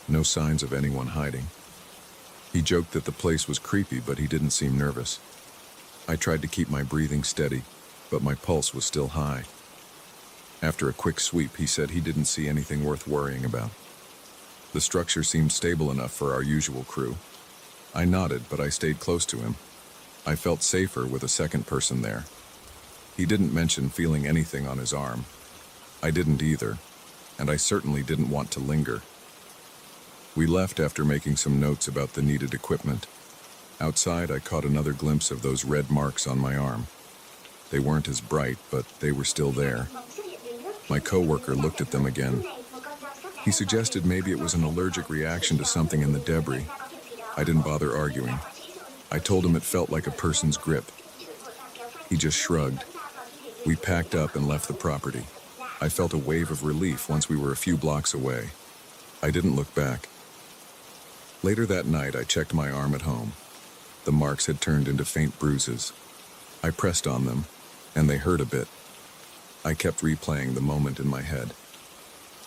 no signs of anyone hiding. He joked that the place was creepy, but he didn't seem nervous. I tried to keep my breathing steady, but my pulse was still high. After a quick sweep, he said he didn't see anything worth worrying about. The structure seemed stable enough for our usual crew. I nodded, but I stayed close to him. I felt safer with a second person there. He didn't mention feeling anything on his arm. I didn't either, and I certainly didn't want to linger. We left after making some notes about the needed equipment. Outside, I caught another glimpse of those red marks on my arm. They weren't as bright, but they were still there. My coworker looked at them again. He suggested maybe it was an allergic reaction to something in the debris. I didn't bother arguing. I told him it felt like a person's grip. He just shrugged. We packed up and left the property. I felt a wave of relief once we were a few blocks away. I didn't look back. Later that night, I checked my arm at home. The marks had turned into faint bruises. I pressed on them, and they hurt a bit. I kept replaying the moment in my head.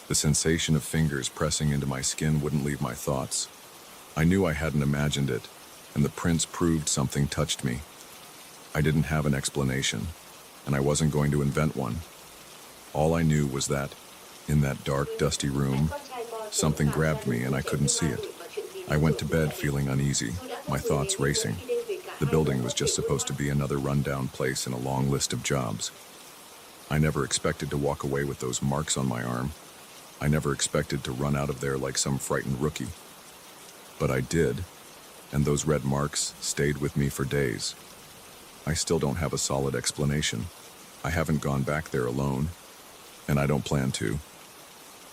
The sensation of fingers pressing into my skin wouldn't leave my thoughts. I knew I hadn't imagined it, and the prints proved something touched me. I didn't have an explanation, and I wasn't going to invent one. All I knew was that, in that dark, dusty room, something grabbed me and I couldn't see it. I went to bed feeling uneasy, my thoughts racing. The building was just supposed to be another rundown place in a long list of jobs. I never expected to walk away with those marks on my arm. I never expected to run out of there like some frightened rookie. But I did, and those red marks stayed with me for days. I still don't have a solid explanation. I haven't gone back there alone, and I don't plan to.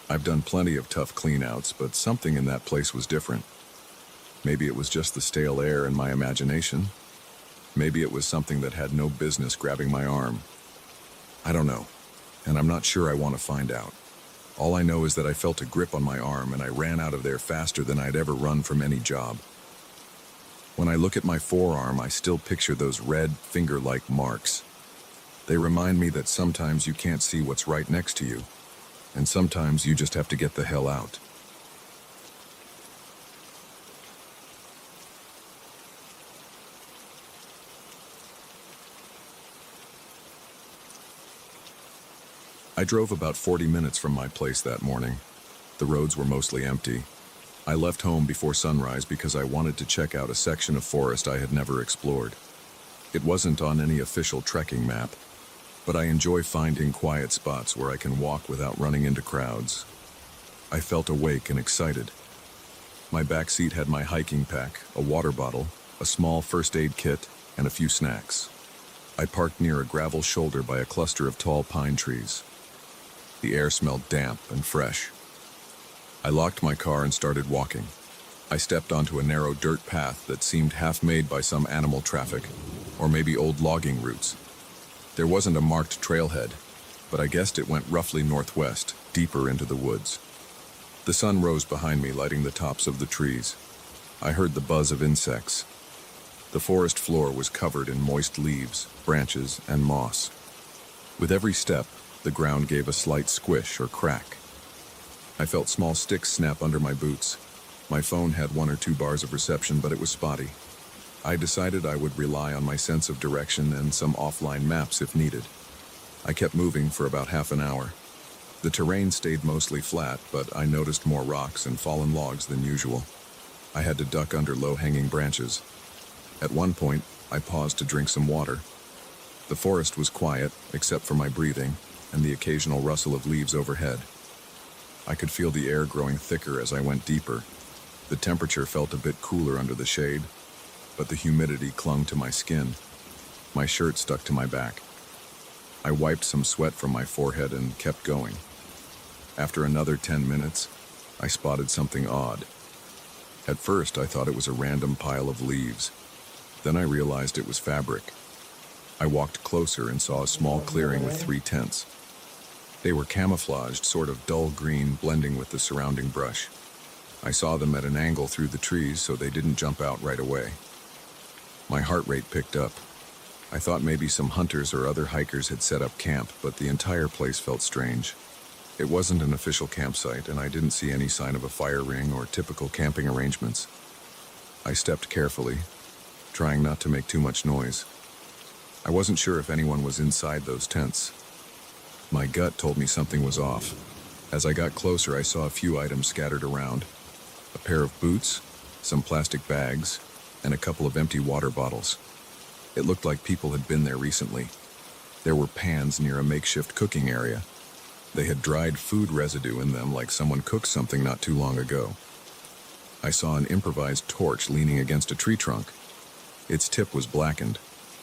I've done plenty of tough cleanouts, but something in that place was different. Maybe it was just the stale air in my imagination. Maybe it was something that had no business grabbing my arm. I don't know, and I'm not sure I want to find out. All I know is that I felt a grip on my arm and I ran out of there faster than I'd ever run from any job. When I look at my forearm, I still picture those red, finger-like marks. They remind me that sometimes you can't see what's right next to you, and sometimes you just have to get the hell out. I drove about 40 minutes from my place that morning. The roads were mostly empty. I left home before sunrise because I wanted to check out a section of forest I had never explored. It wasn't on any official trekking map, but I enjoy finding quiet spots where I can walk without running into crowds. I felt awake and excited. My back seat had my hiking pack, a water bottle, a small first aid kit, and a few snacks. I parked near a gravel shoulder by a cluster of tall pine trees. The air smelled damp and fresh. I locked my car and started walking. I stepped onto a narrow dirt path that seemed half made by some animal traffic, or maybe old logging routes. There wasn't a marked trailhead, but I guessed it went roughly northwest, deeper into the woods. The sun rose behind me, lighting the tops of the trees. I heard the buzz of insects. The forest floor was covered in moist leaves, branches, and moss. With every step, the ground gave a slight squish or crack. I felt small sticks snap under my boots. My phone had 1 or 2 bars of reception, but it was spotty. I decided I would rely on my sense of direction and some offline maps if needed. I kept moving for about half an hour. The terrain stayed mostly flat, but I noticed more rocks and fallen logs than usual. I had to duck under low-hanging branches. At one point, I paused to drink some water. The forest was quiet, except for my breathing and the occasional rustle of leaves overhead. I could feel the air growing thicker as I went deeper. The temperature felt a bit cooler under the shade, but the humidity clung to my skin. My shirt stuck to my back. I wiped some sweat from my forehead and kept going. After another 10 minutes, I spotted something odd. At first, I thought it was a random pile of leaves. Then I realized it was fabric. I walked closer and saw a small clearing with 3 tents. They were camouflaged, sort of dull green, blending with the surrounding brush. I saw them at an angle through the trees, so they didn't jump out right away. My heart rate picked up. I thought maybe some hunters or other hikers had set up camp, but the entire place felt strange. It wasn't an official campsite, and I didn't see any sign of a fire ring or typical camping arrangements. I stepped carefully, trying not to make too much noise. I wasn't sure if anyone was inside those tents. My gut told me something was off. As I got closer, I saw a few items scattered around. A pair of boots, some plastic bags, and a couple of empty water bottles. It looked like people had been there recently. There were pans near a makeshift cooking area. They had dried food residue in them, like someone cooked something not too long ago. I saw an improvised torch leaning against a tree trunk. Its tip was blackened,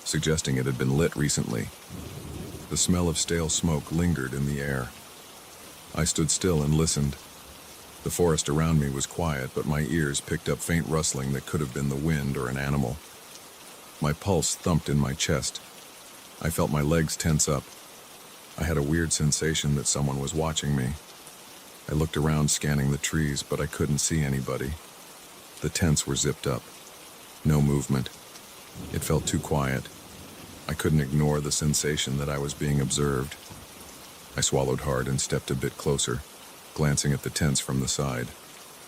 suggesting it had been lit recently. The smell of stale smoke lingered in the air. I stood still and listened. The forest around me was quiet, but my ears picked up faint rustling that could have been the wind or an animal. My pulse thumped in my chest. I felt my legs tense up. I had a weird sensation that someone was watching me. I looked around, scanning the trees, but I couldn't see anybody. The tents were zipped up. No movement. It felt too quiet. I couldn't ignore the sensation that I was being observed. I swallowed hard and stepped a bit closer, glancing at the tents from the side.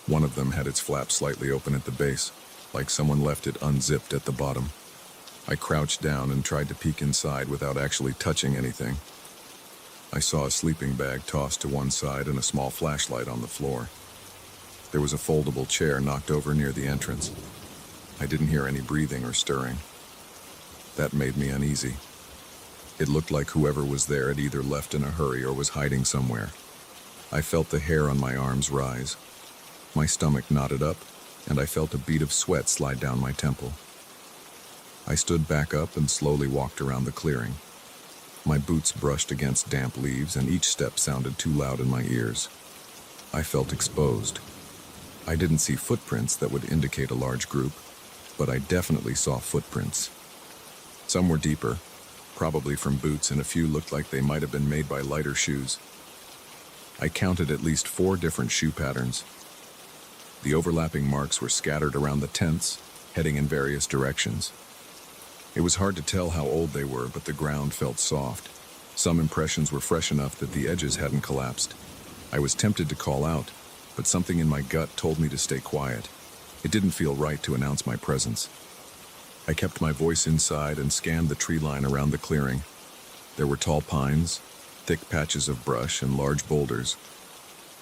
One of them had its flap slightly open at the base, like someone left it unzipped at the bottom. I crouched down and tried to peek inside without actually touching anything. I saw a sleeping bag tossed to one side and a small flashlight on the floor. There was a foldable chair knocked over near the entrance. I didn't hear any breathing or stirring. That made me uneasy. It looked like whoever was there had either left in a hurry or was hiding somewhere. I felt the hair on my arms rise. My stomach knotted up, and I felt a bead of sweat slide down my temple. I stood back up and slowly walked around the clearing. My boots brushed against damp leaves, and each step sounded too loud in my ears. I felt exposed. I didn't see footprints that would indicate a large group, but I definitely saw footprints. Some were deeper, probably from boots, and a few looked like they might have been made by lighter shoes. I counted at least 4 different shoe patterns. The overlapping marks were scattered around the tents, heading in various directions. It was hard to tell how old they were, but the ground felt soft. Some impressions were fresh enough that the edges hadn't collapsed. I was tempted to call out, but something in my gut told me to stay quiet. It didn't feel right to announce my presence. I kept my voice inside and scanned the tree line around the clearing. There were tall pines, thick patches of brush, and large boulders.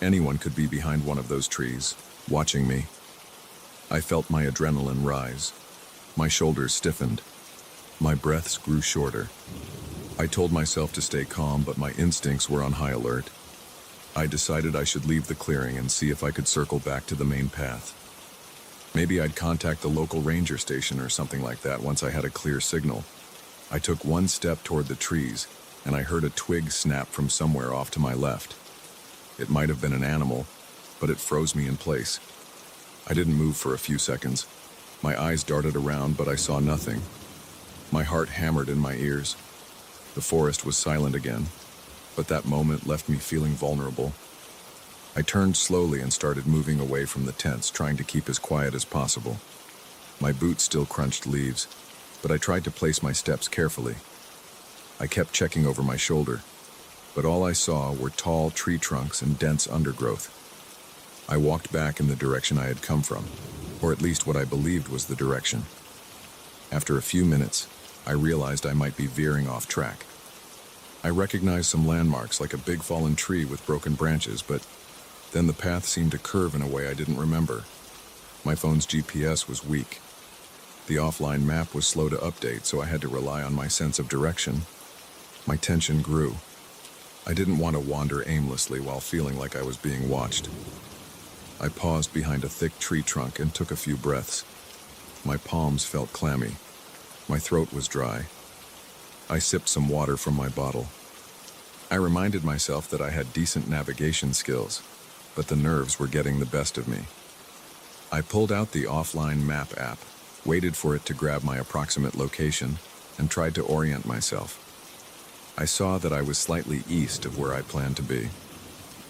Anyone could be behind one of those trees, watching me. I felt my adrenaline rise. My shoulders stiffened. My breaths grew shorter. I told myself to stay calm, but my instincts were on high alert. I decided I should leave the clearing and see if I could circle back to the main path. Maybe I'd contact the local ranger station or something like that once I had a clear signal. I took one step toward the trees, and I heard a twig snap from somewhere off to my left. It might have been an animal, but it froze me in place. I didn't move for a few seconds. My eyes darted around, but I saw nothing. My heart hammered in my ears. The forest was silent again, but that moment left me feeling vulnerable. I turned slowly and started moving away from the tents, trying to keep as quiet as possible. My boots still crunched leaves, but I tried to place my steps carefully. I kept checking over my shoulder, but all I saw were tall tree trunks and dense undergrowth. I walked back in the direction I had come from, or at least what I believed was the direction. After a few minutes, I realized I might be veering off track. I recognized some landmarks, like a big fallen tree with broken branches, but then the path seemed to curve in a way I didn't remember. My phone's GPS was weak. The offline map was slow to update, so I had to rely on my sense of direction. My tension grew. I didn't want to wander aimlessly while feeling like I was being watched. I paused behind a thick tree trunk and took a few breaths. My palms felt clammy. My throat was dry. I sipped some water from my bottle. I reminded myself that I had decent navigation skills, but the nerves were getting the best of me. I pulled out the offline map app, waited for it to grab my approximate location, and tried to orient myself. I saw that I was slightly east of where I planned to be.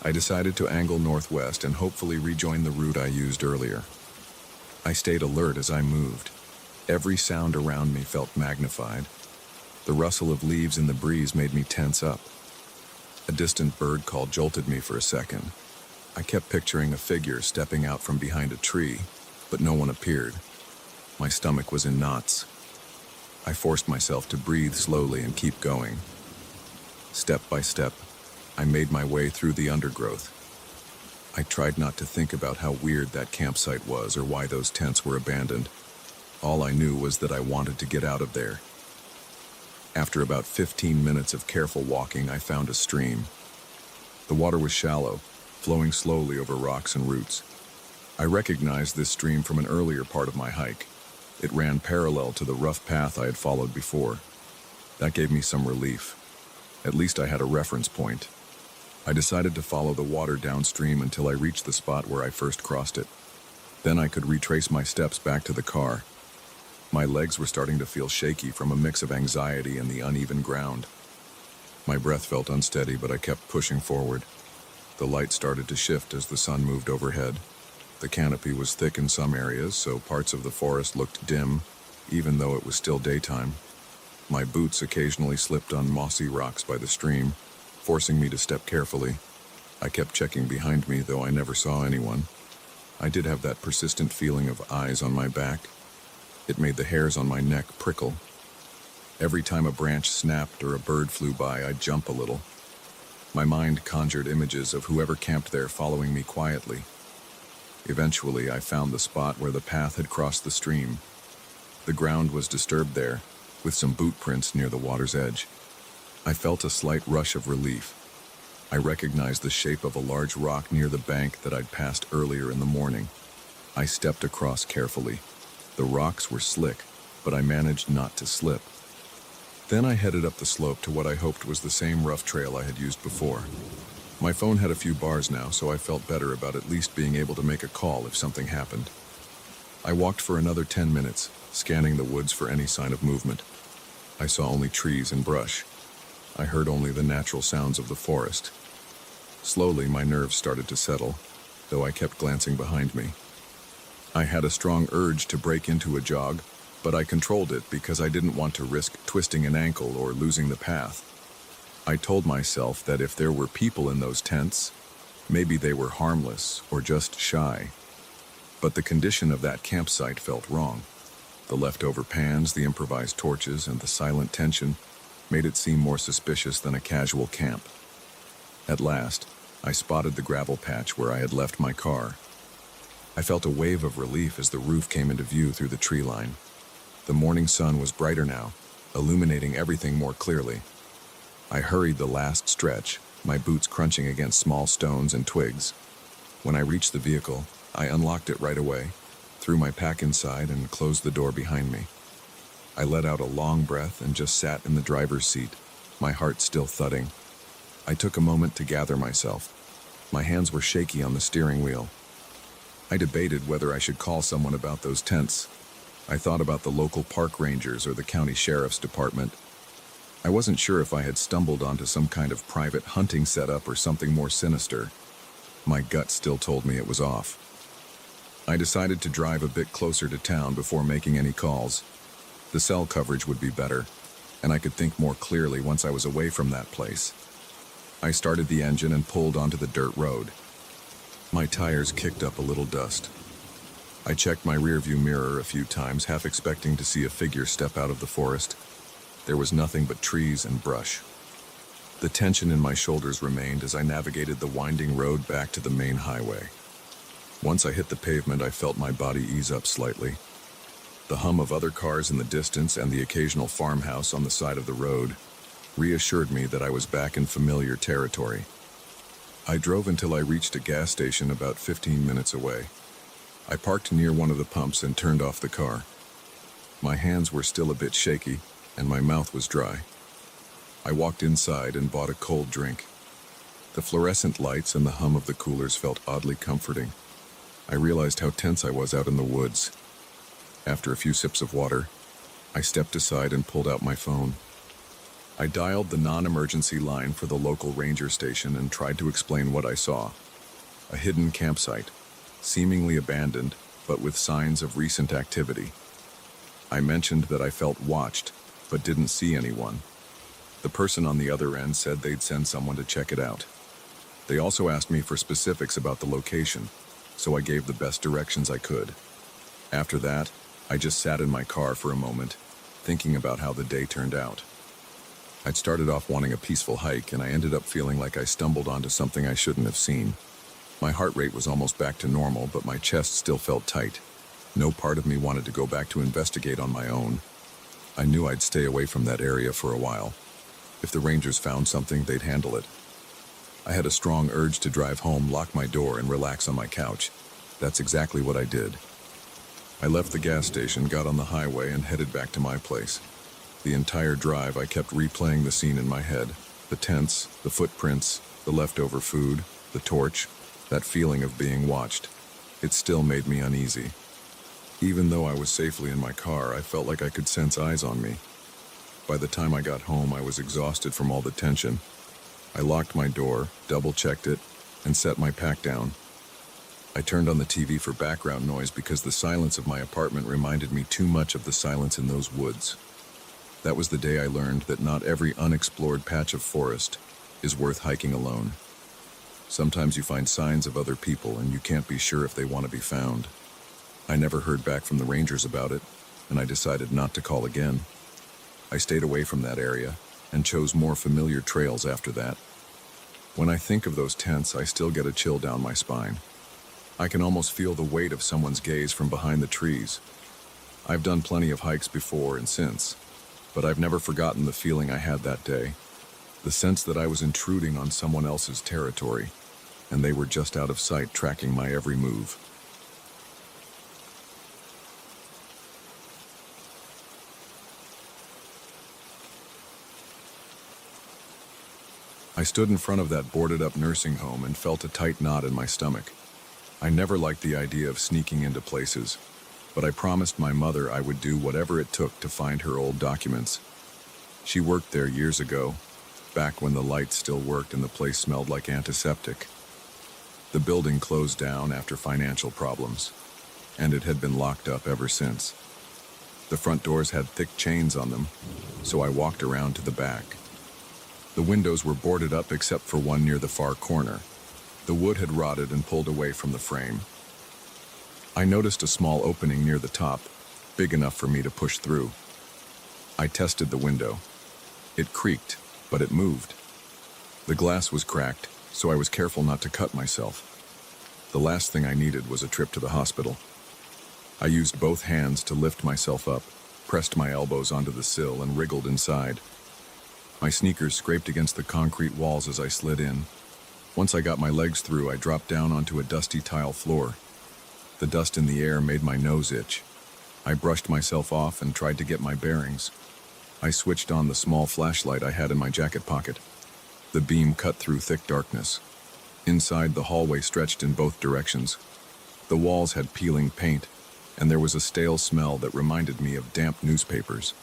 I decided to angle northwest and hopefully rejoin the route I used earlier. I stayed alert as I moved. Every sound around me felt magnified. The rustle of leaves in the breeze made me tense up. A distant bird call jolted me for a second. I kept picturing a figure stepping out from behind a tree, but no one appeared. My stomach was in knots. I forced myself to breathe slowly and keep going. Step by step, I made my way through the undergrowth. I tried not to think about how weird that campsite was or why those tents were abandoned. All I knew was that I wanted to get out of there. After about 15 minutes of careful walking, I found a stream. The water was shallow, flowing slowly over rocks and roots. I recognized this stream from an earlier part of my hike. It ran parallel to the rough path I had followed before. That gave me some relief. At least I had a reference point. I decided to follow the water downstream until I reached the spot where I first crossed it. Then I could retrace my steps back to the car. My legs were starting to feel shaky from a mix of anxiety and the uneven ground. My breath felt unsteady, but I kept pushing forward. The light started to shift as the sun moved overhead. The canopy was thick in some areas, so parts of the forest looked dim, even though it was still daytime. My boots occasionally slipped on mossy rocks by the stream, forcing me to step carefully. I kept checking behind me, though I never saw anyone. I did have that persistent feeling of eyes on my back. It made the hairs on my neck prickle. Every time a branch snapped or a bird flew by, I'd jump a little. My mind conjured images of whoever camped there following me quietly. Eventually, I found the spot where the path had crossed the stream. The ground was disturbed there, with some boot prints near the water's edge. I felt a slight rush of relief. I recognized the shape of a large rock near the bank that I'd passed earlier in the morning. I stepped across carefully. The rocks were slick, but I managed not to slip. Then I headed up the slope to what I hoped was the same rough trail I had used before. My phone had a few bars now, so I felt better about at least being able to make a call if something happened. I walked for another 10 minutes, scanning the woods for any sign of movement. I saw only trees and brush. I heard only the natural sounds of the forest. Slowly, my nerves started to settle, though I kept glancing behind me. I had a strong urge to break into a jog, but I controlled it because I didn't want to risk twisting an ankle or losing the path. I told myself that if there were people in those tents, maybe they were harmless or just shy. But the condition of that campsite felt wrong. The leftover pans, the improvised torches, and the silent tension made it seem more suspicious than a casual camp. At last, I spotted the gravel patch where I had left my car. I felt a wave of relief as the roof came into view through the tree line. The morning sun was brighter now, illuminating everything more clearly. I hurried the last stretch, my boots crunching against small stones and twigs. When I reached the vehicle, I unlocked it right away, threw my pack inside, and closed the door behind me. I let out a long breath and just sat in the driver's seat, my heart still thudding. I took a moment to gather myself. My hands were shaky on the steering wheel. I debated whether I should call someone about those tents. I thought about the local park rangers or the county sheriff's department. I wasn't sure if I had stumbled onto some kind of private hunting setup or something more sinister. My gut still told me it was off. I decided to drive a bit closer to town before making any calls. The cell coverage would be better, and I could think more clearly once I was away from that place. I started the engine and pulled onto the dirt road. My tires kicked up a little dust. I checked my rearview mirror a few times, half expecting to see a figure step out of the forest. There was nothing but trees and brush. The tension in my shoulders remained as I navigated the winding road back to the main highway. Once I hit the pavement, I felt my body ease up slightly. The hum of other cars in the distance and the occasional farmhouse on the side of the road reassured me that I was back in familiar territory. I drove until I reached a gas station about 15 minutes away. I parked near one of the pumps and turned off the car. My hands were still a bit shaky, and my mouth was dry. I walked inside and bought a cold drink. The fluorescent lights and the hum of the coolers felt oddly comforting. I realized how tense I was out in the woods. After a few sips of water, I stepped aside and pulled out my phone. I dialed the non-emergency line for the local ranger station and tried to explain what I saw. A hidden campsite, seemingly abandoned, but with signs of recent activity. I mentioned that I felt watched, but didn't see anyone. The person on the other end said they'd send someone to check it out. They also asked me for specifics about the location, so I gave the best directions I could. After that, I just sat in my car for a moment, thinking about how the day turned out. I'd started off wanting a peaceful hike, and I ended up feeling like I stumbled onto something I shouldn't have seen. My heart rate was almost back to normal, but my chest still felt tight. No part of me wanted to go back to investigate on my own. I knew I'd stay away from that area for a while. If the rangers found something, they'd handle it. I had a strong urge to drive home, lock my door, and relax on my couch. That's exactly what I did. I left the gas station, got on the highway, and headed back to my place. The entire drive, I kept replaying the scene in my head. The tents, the footprints, the leftover food, the torch, that feeling of being watched. It still made me uneasy. Even though I was safely in my car, I felt like I could sense eyes on me. By the time I got home, I was exhausted from all the tension. I locked my door, double-checked it, and set my pack down. I turned on the TV for background noise because the silence of my apartment reminded me too much of the silence in those woods. That was the day I learned that not every unexplored patch of forest is worth hiking alone. Sometimes you find signs of other people and you can't be sure if they want to be found. I never heard back from the rangers about it, and I decided not to call again. I stayed away from that area and chose more familiar trails after that. When I think of those tents, I still get a chill down my spine. I can almost feel the weight of someone's gaze from behind the trees. I've done plenty of hikes before and since, but I've never forgotten the feeling I had that day. The sense that I was intruding on someone else's territory, and they were just out of sight tracking my every move. I stood in front of that boarded-up nursing home and felt a tight knot in my stomach. I never liked the idea of sneaking into places, but I promised my mother I would do whatever it took to find her old documents. She worked there years ago, back when the lights still worked and the place smelled like antiseptic. The building closed down after financial problems, and it had been locked up ever since. The front doors had thick chains on them, so I walked around to the back. The windows were boarded up except for one near the far corner. The wood had rotted and pulled away from the frame. I noticed a small opening near the top, big enough for me to push through. I tested the window. It creaked, but it moved. The glass was cracked, so I was careful not to cut myself. The last thing I needed was a trip to the hospital. I used both hands to lift myself up, pressed my elbows onto the sill, and wriggled inside. My sneakers scraped against the concrete walls as I slid in. Once I got my legs through, I dropped down onto a dusty tile floor. The dust in the air made my nose itch. I brushed myself off and tried to get my bearings. I switched on the small flashlight I had in my jacket pocket. The beam cut through thick darkness. Inside, the hallway stretched in both directions. The walls had peeling paint, and there was a stale smell that reminded me of damp newspapers.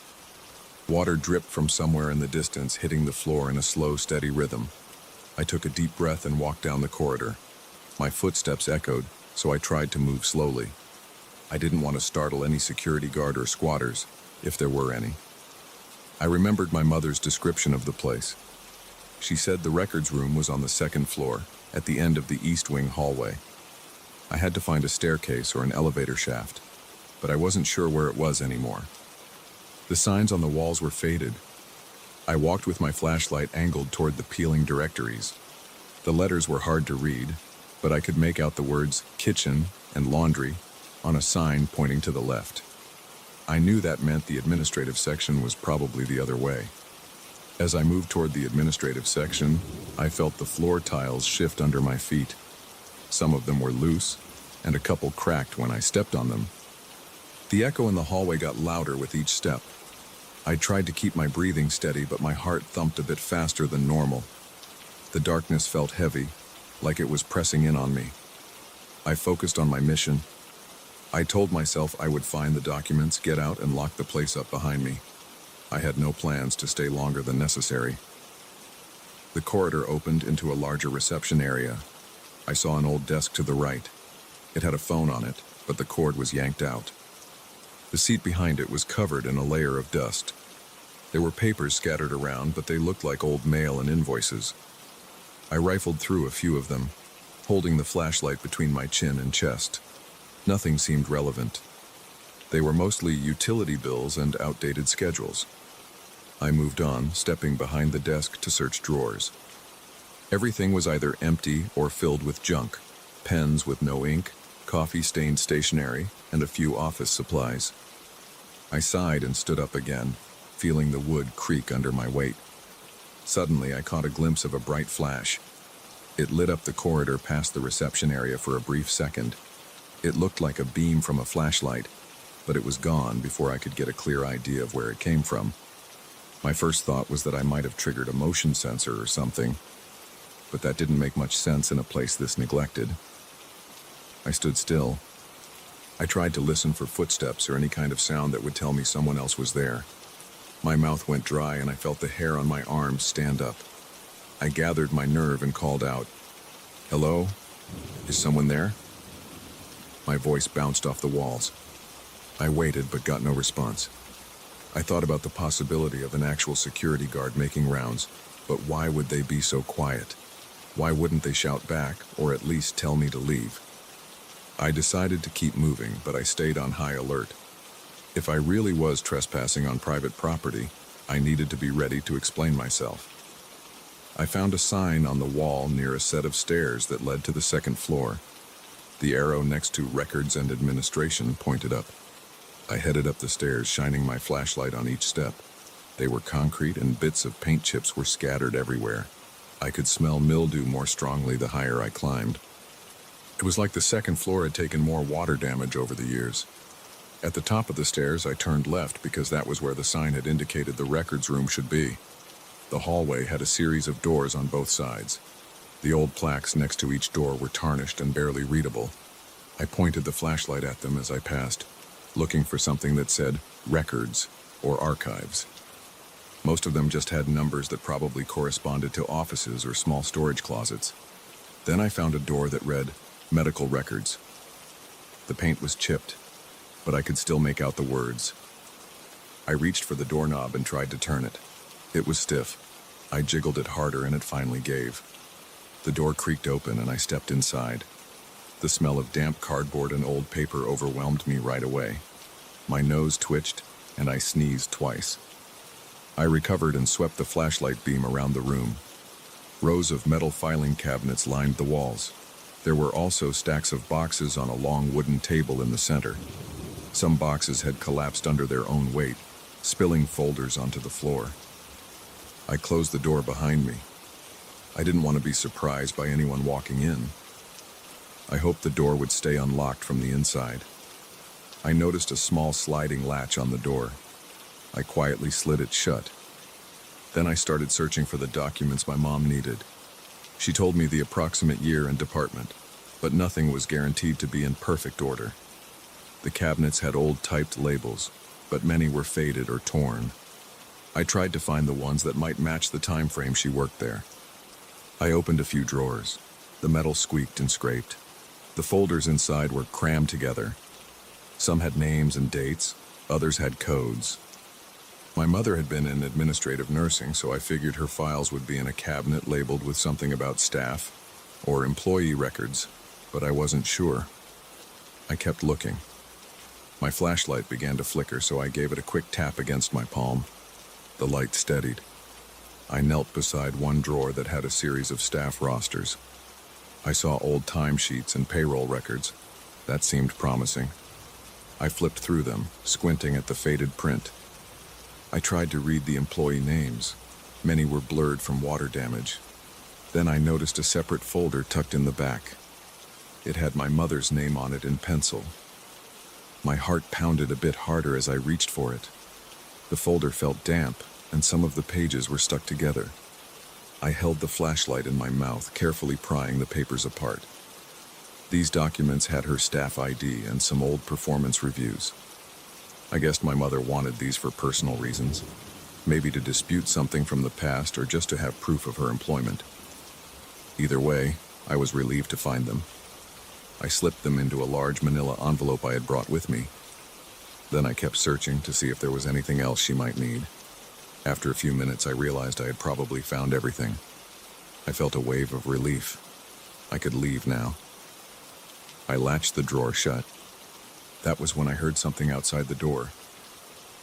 Water dripped from somewhere in the distance, hitting the floor in a slow, steady rhythm. I took a deep breath and walked down the corridor. My footsteps echoed, so I tried to move slowly. I didn't want to startle any security guard or squatters, if there were any. I remembered my mother's description of the place. She said the records room was on the second floor, at the end of the east wing hallway. I had to find a staircase or an elevator shaft, but I wasn't sure where it was anymore. The signs on the walls were faded. I walked with my flashlight angled toward the peeling directories. The letters were hard to read, but I could make out the words kitchen and laundry on a sign pointing to the left. I knew that meant the administrative section was probably the other way. As I moved toward the administrative section, I felt the floor tiles shift under my feet. Some of them were loose, and a couple cracked when I stepped on them. The echo in the hallway got louder with each step. I tried to keep my breathing steady, but my heart thumped a bit faster than normal. The darkness felt heavy, like it was pressing in on me. I focused on my mission. I told myself I would find the documents, get out, and lock the place up behind me. I had no plans to stay longer than necessary. The corridor opened into a larger reception area. I saw an old desk to the right. It had a phone on it, but the cord was yanked out. The seat behind it was covered in a layer of dust. There were papers scattered around, but they looked like old mail and invoices. I rifled through a few of them, holding the flashlight between my chin and chest. Nothing seemed relevant. They were mostly utility bills and outdated schedules. I moved on, stepping behind the desk to search drawers. Everything was either empty or filled with junk, pens with no ink, coffee-stained stationery, and a few office supplies. I sighed and stood up again, feeling the wood creak under my weight. Suddenly, I caught a glimpse of a bright flash. It lit up the corridor past the reception area for a brief second. It looked like a beam from a flashlight, but it was gone before I could get a clear idea of where it came from. My first thought was that I might have triggered a motion sensor or something, but that didn't make much sense in a place this neglected. I stood still. I tried to listen for footsteps or any kind of sound that would tell me someone else was there. My mouth went dry and I felt the hair on my arms stand up. I gathered my nerve and called out, "Hello? Is someone there?" My voice bounced off the walls. I waited but got no response. I thought about the possibility of an actual security guard making rounds, but why would they be so quiet? Why wouldn't they shout back, or at least tell me to leave? I decided to keep moving, but I stayed on high alert. If I really was trespassing on private property, I needed to be ready to explain myself. I found a sign on the wall near a set of stairs that led to the second floor. The arrow next to Records and Administration pointed up. I headed up the stairs, shining my flashlight on each step. They were concrete and bits of paint chips were scattered everywhere. I could smell mildew more strongly the higher I climbed. It was like the second floor had taken more water damage over the years. At the top of the stairs, I turned left because that was where the sign had indicated the records room should be. The hallway had a series of doors on both sides. The old plaques next to each door were tarnished and barely readable. I pointed the flashlight at them as I passed, looking for something that said records or archives. Most of them just had numbers that probably corresponded to offices or small storage closets. Then I found a door that read medical records. The paint was chipped, but I could still make out the words. I reached for the doorknob and tried to turn it. It was stiff. I jiggled it harder and it finally gave. The door creaked open and I stepped inside. The smell of damp cardboard and old paper overwhelmed me right away. My nose twitched and I sneezed twice. I recovered and swept the flashlight beam around the room. Rows of metal filing cabinets lined the walls. There were also stacks of boxes on a long wooden table in the center. Some boxes had collapsed under their own weight, spilling folders onto the floor. I closed the door behind me. I didn't want to be surprised by anyone walking in. I hoped the door would stay unlocked from the inside. I noticed a small sliding latch on the door. I quietly slid it shut. Then I started searching for the documents my mom needed. She told me the approximate year and department, but nothing was guaranteed to be in perfect order. The cabinets had old typed labels, but many were faded or torn. I tried to find the ones that might match the time frame she worked there. I opened a few drawers. The metal squeaked and scraped. The folders inside were crammed together. Some had names and dates, others had codes. My mother had been in administrative nursing, so I figured her files would be in a cabinet labeled with something about staff or employee records, but I wasn't sure. I kept looking. My flashlight began to flicker, so I gave it a quick tap against my palm. The light steadied. I knelt beside one drawer that had a series of staff rosters. I saw old timesheets and payroll records. That seemed promising. I flipped through them, squinting at the faded print. I tried to read the employee names. Many were blurred from water damage. Then I noticed a separate folder tucked in the back. It had my mother's name on it in pencil. My heart pounded a bit harder as I reached for it. The folder felt damp, and some of the pages were stuck together. I held the flashlight in my mouth, carefully prying the papers apart. These documents had her staff ID and some old performance reviews. I guessed my mother wanted these for personal reasons, maybe to dispute something from the past or just to have proof of her employment. Either way, I was relieved to find them. I slipped them into a large manila envelope I had brought with me. Then I kept searching to see if there was anything else she might need. After a few minutes, I realized I had probably found everything. I felt a wave of relief. I could leave now. I latched the drawer shut. That was when I heard something outside the door.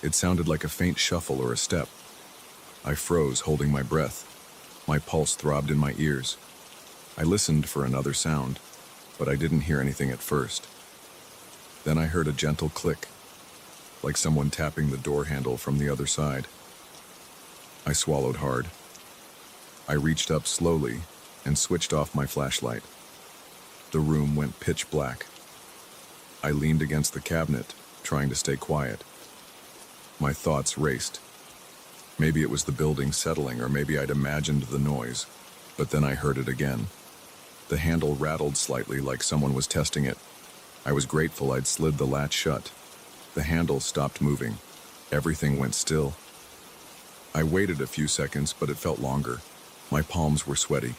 It sounded like a faint shuffle or a step. I froze, holding my breath. My pulse throbbed in my ears. I listened for another sound, but I didn't hear anything at first. Then I heard a gentle click, like someone tapping the door handle from the other side. I swallowed hard. I reached up slowly and switched off my flashlight. The room went pitch black. I leaned against the cabinet, trying to stay quiet. My thoughts raced. Maybe it was the building settling, or maybe I'd imagined the noise, but then I heard it again. The handle rattled slightly, like someone was testing it. I was grateful I'd slid the latch shut. The handle stopped moving. Everything went still. I waited a few seconds, but it felt longer. My palms were sweaty.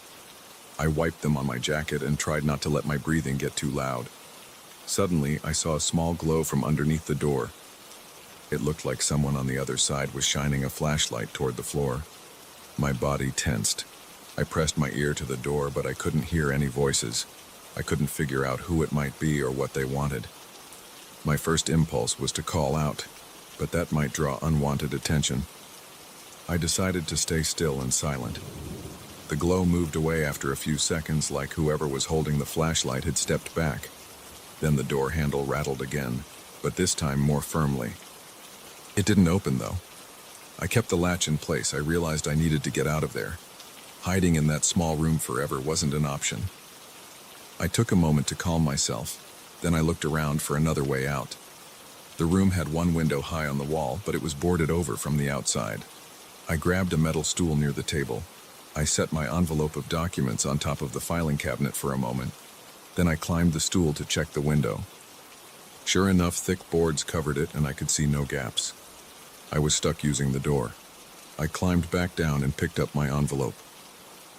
I wiped them on my jacket and tried not to let my breathing get too loud. Suddenly, I saw a small glow from underneath the door. It looked like someone on the other side was shining a flashlight toward the floor. My body tensed. I pressed my ear to the door, but I couldn't hear any voices. I couldn't figure out who it might be or what they wanted. My first impulse was to call out, but that might draw unwanted attention. I decided to stay still and silent. The glow moved away after a few seconds, like whoever was holding the flashlight had stepped back. Then the door handle rattled again, but this time more firmly. It didn't open, though. I kept the latch in place. I realized I needed to get out of there. Hiding in that small room forever wasn't an option. I took a moment to calm myself. Then I looked around for another way out. The room had one window high on the wall, but it was boarded over from the outside. I grabbed a metal stool near the table. I set my envelope of documents on top of the filing cabinet for a moment. Then I climbed the stool to check the window. Sure enough, thick boards covered it, and I could see no gaps. I was stuck using the door. I climbed back down and picked up my envelope.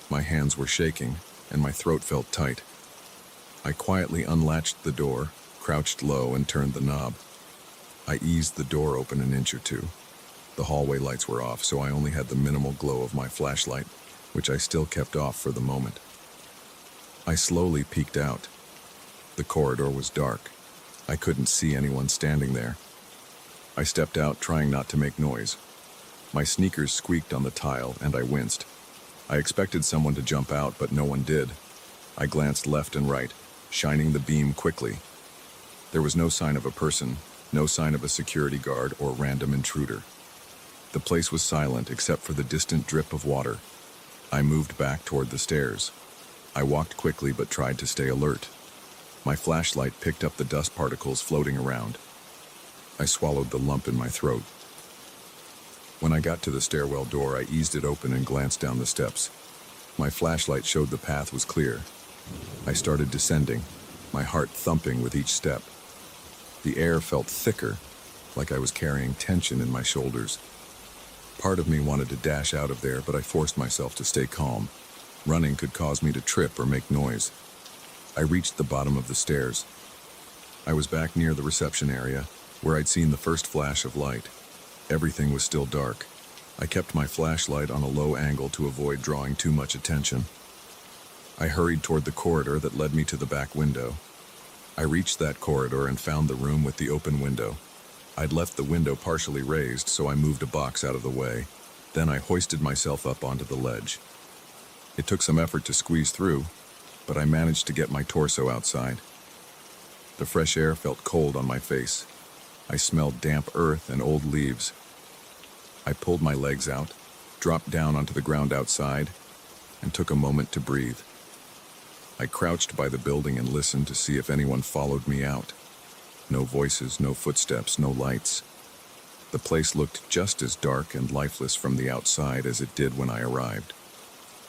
My hands were shaking, and my throat felt tight. I quietly unlatched the door, crouched low, and turned the knob. I eased the door open an inch or two. The hallway lights were off, so I only had the minimal glow of my flashlight, which I still kept off for the moment. I slowly peeked out. The corridor was dark. I couldn't see anyone standing there. I stepped out, trying not to make noise. My sneakers squeaked on the tile, and I winced. I expected someone to jump out, but no one did. I glanced left and right, shining the beam quickly. There was no sign of a person, no sign of a security guard or random intruder. The place was silent except for the distant drip of water. I moved back toward the stairs. I walked quickly but tried to stay alert. My flashlight picked up the dust particles floating around. I swallowed the lump in my throat. When I got to the stairwell door, I eased it open and glanced down the steps. My flashlight showed the path was clear. I started descending, my heart thumping with each step. The air felt thicker, like I was carrying tension in my shoulders. Part of me wanted to dash out of there, but I forced myself to stay calm. Running could cause me to trip or make noise. I reached the bottom of the stairs. I was back near the reception area, where I'd seen the first flash of light. Everything was still dark. I kept my flashlight on a low angle to avoid drawing too much attention. I hurried toward the corridor that led me to the back window. I reached that corridor and found the room with the open window. I'd left the window partially raised, so I moved a box out of the way. Then I hoisted myself up onto the ledge. It took some effort to squeeze through, but I managed to get my torso outside. The fresh air felt cold on my face. I smelled damp earth and old leaves. I pulled my legs out, dropped down onto the ground outside, and took a moment to breathe. I crouched by the building and listened to see if anyone followed me out. No voices, no footsteps, no lights. The place looked just as dark and lifeless from the outside as it did when I arrived.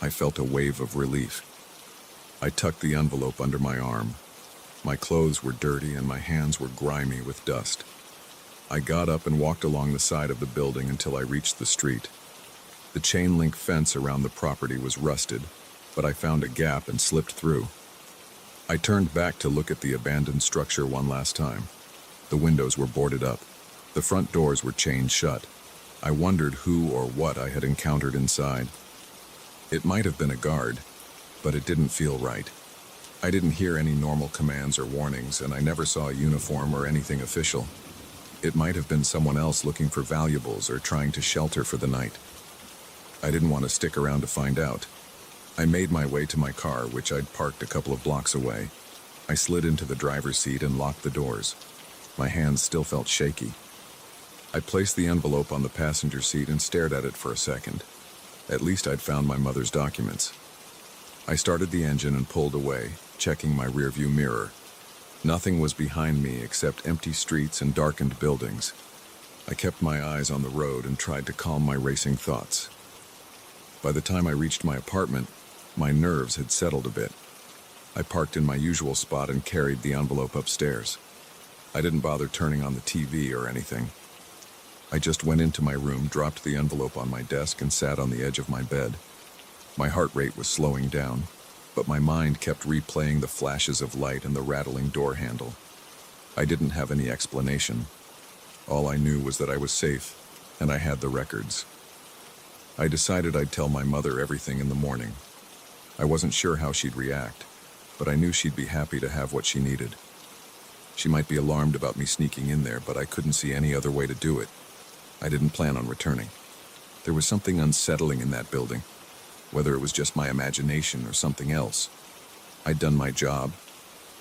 I felt a wave of relief. I tucked the envelope under my arm. My clothes were dirty and my hands were grimy with dust. I got up and walked along the side of the building until I reached the street. The chain-link fence around the property was rusted, but I found a gap and slipped through. I turned back to look at the abandoned structure one last time. The windows were boarded up. The front doors were chained shut. I wondered who or what I had encountered inside. It might have been a guard, but it didn't feel right. I didn't hear any normal commands or warnings, and I never saw a uniform or anything official. It might have been someone else looking for valuables or trying to shelter for the night. I didn't want to stick around to find out. I made my way to my car, which I'd parked a couple of blocks away. I slid into the driver's seat and locked the doors. My hands still felt shaky. I placed the envelope on the passenger seat and stared at it for a second. At least I'd found my mother's documents. I started the engine and pulled away, checking my rearview mirror. Nothing was behind me except empty streets and darkened buildings. I kept my eyes on the road and tried to calm my racing thoughts. By the time I reached my apartment, my nerves had settled a bit. I parked in my usual spot and carried the envelope upstairs. I didn't bother turning on the TV or anything. I just went into my room, dropped the envelope on my desk, and sat on the edge of my bed. My heart rate was slowing down, but my mind kept replaying the flashes of light and the rattling door handle. I didn't have any explanation. All I knew was that I was safe, and I had the records. I decided I'd tell my mother everything in the morning. I wasn't sure how she'd react, but I knew she'd be happy to have what she needed. She might be alarmed about me sneaking in there, but I couldn't see any other way to do it. I didn't plan on returning. There was something unsettling in that building, whether it was just my imagination or something else. I'd done my job.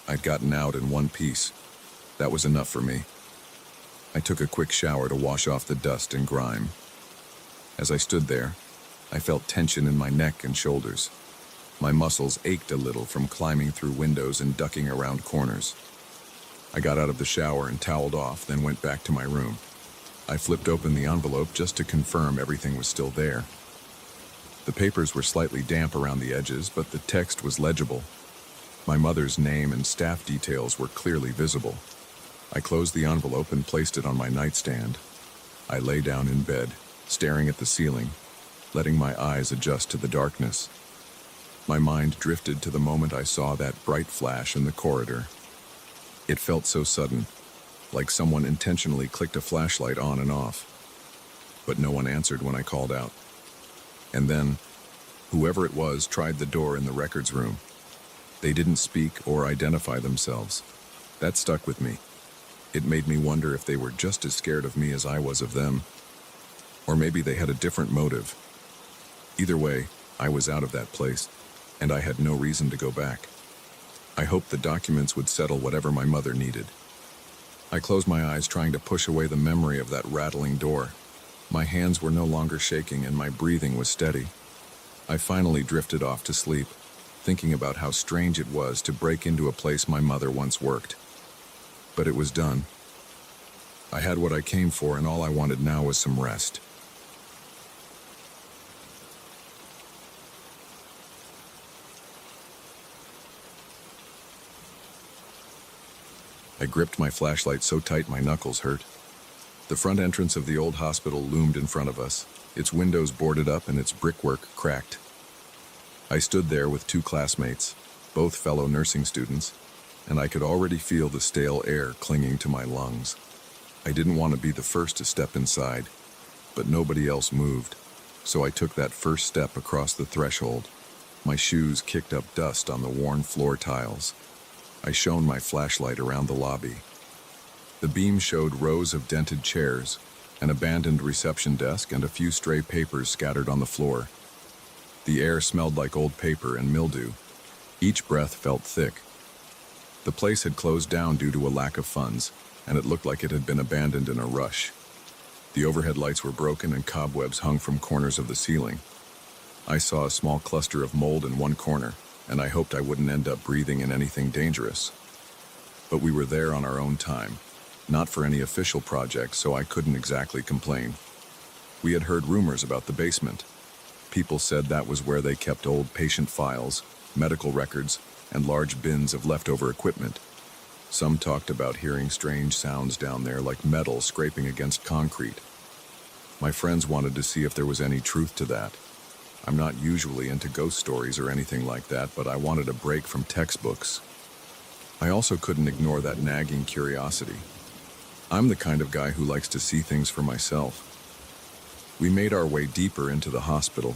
I'd gotten out in one piece. That was enough for me. I took a quick shower to wash off the dust and grime. As I stood there, I felt tension in my neck and shoulders. My muscles ached a little from climbing through windows and ducking around corners. I got out of the shower and toweled off, then went back to my room. I flipped open the envelope just to confirm everything was still there. The papers were slightly damp around the edges, but the text was legible. My mother's name and staff details were clearly visible. I closed the envelope and placed it on my nightstand. I lay down in bed, staring at the ceiling, letting my eyes adjust to the darkness. My mind drifted to the moment I saw that bright flash in the corridor. It felt so sudden, like someone intentionally clicked a flashlight on and off. But no one answered when I called out. And then, whoever it was tried the door in the records room. They didn't speak or identify themselves. That stuck with me. It made me wonder if they were just as scared of me as I was of them. Or maybe they had a different motive. Either way, I was out of that place, and I had no reason to go back. I hoped the documents would settle whatever my mother needed. I closed my eyes, trying to push away the memory of that rattling door. My hands were no longer shaking and my breathing was steady. I finally drifted off to sleep, thinking about how strange it was to break into a place my mother once worked. But it was done. I had what I came for, and all I wanted now was some rest. I gripped my flashlight so tight my knuckles hurt. The front entrance of the old hospital loomed in front of us, its windows boarded up and its brickwork cracked. I stood there with two classmates, both fellow nursing students, and I could already feel the stale air clinging to my lungs. I didn't want to be the first to step inside, but nobody else moved, so I took that first step across the threshold. My shoes kicked up dust on the worn floor tiles. I shone my flashlight around the lobby. The beam showed rows of dented chairs, an abandoned reception desk, and a few stray papers scattered on the floor. The air smelled like old paper and mildew. Each breath felt thick. The place had closed down due to a lack of funds, and it looked like it had been abandoned in a rush. The overhead lights were broken and cobwebs hung from corners of the ceiling. I saw a small cluster of mold in one corner, and I hoped I wouldn't end up breathing in anything dangerous. But we were there on our own time, not for any official project, so I couldn't exactly complain. We had heard rumors about the basement. People said that was where they kept old patient files, medical records, and large bins of leftover equipment. Some talked about hearing strange sounds down there, like metal scraping against concrete. My friends wanted to see if there was any truth to that. I'm not usually into ghost stories or anything like that, but I wanted a break from textbooks. I also couldn't ignore that nagging curiosity. I'm the kind of guy who likes to see things for myself. We made our way deeper into the hospital.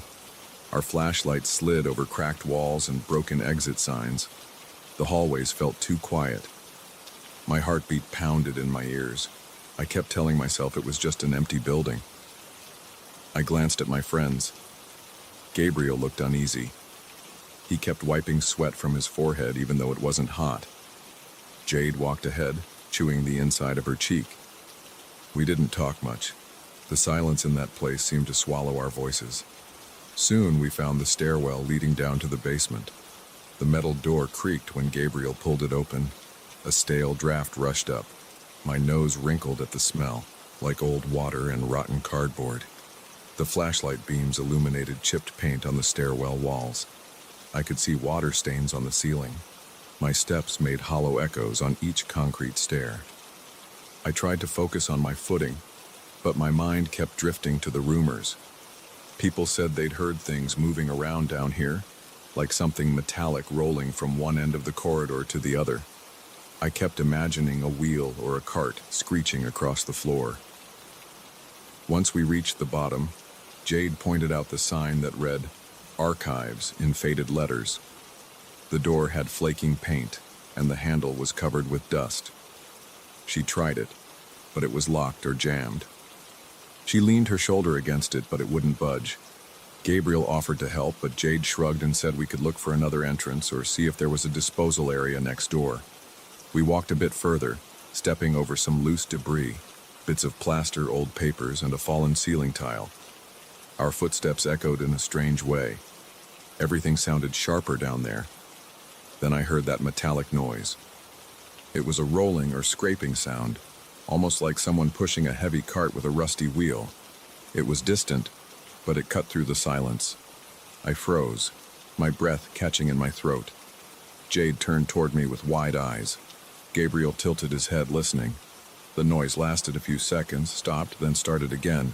Our flashlights slid over cracked walls and broken exit signs. The hallways felt too quiet. My heartbeat pounded in my ears. I kept telling myself it was just an empty building. I glanced at my friends. Gabriel looked uneasy. He kept wiping sweat from his forehead even though it wasn't hot. Jade walked ahead, chewing the inside of her cheek. We didn't talk much. The silence in that place seemed to swallow our voices. Soon we found the stairwell leading down to the basement. The metal door creaked when Gabriel pulled it open. A stale draft rushed up. My nose wrinkled at the smell, like old water and rotten cardboard. The flashlight beams illuminated chipped paint on the stairwell walls. I could see water stains on the ceiling. My steps made hollow echoes on each concrete stair. I tried to focus on my footing, but my mind kept drifting to the rumors. People said they'd heard things moving around down here, like something metallic rolling from one end of the corridor to the other. I kept imagining a wheel or a cart screeching across the floor. Once we reached the bottom, Jade pointed out the sign that read, "Archives," in faded letters. The door had flaking paint, and the handle was covered with dust. She tried it, but it was locked or jammed. She leaned her shoulder against it, but it wouldn't budge. Gabriel offered to help, but Jade shrugged and said we could look for another entrance or see if there was a disposal area next door. We walked a bit further, stepping over some loose debris, bits of plaster, old papers, and a fallen ceiling tile. Our footsteps echoed in a strange way. Everything sounded sharper down there. Then I heard that metallic noise. It was a rolling or scraping sound, almost like someone pushing a heavy cart with a rusty wheel. It was distant, but it cut through the silence. I froze, my breath catching in my throat. Jade turned toward me with wide eyes. Gabriel tilted his head, listening. The noise lasted a few seconds, stopped, then started again.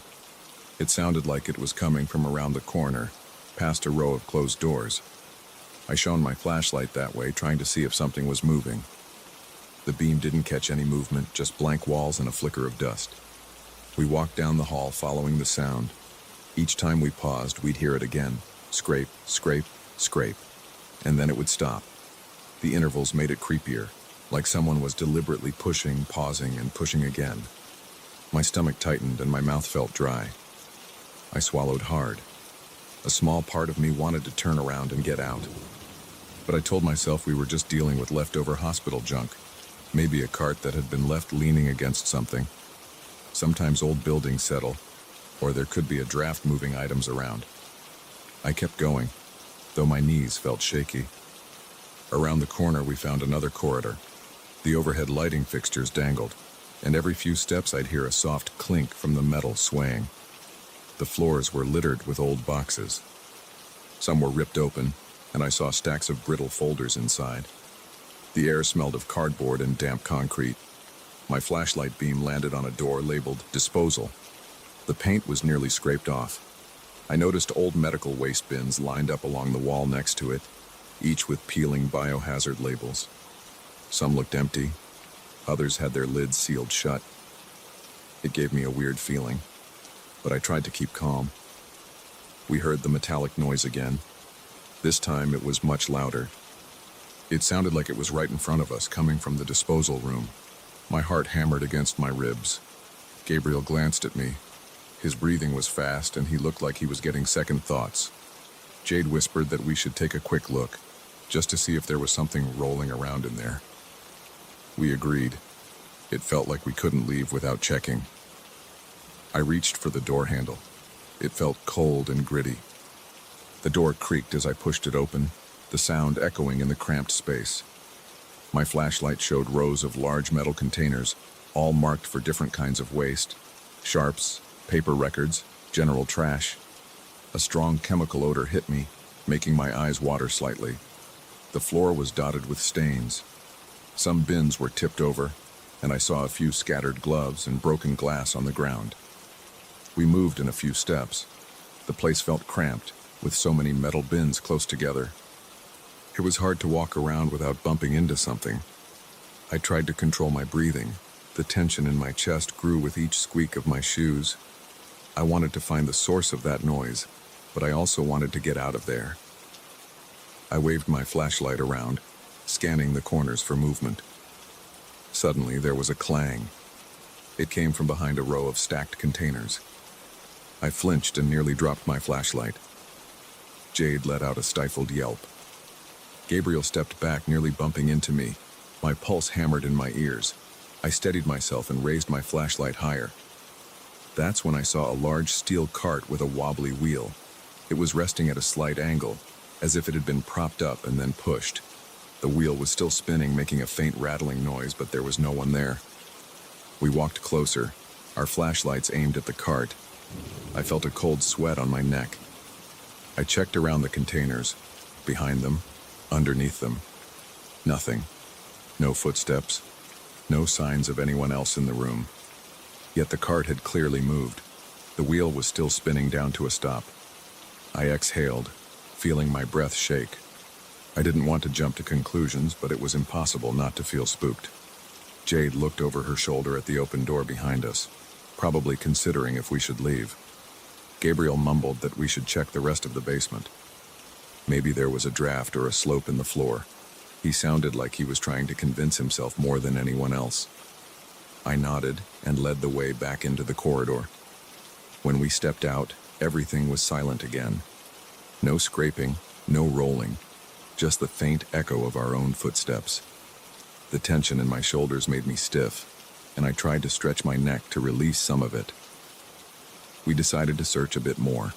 It sounded like it was coming from around the corner, past a row of closed doors. I shone my flashlight that way, trying to see if something was moving. The beam didn't catch any movement, just blank walls and a flicker of dust. We walked down the hall, following the sound. Each time we paused, we'd hear it again. Scrape, scrape, scrape. And then it would stop. The intervals made it creepier, like someone was deliberately pushing, pausing, and pushing again. My stomach tightened and my mouth felt dry. I swallowed hard. A small part of me wanted to turn around and get out. But I told myself we were just dealing with leftover hospital junk. Maybe a cart that had been left leaning against something. Sometimes old buildings settle, or there could be a draft moving items around. I kept going, though my knees felt shaky. Around the corner we found another corridor. The overhead lighting fixtures dangled, and every few steps I'd hear a soft clink from the metal swaying. The floors were littered with old boxes. Some were ripped open, and I saw stacks of brittle folders inside. The air smelled of cardboard and damp concrete. My flashlight beam landed on a door labeled "Disposal." The paint was nearly scraped off. I noticed old medical waste bins lined up along the wall next to it, each with peeling biohazard labels. Some looked empty, others had their lids sealed shut. It gave me a weird feeling, but I tried to keep calm. We heard the metallic noise again. This time it was much louder. It sounded like it was right in front of us, coming from the disposal room. My heart hammered against my ribs. Gabriel glanced at me. His breathing was fast, and he looked like he was getting second thoughts. Jade whispered that we should take a quick look. just to see if there was something rolling around in there. We agreed. It felt like we couldn't leave without checking. I reached for the door handle. It felt cold and gritty. The door creaked as I pushed it open, the sound echoing in the cramped space. My flashlight showed rows of large metal containers, all marked for different kinds of waste: sharps, paper records, general trash. A strong chemical odor hit me, making my eyes water slightly. The floor was dotted with stains. Some bins were tipped over, and I saw a few scattered gloves and broken glass on the ground. We moved in a few steps. The place felt cramped, with so many metal bins close together. It was hard to walk around without bumping into something. I tried to control my breathing. The tension in my chest grew with each squeak of my shoes. I wanted to find the source of that noise, but I also wanted to get out of there. I waved my flashlight around, scanning the corners for movement. Suddenly, there was a clang. It came from behind a row of stacked containers. I flinched and nearly dropped my flashlight. Jade let out a stifled yelp. Gabriel stepped back, nearly bumping into me. My pulse hammered in my ears. I steadied myself and raised my flashlight higher. That's when I saw a large steel cart with a wobbly wheel. It was resting at a slight angle, as if it had been propped up and then pushed. The wheel was still spinning, making a faint rattling noise, but there was no one there. We walked closer, our flashlights aimed at the cart. I felt a cold sweat on my neck. I checked around the containers, behind them, underneath them. Nothing. No footsteps. No signs of anyone else in the room. Yet the cart had clearly moved. The wheel was still spinning down to a stop. I exhaled, feeling my breath shake. I didn't want to jump to conclusions, but it was impossible not to feel spooked. Jade looked over her shoulder at the open door behind us, probably considering if we should leave. Gabriel mumbled that we should check the rest of the basement. Maybe there was a draft or a slope in the floor. He sounded like he was trying to convince himself more than anyone else. I nodded and led the way back into the corridor. When we stepped out, everything was silent again. No scraping, no rolling, just the faint echo of our own footsteps. The tension in my shoulders made me stiff, and I tried to stretch my neck to release some of it. We decided to search a bit more.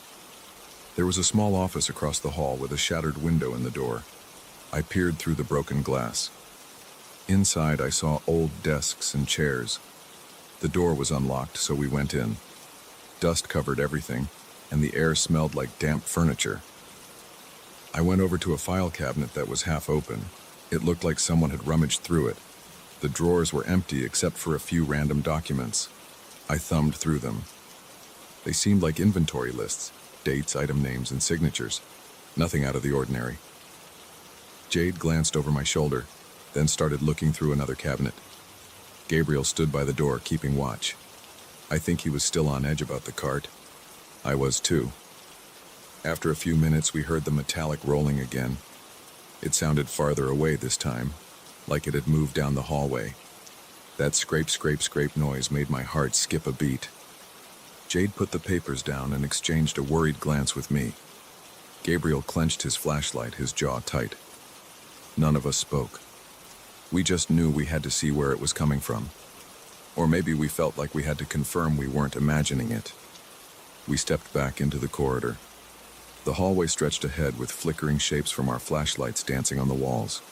There was a small office across the hall with a shattered window in the door. I peered through the broken glass. Inside, I saw old desks and chairs. The door was unlocked, so we went in. Dust covered everything, and the air smelled like damp furniture. I went over to a file cabinet that was half open. It looked like someone had rummaged through it. The drawers were empty except for a few random documents. I thumbed through them. They seemed like inventory lists, dates, item names, and signatures. Nothing out of the ordinary. Jade glanced over my shoulder, then started looking through another cabinet. Gabriel stood by the door, keeping watch. I think he was still on edge about the cart. I was too. After a few minutes, we heard the metallic rolling again. It sounded farther away this time, like it had moved down the hallway. That scrape, scrape, scrape noise made my heart skip a beat. Jade put the papers down and exchanged a worried glance with me. Gabriel clenched his flashlight, his jaw tight. None of us spoke. We just knew we had to see where it was coming from. Or maybe we felt like we had to confirm we weren't imagining it. We stepped back into the corridor. The hallway stretched ahead with flickering shapes from our flashlights dancing on the walls.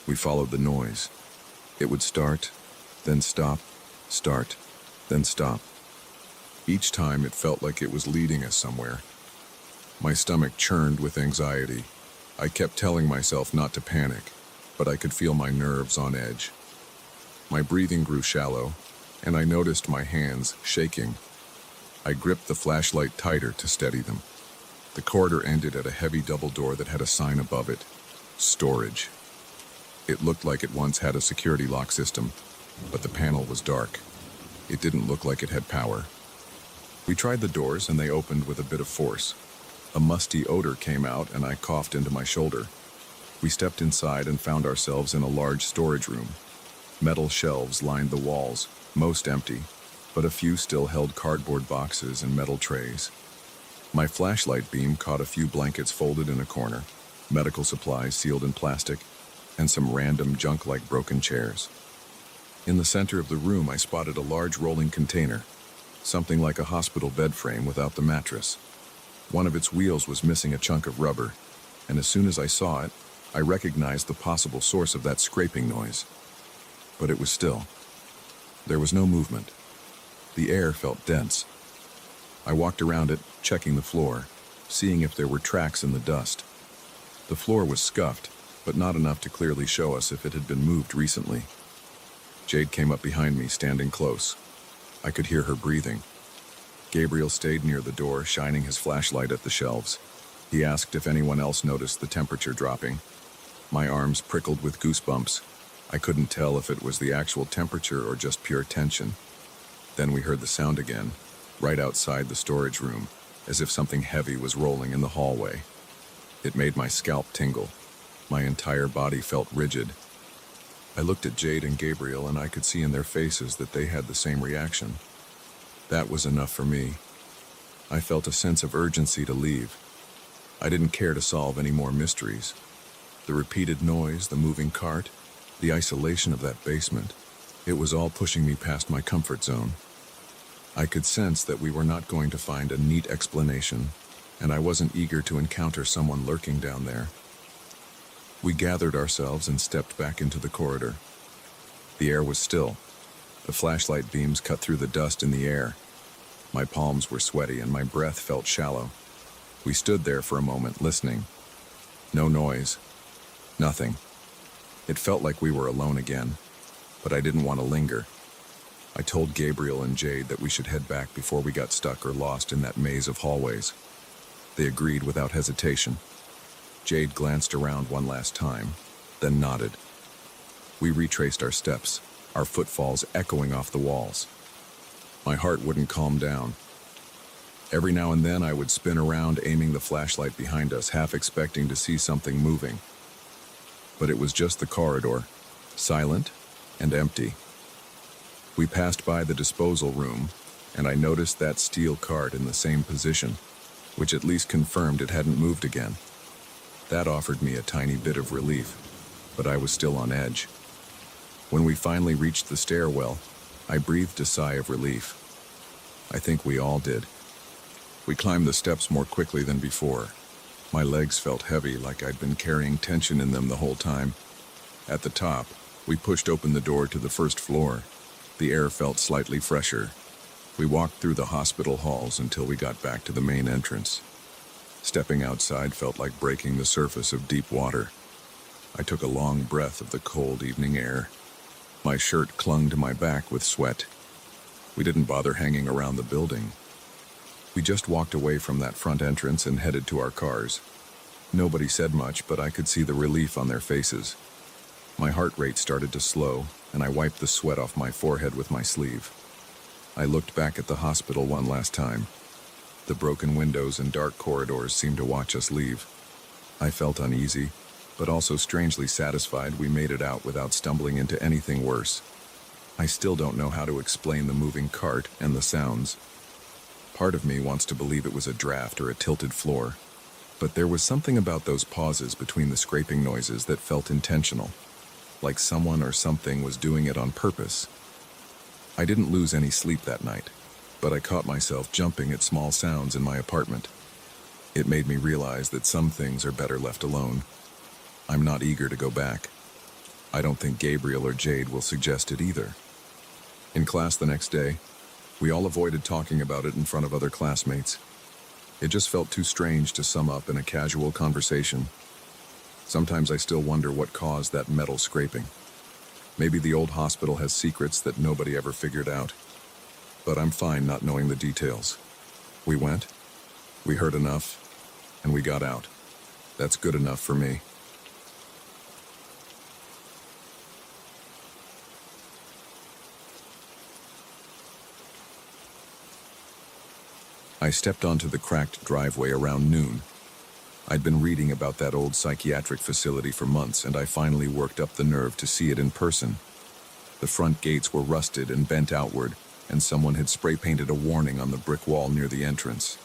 We followed the noise. It would start, then stop, start, then stop. Each time it felt like it was leading us somewhere. My stomach churned with anxiety. I kept telling myself not to panic, but I could feel my nerves on edge. My breathing grew shallow, and I noticed my hands shaking. I gripped the flashlight tighter to steady them. The corridor ended at a heavy double door that had a sign above it: storage. It looked like it once had a security lock system, but the panel was dark. It didn't look like it had power. We tried the doors, and they opened with a bit of force. A musty odor came out, and I coughed into my shoulder. We stepped inside and found ourselves in a large storage room. Metal shelves lined the walls, most empty, but a few still held cardboard boxes and metal trays. My flashlight beam caught a few blankets folded in a corner. medical supplies sealed in plastic, and some random junk like broken chairs. In the center of the room, I spotted a large rolling container, something like a hospital bed frame without the mattress. One of its wheels was missing a chunk of rubber, and as soon as I saw it, I recognized the possible source of that scraping noise. But it was still. There was no movement. The air felt dense. I walked around it, checking the floor, seeing if there were tracks in the dust. The floor was scuffed, but not enough to clearly show us if it had been moved recently. Jade came up behind me, standing close. I could hear her breathing. Gabriel stayed near the door, shining his flashlight at the shelves. He asked if anyone else noticed the temperature dropping. My arms prickled with goosebumps. I couldn't tell if it was the actual temperature or just pure tension. Then we heard the sound again, right outside the storage room, as if something heavy was rolling in the hallway. It made my scalp tingle. My entire body felt rigid. I looked at Jade and Gabriel, and I could see in their faces that they had the same reaction. That was enough for me. I felt a sense of urgency to leave. I didn't care to solve any more mysteries. The repeated noise, the moving cart, the isolation of that basement, it was all pushing me past my comfort zone. I could sense that we were not going to find a neat explanation, and I wasn't eager to encounter someone lurking down there. We gathered ourselves and stepped back into the corridor. The air was still. The flashlight beams cut through the dust in the air. My palms were sweaty and my breath felt shallow. We stood there for a moment, listening. No noise. Nothing. It felt like we were alone again, but I didn't want to linger. I told Gabriel and Jade that we should head back before we got stuck or lost in that maze of hallways. They agreed without hesitation. Jade glanced around one last time, then nodded. We retraced our steps, our footfalls echoing off the walls. My heart wouldn't calm down. Every now and then I would spin around, aiming the flashlight behind us, half expecting to see something moving. But it was just the corridor, silent and empty. We passed by the disposal room, and I noticed that steel cart in the same position, which at least confirmed it hadn't moved again. That offered me a tiny bit of relief, but I was still on edge. When we finally reached the stairwell, I breathed a sigh of relief. I think we all did. We climbed the steps more quickly than before. My legs felt heavy, like I'd been carrying tension in them the whole time. At the top, we pushed open the door to the first floor. The air felt slightly fresher. We walked through the hospital halls until we got back to the main entrance. Stepping outside felt like breaking the surface of deep water. I took a long breath of the cold evening air. My shirt clung to my back with sweat. We didn't bother hanging around the building. We just walked away from that front entrance and headed to our cars. Nobody said much, but I could see the relief on their faces. My heart rate started to slow, and I wiped the sweat off my forehead with my sleeve. I looked back at the hospital one last time. The broken windows and dark corridors seemed to watch us leave. I felt uneasy, but also strangely satisfied we made it out without stumbling into anything worse. I still don't know how to explain the moving cart and the sounds. Part of me wants to believe it was a draft or a tilted floor, but there was something about those pauses between the scraping noises that felt intentional, like someone or something was doing it on purpose. I didn't lose any sleep that night, but I caught myself jumping at small sounds in my apartment. It made me realize that some things are better left alone. I'm not eager to go back. I don't think Gabriel or Jade will suggest it either. In class the next day, we all avoided talking about it in front of other classmates. It just felt too strange to sum up in a casual conversation. Sometimes I still wonder what caused that metal scraping. Maybe the old hospital has secrets that nobody ever figured out. But I'm fine not knowing the details. We went, we heard enough, and we got out. That's good enough for me. I stepped onto the cracked driveway around noon. I'd been reading about that old psychiatric facility for months, and I finally worked up the nerve to see it in person. The front gates were rusted and bent outward, and someone had spray-painted a warning on the brick wall near the entrance.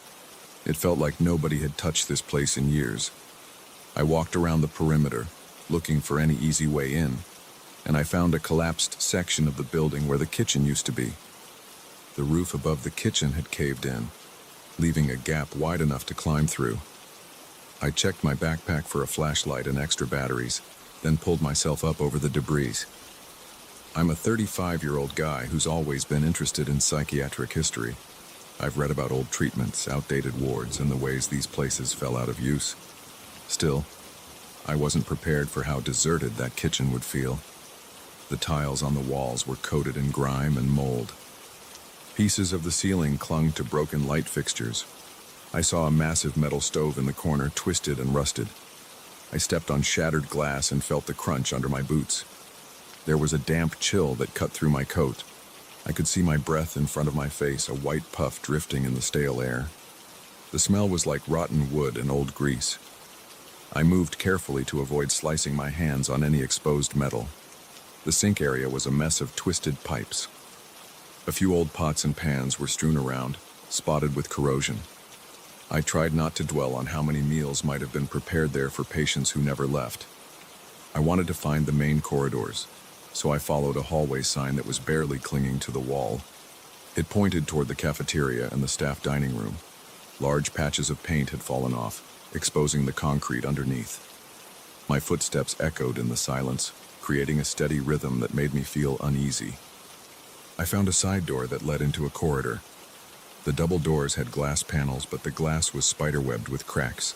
It felt like nobody had touched this place in years. I walked around the perimeter, looking for any easy way in, and I found a collapsed section of the building where the kitchen used to be. The roof above the kitchen had caved in, leaving a gap wide enough to climb through. I checked my backpack for a flashlight and extra batteries, then pulled myself up over the debris. I'm a 35-year-old guy who's always been interested in psychiatric history. I've read about old treatments, outdated wards, and the ways these places fell out of use. Still, I wasn't prepared for how deserted that kitchen would feel. The tiles on the walls were coated in grime and mold. Pieces of the ceiling clung to broken light fixtures. I saw a massive metal stove in the corner, twisted and rusted. I stepped on shattered glass and felt the crunch under my boots. There was a damp chill that cut through my coat. I could see my breath in front of my face, a white puff drifting in the stale air. The smell was like rotten wood and old grease. I moved carefully to avoid slicing my hands on any exposed metal. The sink area was a mess of twisted pipes. A few old pots and pans were strewn around, spotted with corrosion. I tried not to dwell on how many meals might have been prepared there for patients who never left. I wanted to find the main corridors, so I followed a hallway sign that was barely clinging to the wall. It pointed toward the cafeteria and the staff dining room. Large patches of paint had fallen off, exposing the concrete underneath. My footsteps echoed in the silence, creating a steady rhythm that made me feel uneasy. I found a side door that led into a corridor. The double doors had glass panels, but the glass was spiderwebbed with cracks.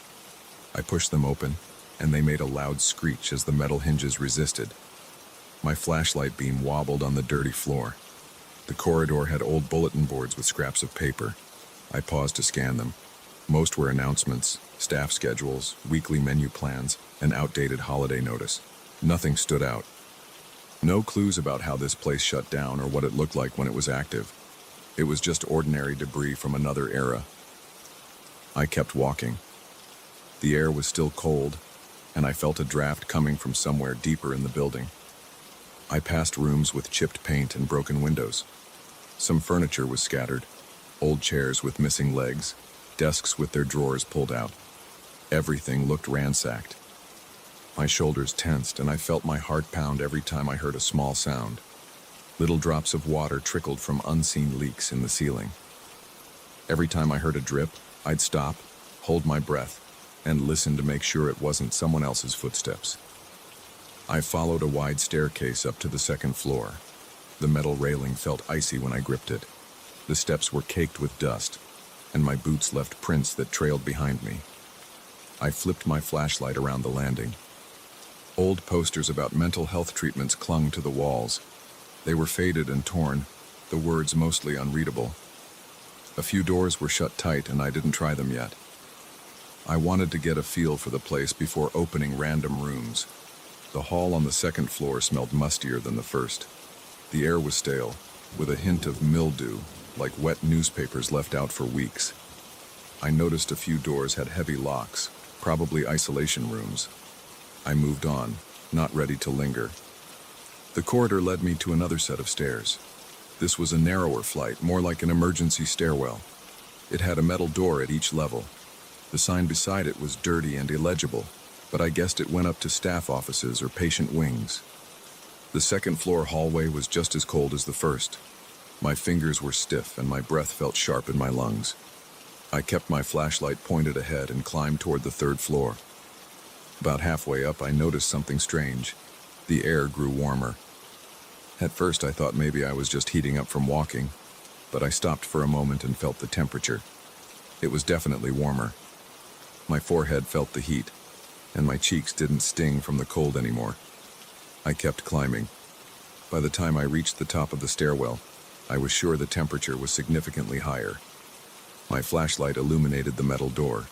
I pushed them open, and they made a loud screech as the metal hinges resisted. My flashlight beam wobbled on the dirty floor. The corridor had old bulletin boards with scraps of paper. I paused to scan them. Most were announcements, staff schedules, weekly menu plans, and outdated holiday notice. Nothing stood out. No clues about how this place shut down or what it looked like when it was active. It was just ordinary debris from another era. I kept walking. The air was still cold, and I felt a draft coming from somewhere deeper in the building. I passed rooms with chipped paint and broken windows. Some furniture was scattered, old chairs with missing legs, desks with their drawers pulled out. Everything looked ransacked. My shoulders tensed, and I felt my heart pound every time I heard a small sound. Little drops of water trickled from unseen leaks in the ceiling. Every time I heard a drip, I'd stop, hold my breath, and listen to make sure it wasn't someone else's footsteps. I followed a wide staircase up to the second floor. The metal railing felt icy when I gripped it. The steps were caked with dust, and my boots left prints that trailed behind me. I flipped my flashlight around the landing. Old posters about mental health treatments clung to the walls. They were faded and torn, the words mostly unreadable. A few doors were shut tight, and I didn't try them yet. I wanted to get a feel for the place before opening random rooms. The hall on the second floor smelled mustier than the first. The air was stale, with a hint of mildew, like wet newspapers left out for weeks. I noticed a few doors had heavy locks, probably isolation rooms. I moved on, not ready to linger. The corridor led me to another set of stairs. This was a narrower flight, more like an emergency stairwell. It had a metal door at each level. The sign beside it was dirty and illegible, but I guessed it went up to staff offices or patient wings. The second floor hallway was just as cold as the first. My fingers were stiff and my breath felt sharp in my lungs. I kept my flashlight pointed ahead and climbed toward the third floor. About halfway up, I noticed something strange. The air grew warmer. At first, I thought maybe I was just heating up from walking, but I stopped for a moment and felt the temperature. It was definitely warmer. My forehead felt the heat, and my cheeks didn't sting from the cold anymore. I kept climbing. By the time I reached the top of the stairwell, I was sure the temperature was significantly higher. My flashlight illuminated the metal door.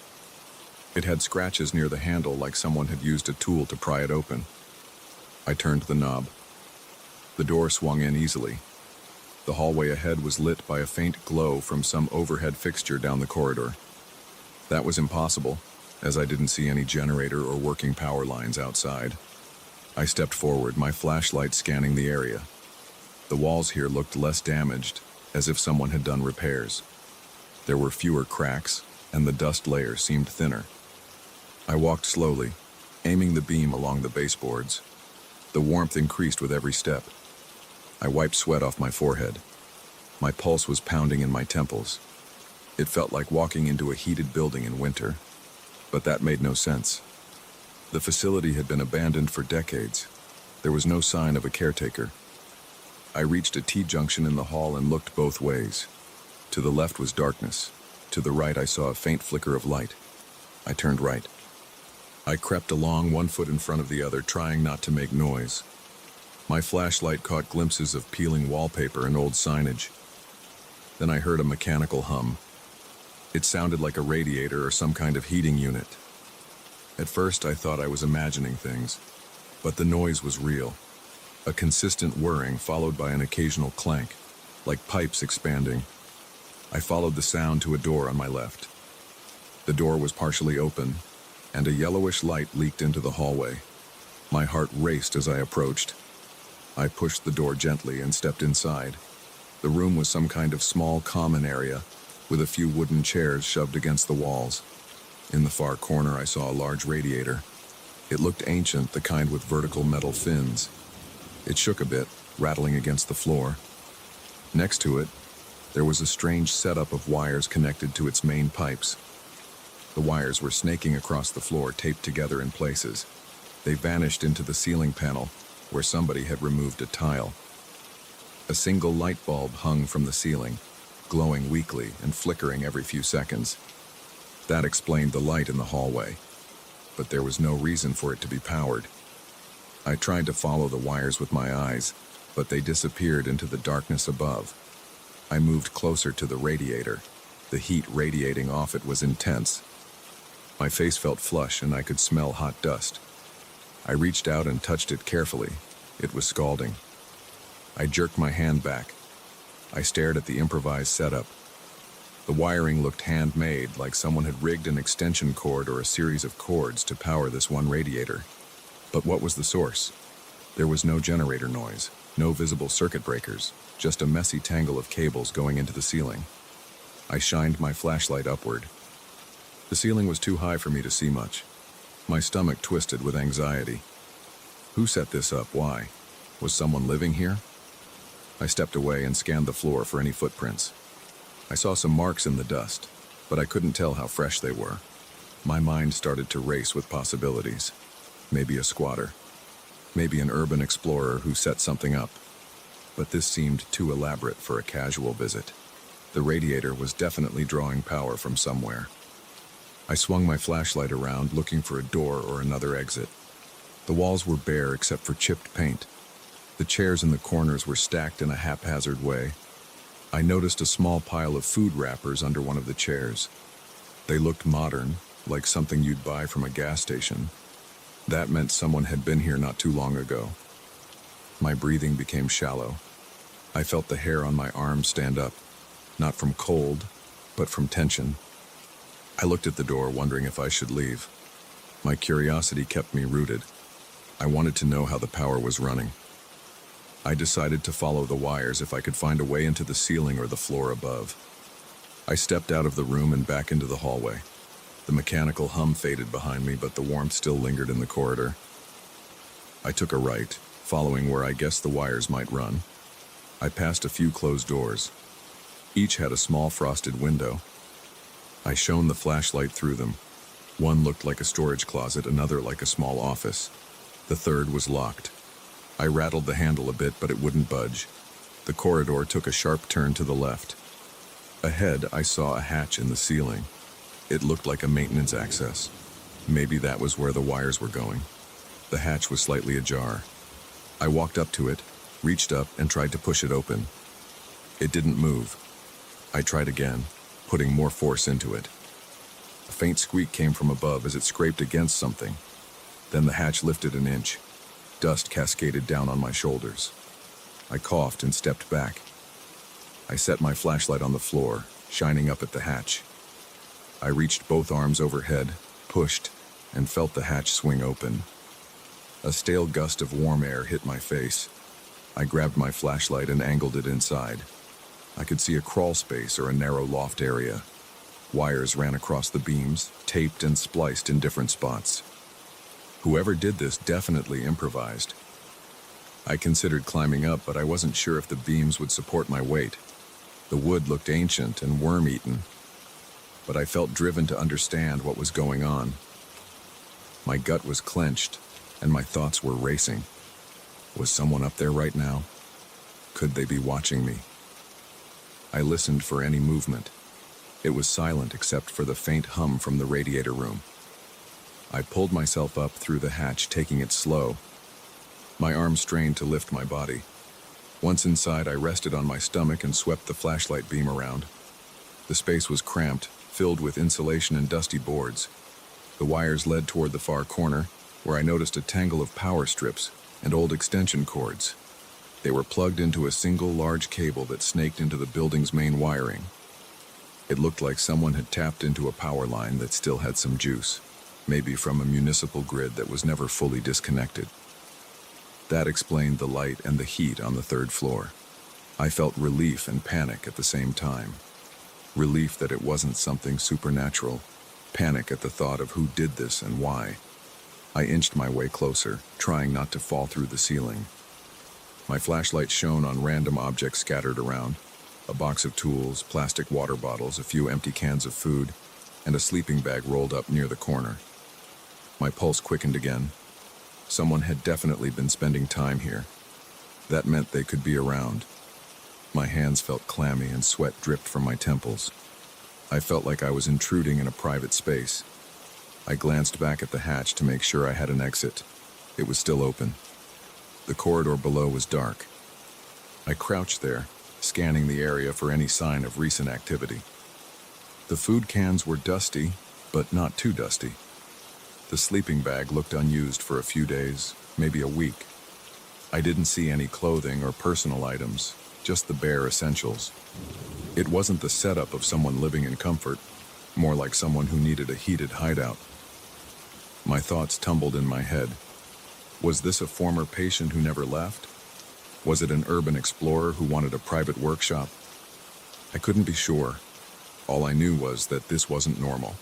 It had scratches near the handle like someone had used a tool to pry it open. I turned the knob. The door swung in easily. The hallway ahead was lit by a faint glow from some overhead fixture down the corridor. That was impossible, as I didn't see any generator or working power lines outside. I stepped forward, my flashlight scanning the area. The walls here looked less damaged, as if someone had done repairs. There were fewer cracks, and the dust layer seemed thinner. I walked slowly, aiming the beam along the baseboards. The warmth increased with every step. I wiped sweat off my forehead. My pulse was pounding in my temples. It felt like walking into a heated building in winter, but that made no sense. The facility had been abandoned for decades. There was no sign of a caretaker. I reached a T-junction in the hall and looked both ways. To the left was darkness. To the right, I saw a faint flicker of light. I turned right. I crept along, one foot in front of the other, trying not to make noise. My flashlight caught glimpses of peeling wallpaper and old signage. Then I heard a mechanical hum. It sounded like a radiator or some kind of heating unit. At first, I thought I was imagining things, but the noise was real. A consistent whirring followed by an occasional clank, like pipes expanding. I followed the sound to a door on my left. The door was partially open, and a yellowish light leaked into the hallway. My heart raced as I approached. I pushed the door gently and stepped inside. The room was some kind of small common area, with a few wooden chairs shoved against the walls. In the far corner, I saw a large radiator. It looked ancient, the kind with vertical metal fins. It shook a bit, rattling against the floor. Next to it, there was a strange setup of wires connected to its main pipes. The wires were snaking across the floor, taped together in places. They vanished into the ceiling panel, where somebody had removed a tile. A single light bulb hung from the ceiling, glowing weakly and flickering every few seconds. That explained the light in the hallway, but there was no reason for it to be powered. I tried to follow the wires with my eyes, but they disappeared into the darkness above. I moved closer to the radiator. The heat radiating off it was intense. My face felt flush and I could smell hot dust. I reached out and touched it carefully. It was scalding. I jerked my hand back. I stared at the improvised setup. The wiring looked handmade, like someone had rigged an extension cord or a series of cords to power this one radiator. But what was the source? There was no generator noise, no visible circuit breakers, just a messy tangle of cables going into the ceiling. I shined my flashlight upward. The ceiling was too high for me to see much. My stomach twisted with anxiety. Who set this up? Why? Was someone living here? I stepped away and scanned the floor for any footprints. I saw some marks in the dust, but I couldn't tell how fresh they were. My mind started to race with possibilities. Maybe a squatter. Maybe an urban explorer who set something up. But this seemed too elaborate for a casual visit. The radiator was definitely drawing power from somewhere. I swung my flashlight around, looking for a door or another exit. The walls were bare except for chipped paint. The chairs in the corners were stacked in a haphazard way. I noticed a small pile of food wrappers under one of the chairs. They looked modern, like something you'd buy from a gas station. That meant someone had been here not too long ago. My breathing became shallow. I felt the hair on my arms stand up, not from cold, but from tension. I looked at the door, wondering if I should leave. My curiosity kept me rooted. I wanted to know how the power was running. I decided to follow the wires if I could find a way into the ceiling or the floor above. I stepped out of the room and back into the hallway. The mechanical hum faded behind me, but the warmth still lingered in the corridor. I took a right, following where I guessed the wires might run. I passed a few closed doors. Each had a small frosted window. I shone the flashlight through them. One looked like a storage closet, another like a small office. The third was locked. I rattled the handle a bit, but it wouldn't budge. The corridor took a sharp turn to the left. Ahead, I saw a hatch in the ceiling. It looked like a maintenance access. Maybe that was where the wires were going. The hatch was slightly ajar. I walked up to it, reached up, and tried to push it open. It didn't move. I tried again, putting more force into it. A faint squeak came from above as it scraped against something. Then the hatch lifted an inch. Dust cascaded down on my shoulders. I coughed and stepped back. I set my flashlight on the floor, shining up at the hatch. I reached both arms overhead, pushed, and felt the hatch swing open. A stale gust of warm air hit my face. I grabbed my flashlight and angled it inside. I could see a crawl space or a narrow loft area. Wires ran across the beams, taped and spliced in different spots. Whoever did this definitely improvised. I considered climbing up, but I wasn't sure if the beams would support my weight. The wood looked ancient and worm-eaten, but I felt driven to understand what was going on. My gut was clenched, and my thoughts were racing. Was someone up there right now? Could they be watching me? I listened for any movement. It was silent except for the faint hum from the radiator room. I pulled myself up through the hatch, taking it slow. My arms strained to lift my body. Once inside, I rested on my stomach and swept the flashlight beam around. The space was cramped, filled with insulation and dusty boards. The wires led toward the far corner, where I noticed a tangle of power strips and old extension cords. They were plugged into a single large cable that snaked into the building's main wiring. It looked like someone had tapped into a power line that still had some juice, maybe from a municipal grid that was never fully disconnected. That explained the light and the heat on the third floor. I felt relief and panic at the same time. Relief that it wasn't something supernatural, panic at the thought of who did this and why. I inched my way closer, trying not to fall through the ceiling. My flashlight shone on random objects scattered around: a box of tools, plastic water bottles, a few empty cans of food, and a sleeping bag rolled up near the corner. My pulse quickened again. Someone had definitely been spending time here. That meant they could be around. My hands felt clammy and sweat dripped from my temples. I felt like I was intruding in a private space. I glanced back at the hatch to make sure I had an exit. It was still open. The corridor below was dark. I crouched there, scanning the area for any sign of recent activity. The food cans were dusty, but not too dusty. The sleeping bag looked unused for a few days, maybe a week. I didn't see any clothing or personal items, just the bare essentials. It wasn't the setup of someone living in comfort, more like someone who needed a heated hideout. My thoughts tumbled in my head. Was this a former patient who never left? Was it an urban explorer who wanted a private workshop? I couldn't be sure. All I knew was that this wasn't normal.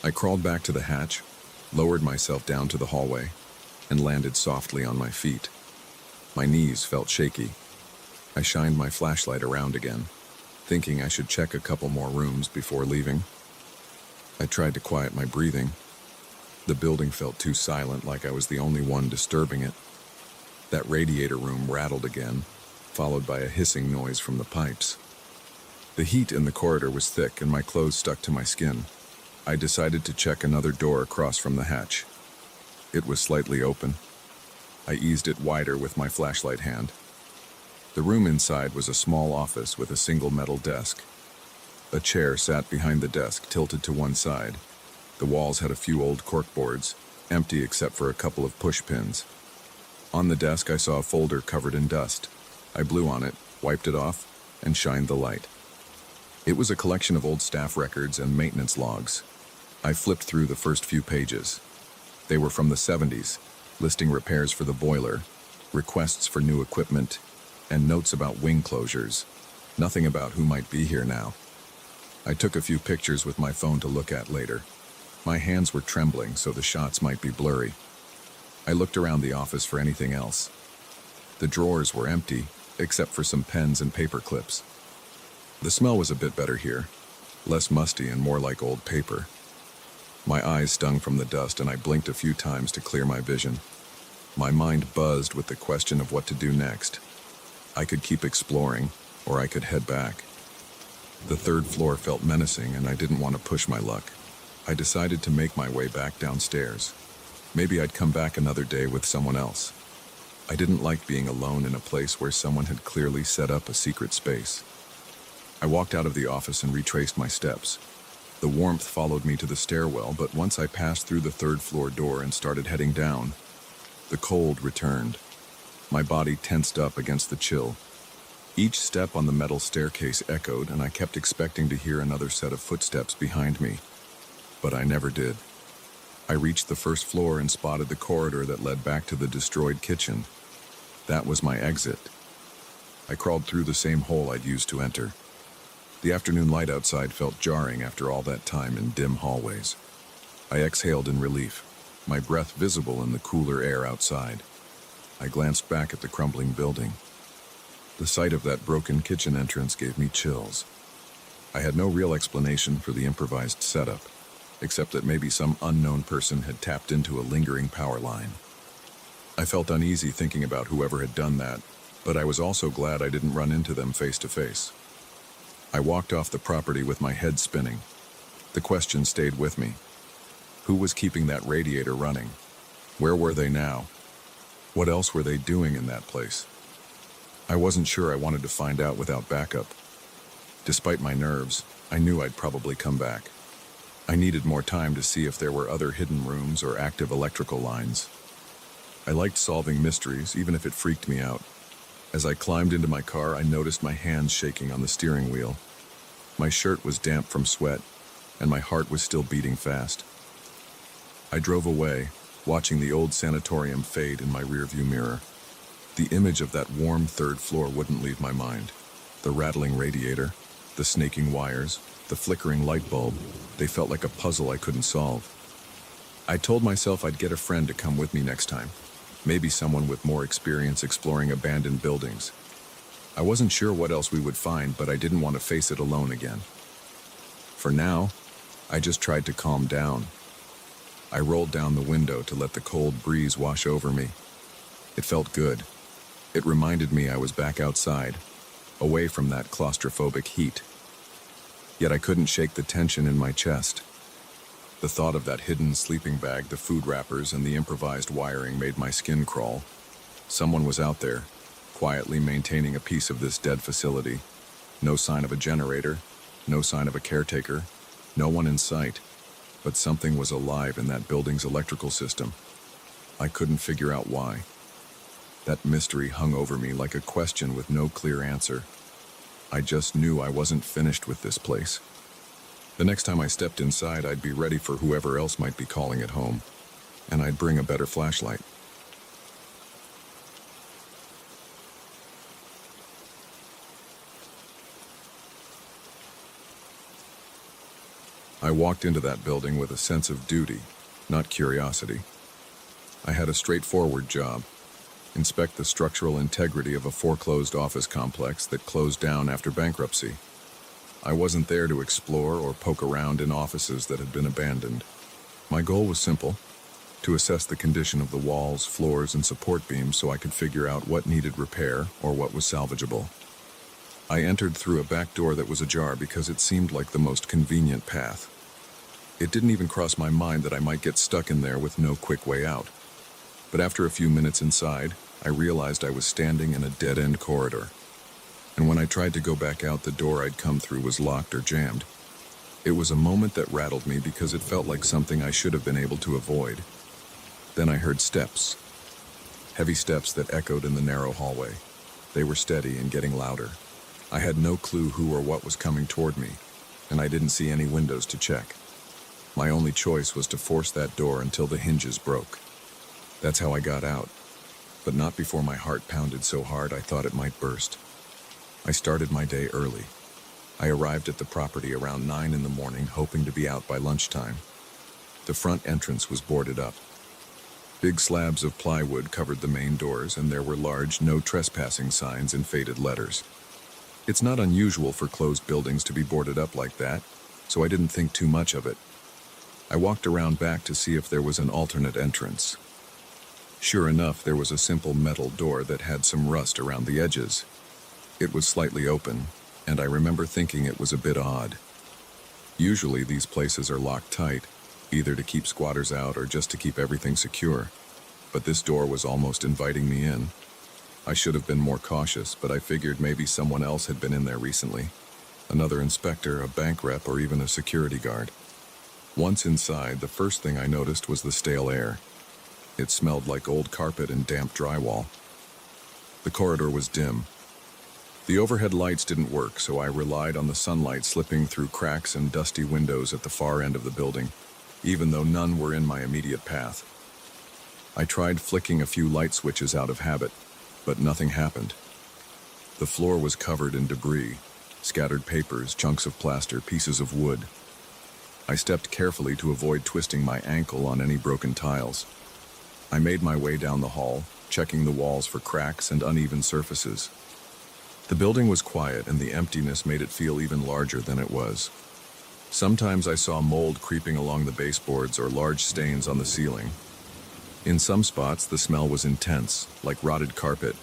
I crawled back to the hatch, lowered myself down to the hallway, and landed softly on my feet. My knees felt shaky. I shined my flashlight around again, thinking I should check a couple more rooms before leaving. I tried to quiet my breathing. The building felt too silent, like I was the only one disturbing it. That radiator room rattled again, followed by a hissing noise from the pipes. The heat in the corridor was thick and my clothes stuck to my skin. I decided to check another door across from the hatch. It was slightly open. I eased it wider with my flashlight hand. The room inside was a small office with a single metal desk. A chair sat behind the desk, tilted to one side. The walls had a few old corkboards, empty except for a couple of push pins. On the desk, I saw a folder covered in dust. I blew on it, wiped it off, and shined the light. It was a collection of old staff records and maintenance logs. I flipped through the first few pages. They were from the 70s, listing repairs for the boiler, requests for new equipment, and notes about wing closures. Nothing about who might be here now. I took a few pictures with my phone to look at later. My hands were trembling, so the shots might be blurry. I looked around the office for anything else. The drawers were empty, except for some pens and paper clips. The smell was a bit better here, less musty and more like old paper. My eyes stung from the dust and I blinked a few times to clear my vision. My mind buzzed with the question of what to do next. I could keep exploring, or I could head back. The third floor felt menacing and I didn't want to push my luck. I decided to make my way back downstairs. Maybe I'd come back another day with someone else. I didn't like being alone in a place where someone had clearly set up a secret space. I walked out of the office and retraced my steps. The warmth followed me to the stairwell, but once I passed through the third floor door and started heading down, the cold returned. My body tensed up against the chill. Each step on the metal staircase echoed, and I kept expecting to hear another set of footsteps behind me. But I never did. I reached the first floor and spotted the corridor that led back to the destroyed kitchen. That was my exit. I crawled through the same hole I'd used to enter. The afternoon light outside felt jarring after all that time in dim hallways. I exhaled in relief. my breath visible in the cooler air outside. I glanced back at the crumbling building. The sight of that broken kitchen entrance gave me chills. I had no real explanation for the improvised setup, except that maybe some unknown person had tapped into a lingering power line. I felt uneasy thinking about whoever had done that, but I was also glad I didn't run into them face to face. I walked off the property with my head spinning. The question stayed with me. Who was keeping that radiator running? Where were they now? What else were they doing in that place? I wasn't sure I wanted to find out without backup. Despite my nerves, I knew I'd probably come back. I needed more time to see if there were other hidden rooms or active electrical lines. I liked solving mysteries, even if it freaked me out. As I climbed into my car, I noticed my hands shaking on the steering wheel. My shirt was damp from sweat, and my heart was still beating fast. I drove away, watching the old sanatorium fade in my rearview mirror. The image of that warm third floor wouldn't leave my mind. The rattling radiator, the snaking wires, the flickering light bulb, they felt like a puzzle I couldn't solve. I told myself I'd get a friend to come with me next time. Maybe someone with more experience exploring abandoned buildings. I wasn't sure what else we would find, but I didn't want to face it alone again. For now, I just tried to calm down. I rolled down the window to let the cold breeze wash over me. It felt good. It reminded me I was back outside, away from that claustrophobic heat. Yet I couldn't shake the tension in my chest. The thought of that hidden sleeping bag, the food wrappers, and the improvised wiring made my skin crawl. Someone was out there, quietly maintaining a piece of this dead facility. No sign of a generator, no sign of a caretaker, no one in sight. But something was alive in that building's electrical system. I couldn't figure out why. That mystery hung over me like a question with no clear answer. I just knew I wasn't finished with this place. The next time I stepped inside, I'd be ready for whoever else might be calling it home, and I'd bring a better flashlight. I walked into that building with a sense of duty, not curiosity. I had a straightforward job: inspect the structural integrity of a foreclosed office complex that closed down after bankruptcy. I wasn't there to explore or poke around in offices that had been abandoned. My goal was simple: to assess the condition of the walls, floors, and support beams so I could figure out what needed repair or what was salvageable. I entered through a back door that was ajar because it seemed like the most convenient path. It didn't even cross my mind that I might get stuck in there with no quick way out. But after a few minutes inside, I realized I was standing in a dead-end corridor. And when I tried to go back out, the door I'd come through was locked or jammed. It was a moment that rattled me because it felt like something I should have been able to avoid. Then I heard steps. Heavy steps that echoed in the narrow hallway. They were steady and getting louder. I had no clue who or what was coming toward me, and I didn't see any windows to check. My only choice was to force that door until the hinges broke. That's how I got out, but not before my heart pounded so hard I thought it might burst. I started my day early. I arrived at the property around 9 in the morning, hoping to be out by lunchtime. The front entrance was boarded up. Big slabs of plywood covered the main doors, and there were large "no trespassing" signs in faded letters. It's not unusual for closed buildings to be boarded up like that, so I didn't think too much of it. I walked around back to see if there was an alternate entrance. Sure enough, there was a simple metal door that had some rust around the edges. It was slightly open, and I remember thinking it was a bit odd. Usually these places are locked tight, either to keep squatters out or just to keep everything secure. But this door was almost inviting me in. I should have been more cautious, but I figured maybe someone else had been in there recently. Another inspector, a bank rep, or even a security guard. Once inside, the first thing I noticed was the stale air. It smelled like old carpet and damp drywall. The corridor was dim. The overhead lights didn't work, so I relied on the sunlight slipping through cracks and dusty windows at the far end of the building, even though none were in my immediate path. I tried flicking a few light switches out of habit, but nothing happened. The floor was covered in debris, scattered papers, chunks of plaster, pieces of wood. I stepped carefully to avoid twisting my ankle on any broken tiles. I made my way down the hall, checking the walls for cracks and uneven surfaces. The building was quiet, and the emptiness made it feel even larger than it was. Sometimes I saw mold creeping along the baseboards or large stains on the ceiling. In some spots, the smell was intense, like rotted carpet,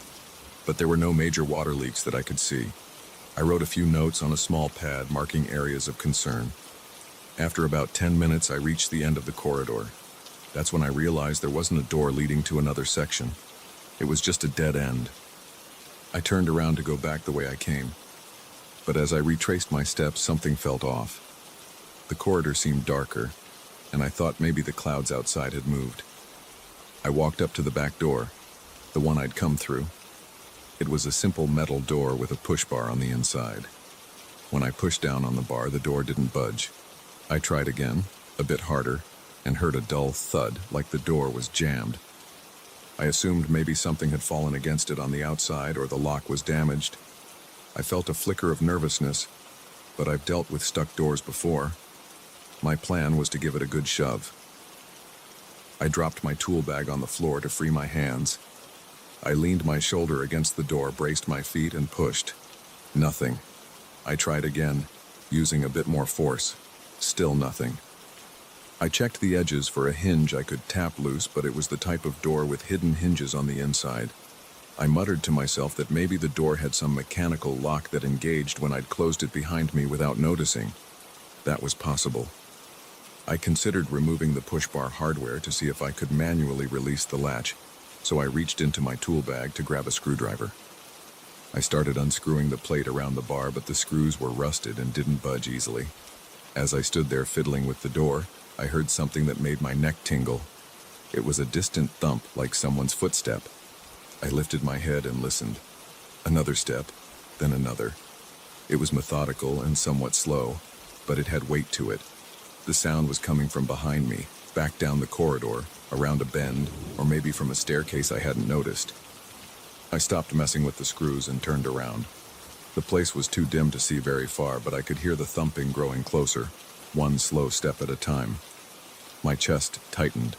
but there were no major water leaks that I could see. I wrote a few notes on a small pad marking areas of concern. After about 10 minutes, I reached the end of the corridor. That's when I realized there wasn't a door leading to another section. It was just a dead end. I turned around to go back the way I came, but as I retraced my steps, something felt off. The corridor seemed darker, and I thought maybe the clouds outside had moved. I walked up to the back door, the one I'd come through. It was a simple metal door with a push bar on the inside. When I pushed down on the bar, the door didn't budge. I tried again, a bit harder, and heard a dull thud like the door was jammed. I assumed maybe something had fallen against it on the outside or the lock was damaged. I felt a flicker of nervousness, but I've dealt with stuck doors before. My plan was to give it a good shove. I dropped my tool bag on the floor to free my hands. I leaned my shoulder against the door, braced my feet, and pushed. Nothing. I tried again, using a bit more force. Still nothing. I checked the edges for a hinge I could tap loose, but it was the type of door with hidden hinges on the inside. I muttered to myself that maybe the door had some mechanical lock that engaged when I'd closed it behind me without noticing. That was possible. I considered removing the push bar hardware to see if I could manually release the latch, so I reached into my tool bag to grab a screwdriver. I started unscrewing the plate around the bar, but the screws were rusted and didn't budge easily. As I stood there fiddling with the door, I heard something that made my neck tingle. It was a distant thump, like someone's footstep. I lifted my head and listened. Another step, then another. It was methodical and somewhat slow, but it had weight to it. The sound was coming from behind me, back down the corridor, around a bend, or maybe from a staircase I hadn't noticed. I stopped messing with the screws and turned around. The place was too dim to see very far, but I could hear the thumping growing closer, one slow step at a time. My chest tightened.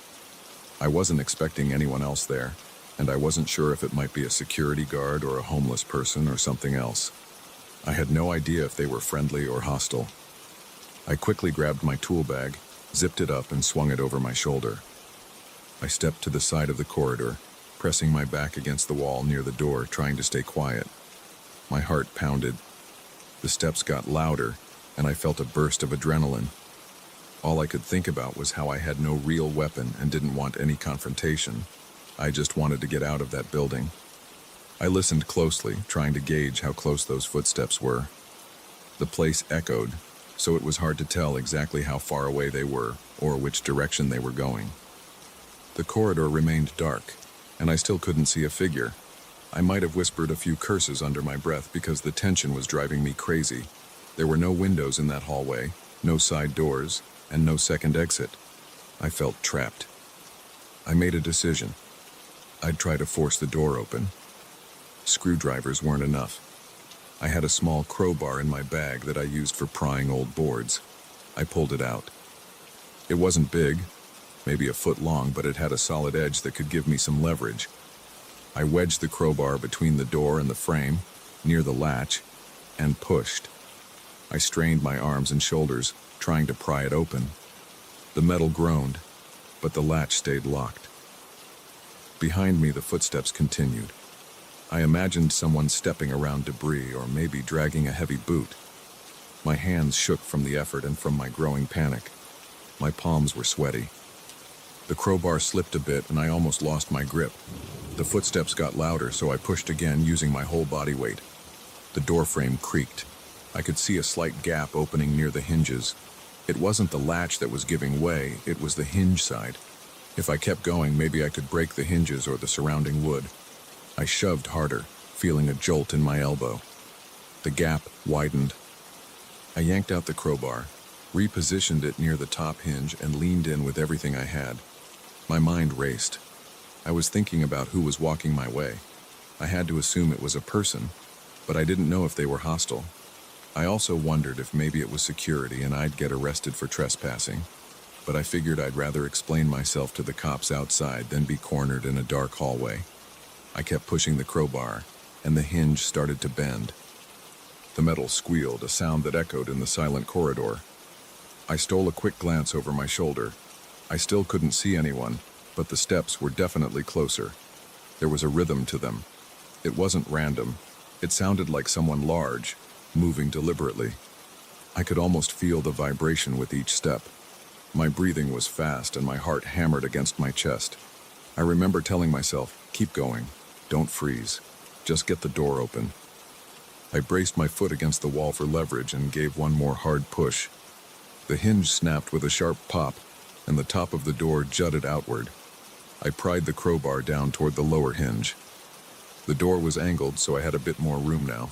I wasn't expecting anyone else there, and I wasn't sure if it might be a security guard or a homeless person or something else. I had no idea if they were friendly or hostile. I quickly grabbed my tool bag, zipped it up, and swung it over my shoulder. I stepped to the side of the corridor, pressing my back against the wall near the door, trying to stay quiet. My heart pounded. The steps got louder, and I felt a burst of adrenaline. All I could think about was how I had no real weapon and didn't want any confrontation. I just wanted to get out of that building. I listened closely, trying to gauge how close those footsteps were. The place echoed, so it was hard to tell exactly how far away they were or which direction they were going. The corridor remained dark, and I still couldn't see a figure. I might have whispered a few curses under my breath because the tension was driving me crazy. There were no windows in that hallway, no side doors, and no second exit. I felt trapped. I made a decision. I'd try to force the door open. Screwdrivers weren't enough. I had a small crowbar in my bag that I used for prying old boards. I pulled it out. It wasn't big, maybe a foot long, but it had a solid edge that could give me some leverage. I wedged the crowbar between the door and the frame, near the latch, and pushed. I strained my arms and shoulders, trying to pry it open. The metal groaned, but the latch stayed locked. Behind me, the footsteps continued. I imagined someone stepping around debris or maybe dragging a heavy boot. My hands shook from the effort and from my growing panic. My palms were sweaty. The crowbar slipped a bit and I almost lost my grip. The footsteps got louder, so I pushed again, using my whole body weight. The door frame creaked. I could see a slight gap opening near the hinges. It wasn't the latch that was giving way, it was the hinge side. If I kept going, maybe I could break the hinges or the surrounding wood. I shoved harder, feeling a jolt in my elbow. The gap widened. I yanked out the crowbar, repositioned it near the top hinge, and leaned in with everything I had. My mind raced. I was thinking about who was walking my way. I had to assume it was a person, but I didn't know if they were hostile. I also wondered if maybe it was security and I'd get arrested for trespassing, but I figured I'd rather explain myself to the cops outside than be cornered in a dark hallway. I kept pushing the crowbar, and the hinge started to bend. The metal squealed, a sound that echoed in the silent corridor. I stole a quick glance over my shoulder. I still couldn't see anyone, but the steps were definitely closer. There was a rhythm to them. It wasn't random. It sounded like someone large, moving deliberately. I could almost feel the vibration with each step. My breathing was fast and my heart hammered against my chest. I remember telling myself, keep going, don't freeze, just get the door open. I braced my foot against the wall for leverage and gave one more hard push. The hinge snapped with a sharp pop, and the top of the door jutted outward. I pried the crowbar down toward the lower hinge. The door was angled, so I had a bit more room now.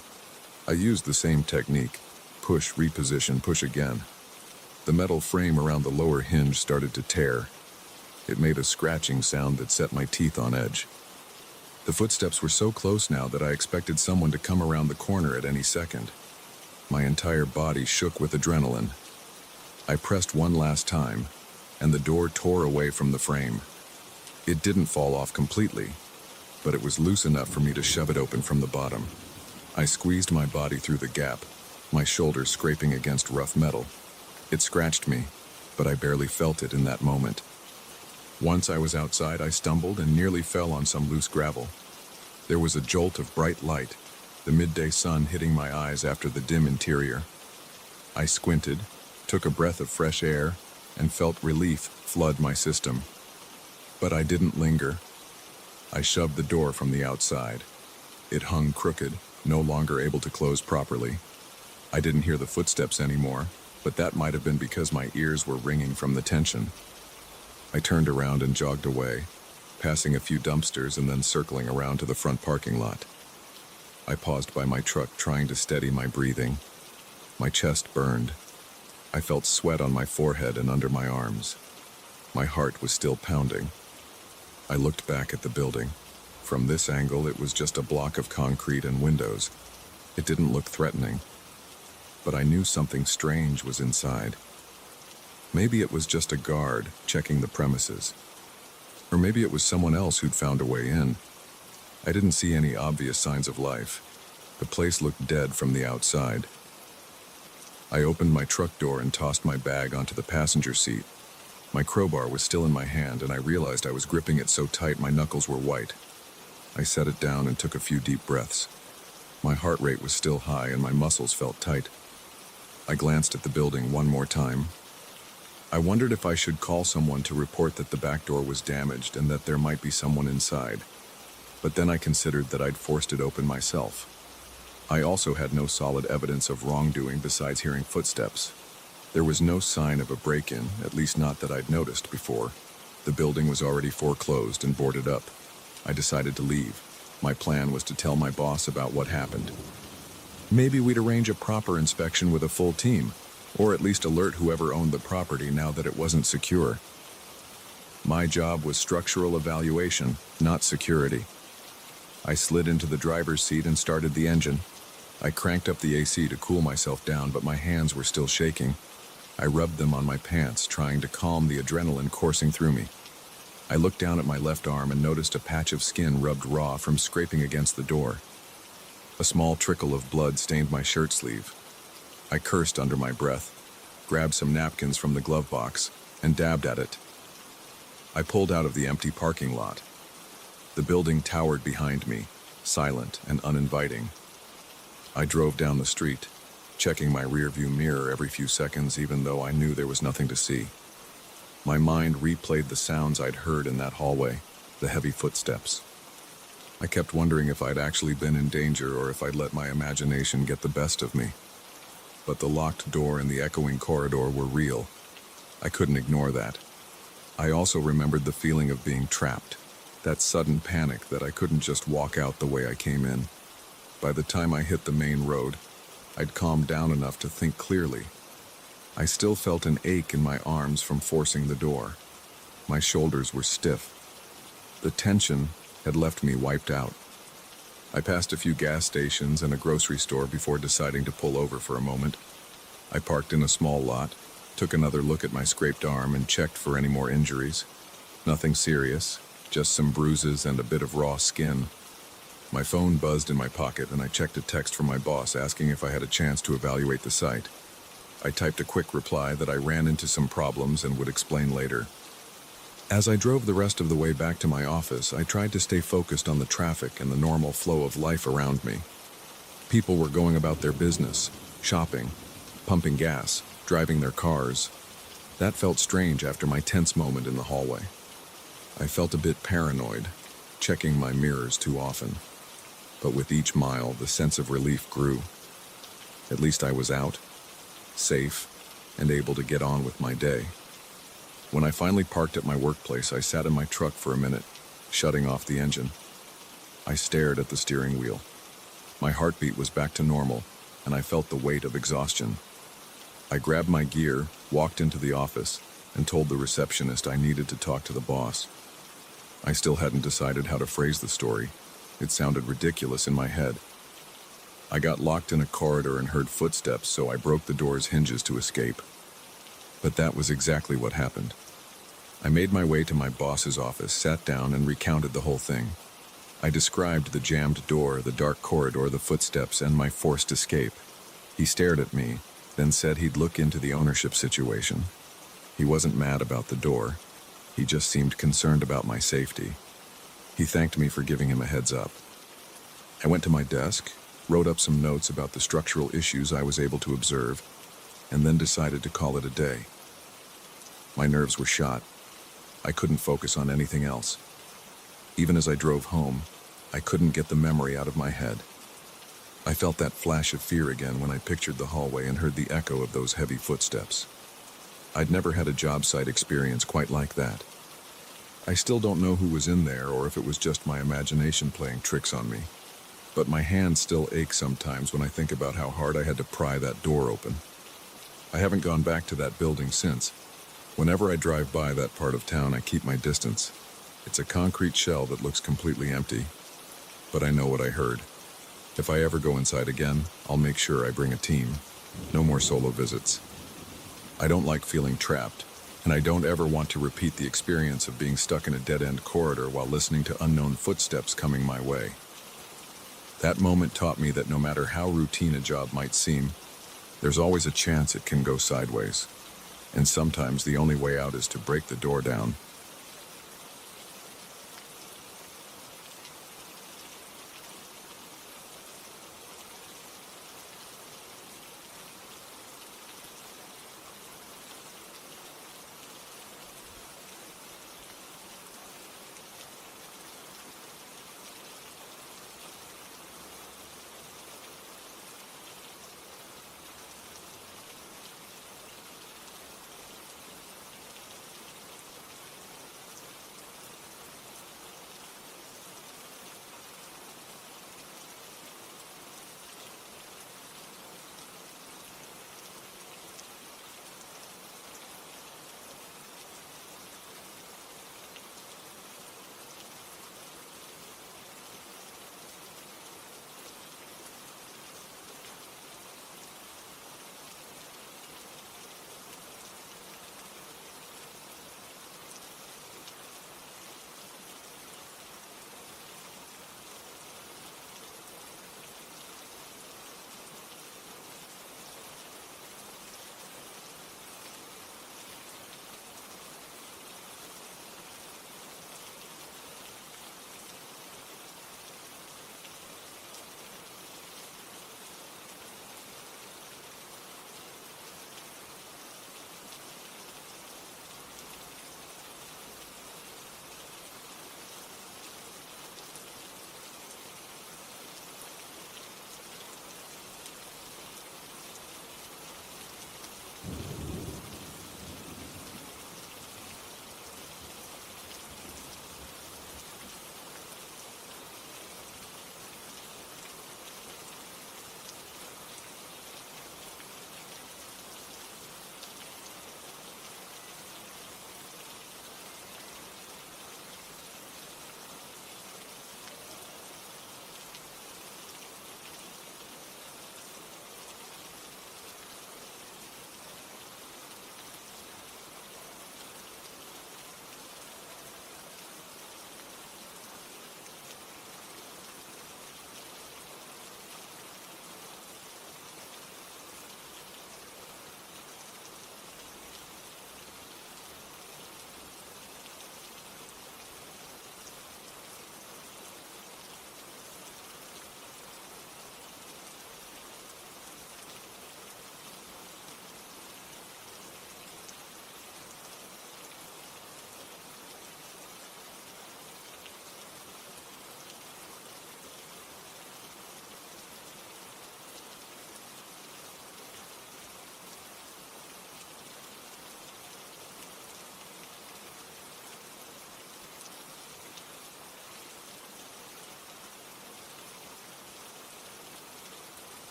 I used the same technique. Push, reposition, push again. The metal frame around the lower hinge started to tear. It made a scratching sound that set my teeth on edge. The footsteps were so close now that I expected someone to come around the corner at any second. My entire body shook with adrenaline. I pressed one last time, and the door tore away from the frame. It didn't fall off completely, but it was loose enough for me to shove it open from the bottom. I squeezed my body through the gap, my shoulders scraping against rough metal. It scratched me, but I barely felt it in that moment. Once I was outside, I stumbled and nearly fell on some loose gravel. There was a jolt of bright light, the midday sun hitting my eyes after the dim interior. I squinted, took a breath of fresh air, and felt relief flood my system. But I didn't linger. I shoved the door from the outside. It hung crooked, no longer able to close properly. I didn't hear the footsteps anymore, but that might have been because my ears were ringing from the tension. I turned around and jogged away, passing a few dumpsters and then circling around to the front parking lot. I paused by my truck, trying to steady my breathing. My chest burned. I felt sweat on my forehead and under my arms. My heart was still pounding. I looked back at the building. From this angle, it was just a block of concrete and windows. It didn't look threatening, but I knew something strange was inside. Maybe it was just a guard checking the premises. Or maybe it was someone else who'd found a way in. I didn't see any obvious signs of life. The place looked dead from the outside. I opened my truck door and tossed my bag onto the passenger seat. My crowbar was still in my hand, and I realized I was gripping it so tight my knuckles were white. I set it down and took a few deep breaths. My heart rate was still high and my muscles felt tight. I glanced at the building one more time. I wondered if I should call someone to report that the back door was damaged and that there might be someone inside. But then I considered that I'd forced it open myself. I also had no solid evidence of wrongdoing besides hearing footsteps. There was no sign of a break-in, at least not that I'd noticed before. The building was already foreclosed and boarded up. I decided to leave. My plan was to tell my boss about what happened. Maybe we'd arrange a proper inspection with a full team, or at least alert whoever owned the property now that it wasn't secure. My job was structural evaluation, not security. I slid into the driver's seat and started the engine. I cranked up the AC to cool myself down, but my hands were still shaking. I rubbed them on my pants, trying to calm the adrenaline coursing through me. I looked down at my left arm and noticed a patch of skin rubbed raw from scraping against the door. A small trickle of blood stained my shirt sleeve. I cursed under my breath, grabbed some napkins from the glove box, and dabbed at it. I pulled out of the empty parking lot. The building towered behind me, silent and uninviting. I drove down the street, checking my rearview mirror every few seconds, even though I knew there was nothing to see. My mind replayed the sounds I'd heard in that hallway, the heavy footsteps. I kept wondering if I'd actually been in danger or if I'd let my imagination get the best of me. But the locked door and the echoing corridor were real. I couldn't ignore that. I also remembered the feeling of being trapped, that sudden panic that I couldn't just walk out the way I came in. By the time I hit the main road, I'd calmed down enough to think clearly. I still felt an ache in my arms from forcing the door. My shoulders were stiff. The tension had left me wiped out. I passed a few gas stations and a grocery store before deciding to pull over for a moment. I parked in a small lot, took another look at my scraped arm and checked for any more injuries. Nothing serious, just some bruises and a bit of raw skin. My phone buzzed in my pocket and I checked a text from my boss asking if I had a chance to evaluate the site. I typed a quick reply that I ran into some problems and would explain later. As I drove the rest of the way back to my office, I tried to stay focused on the traffic and the normal flow of life around me. People were going about their business, shopping, pumping gas, driving their cars. That felt strange after my tense moment in the hallway. I felt a bit paranoid, checking my mirrors too often. But with each mile, the sense of relief grew. At least I was out, safe, and able to get on with my day. When I finally parked at my workplace, I sat in my truck for a minute, shutting off the engine. I stared at the steering wheel. My heartbeat was back to normal, and I felt the weight of exhaustion. I grabbed my gear, walked into the office, and told the receptionist I needed to talk to the boss. I still hadn't decided how to phrase the story. It sounded ridiculous in my head. I got locked in a corridor and heard footsteps, so I broke the door's hinges to escape. But that was exactly what happened. I made my way to my boss's office, sat down, and recounted the whole thing. I described the jammed door, the dark corridor, the footsteps, and my forced escape. He stared at me, then said he'd look into the ownership situation. He wasn't mad about the door. He just seemed concerned about my safety. He thanked me for giving him a heads up. I went to my desk, wrote up some notes about the structural issues I was able to observe, and then decided to call it a day. My nerves were shot. I couldn't focus on anything else. Even as I drove home, I couldn't get the memory out of my head. I felt that flash of fear again when I pictured the hallway and heard the echo of those heavy footsteps. I'd never had a job site experience quite like that. I still don't know who was in there or if it was just my imagination playing tricks on me. But my hands still ache sometimes when I think about how hard I had to pry that door open. I haven't gone back to that building since. Whenever I drive by that part of town, I keep my distance. It's a concrete shell that looks completely empty. But I know what I heard. If I ever go inside again, I'll make sure I bring a team. No more solo visits. I don't like feeling trapped, and I don't ever want to repeat the experience of being stuck in a dead-end corridor while listening to unknown footsteps coming my way. That moment taught me that no matter how routine a job might seem, there's always a chance it can go sideways. And sometimes the only way out is to break the door down.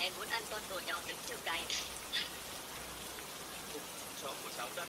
em muốn ăn con đồ nhỏ đứng trước đây.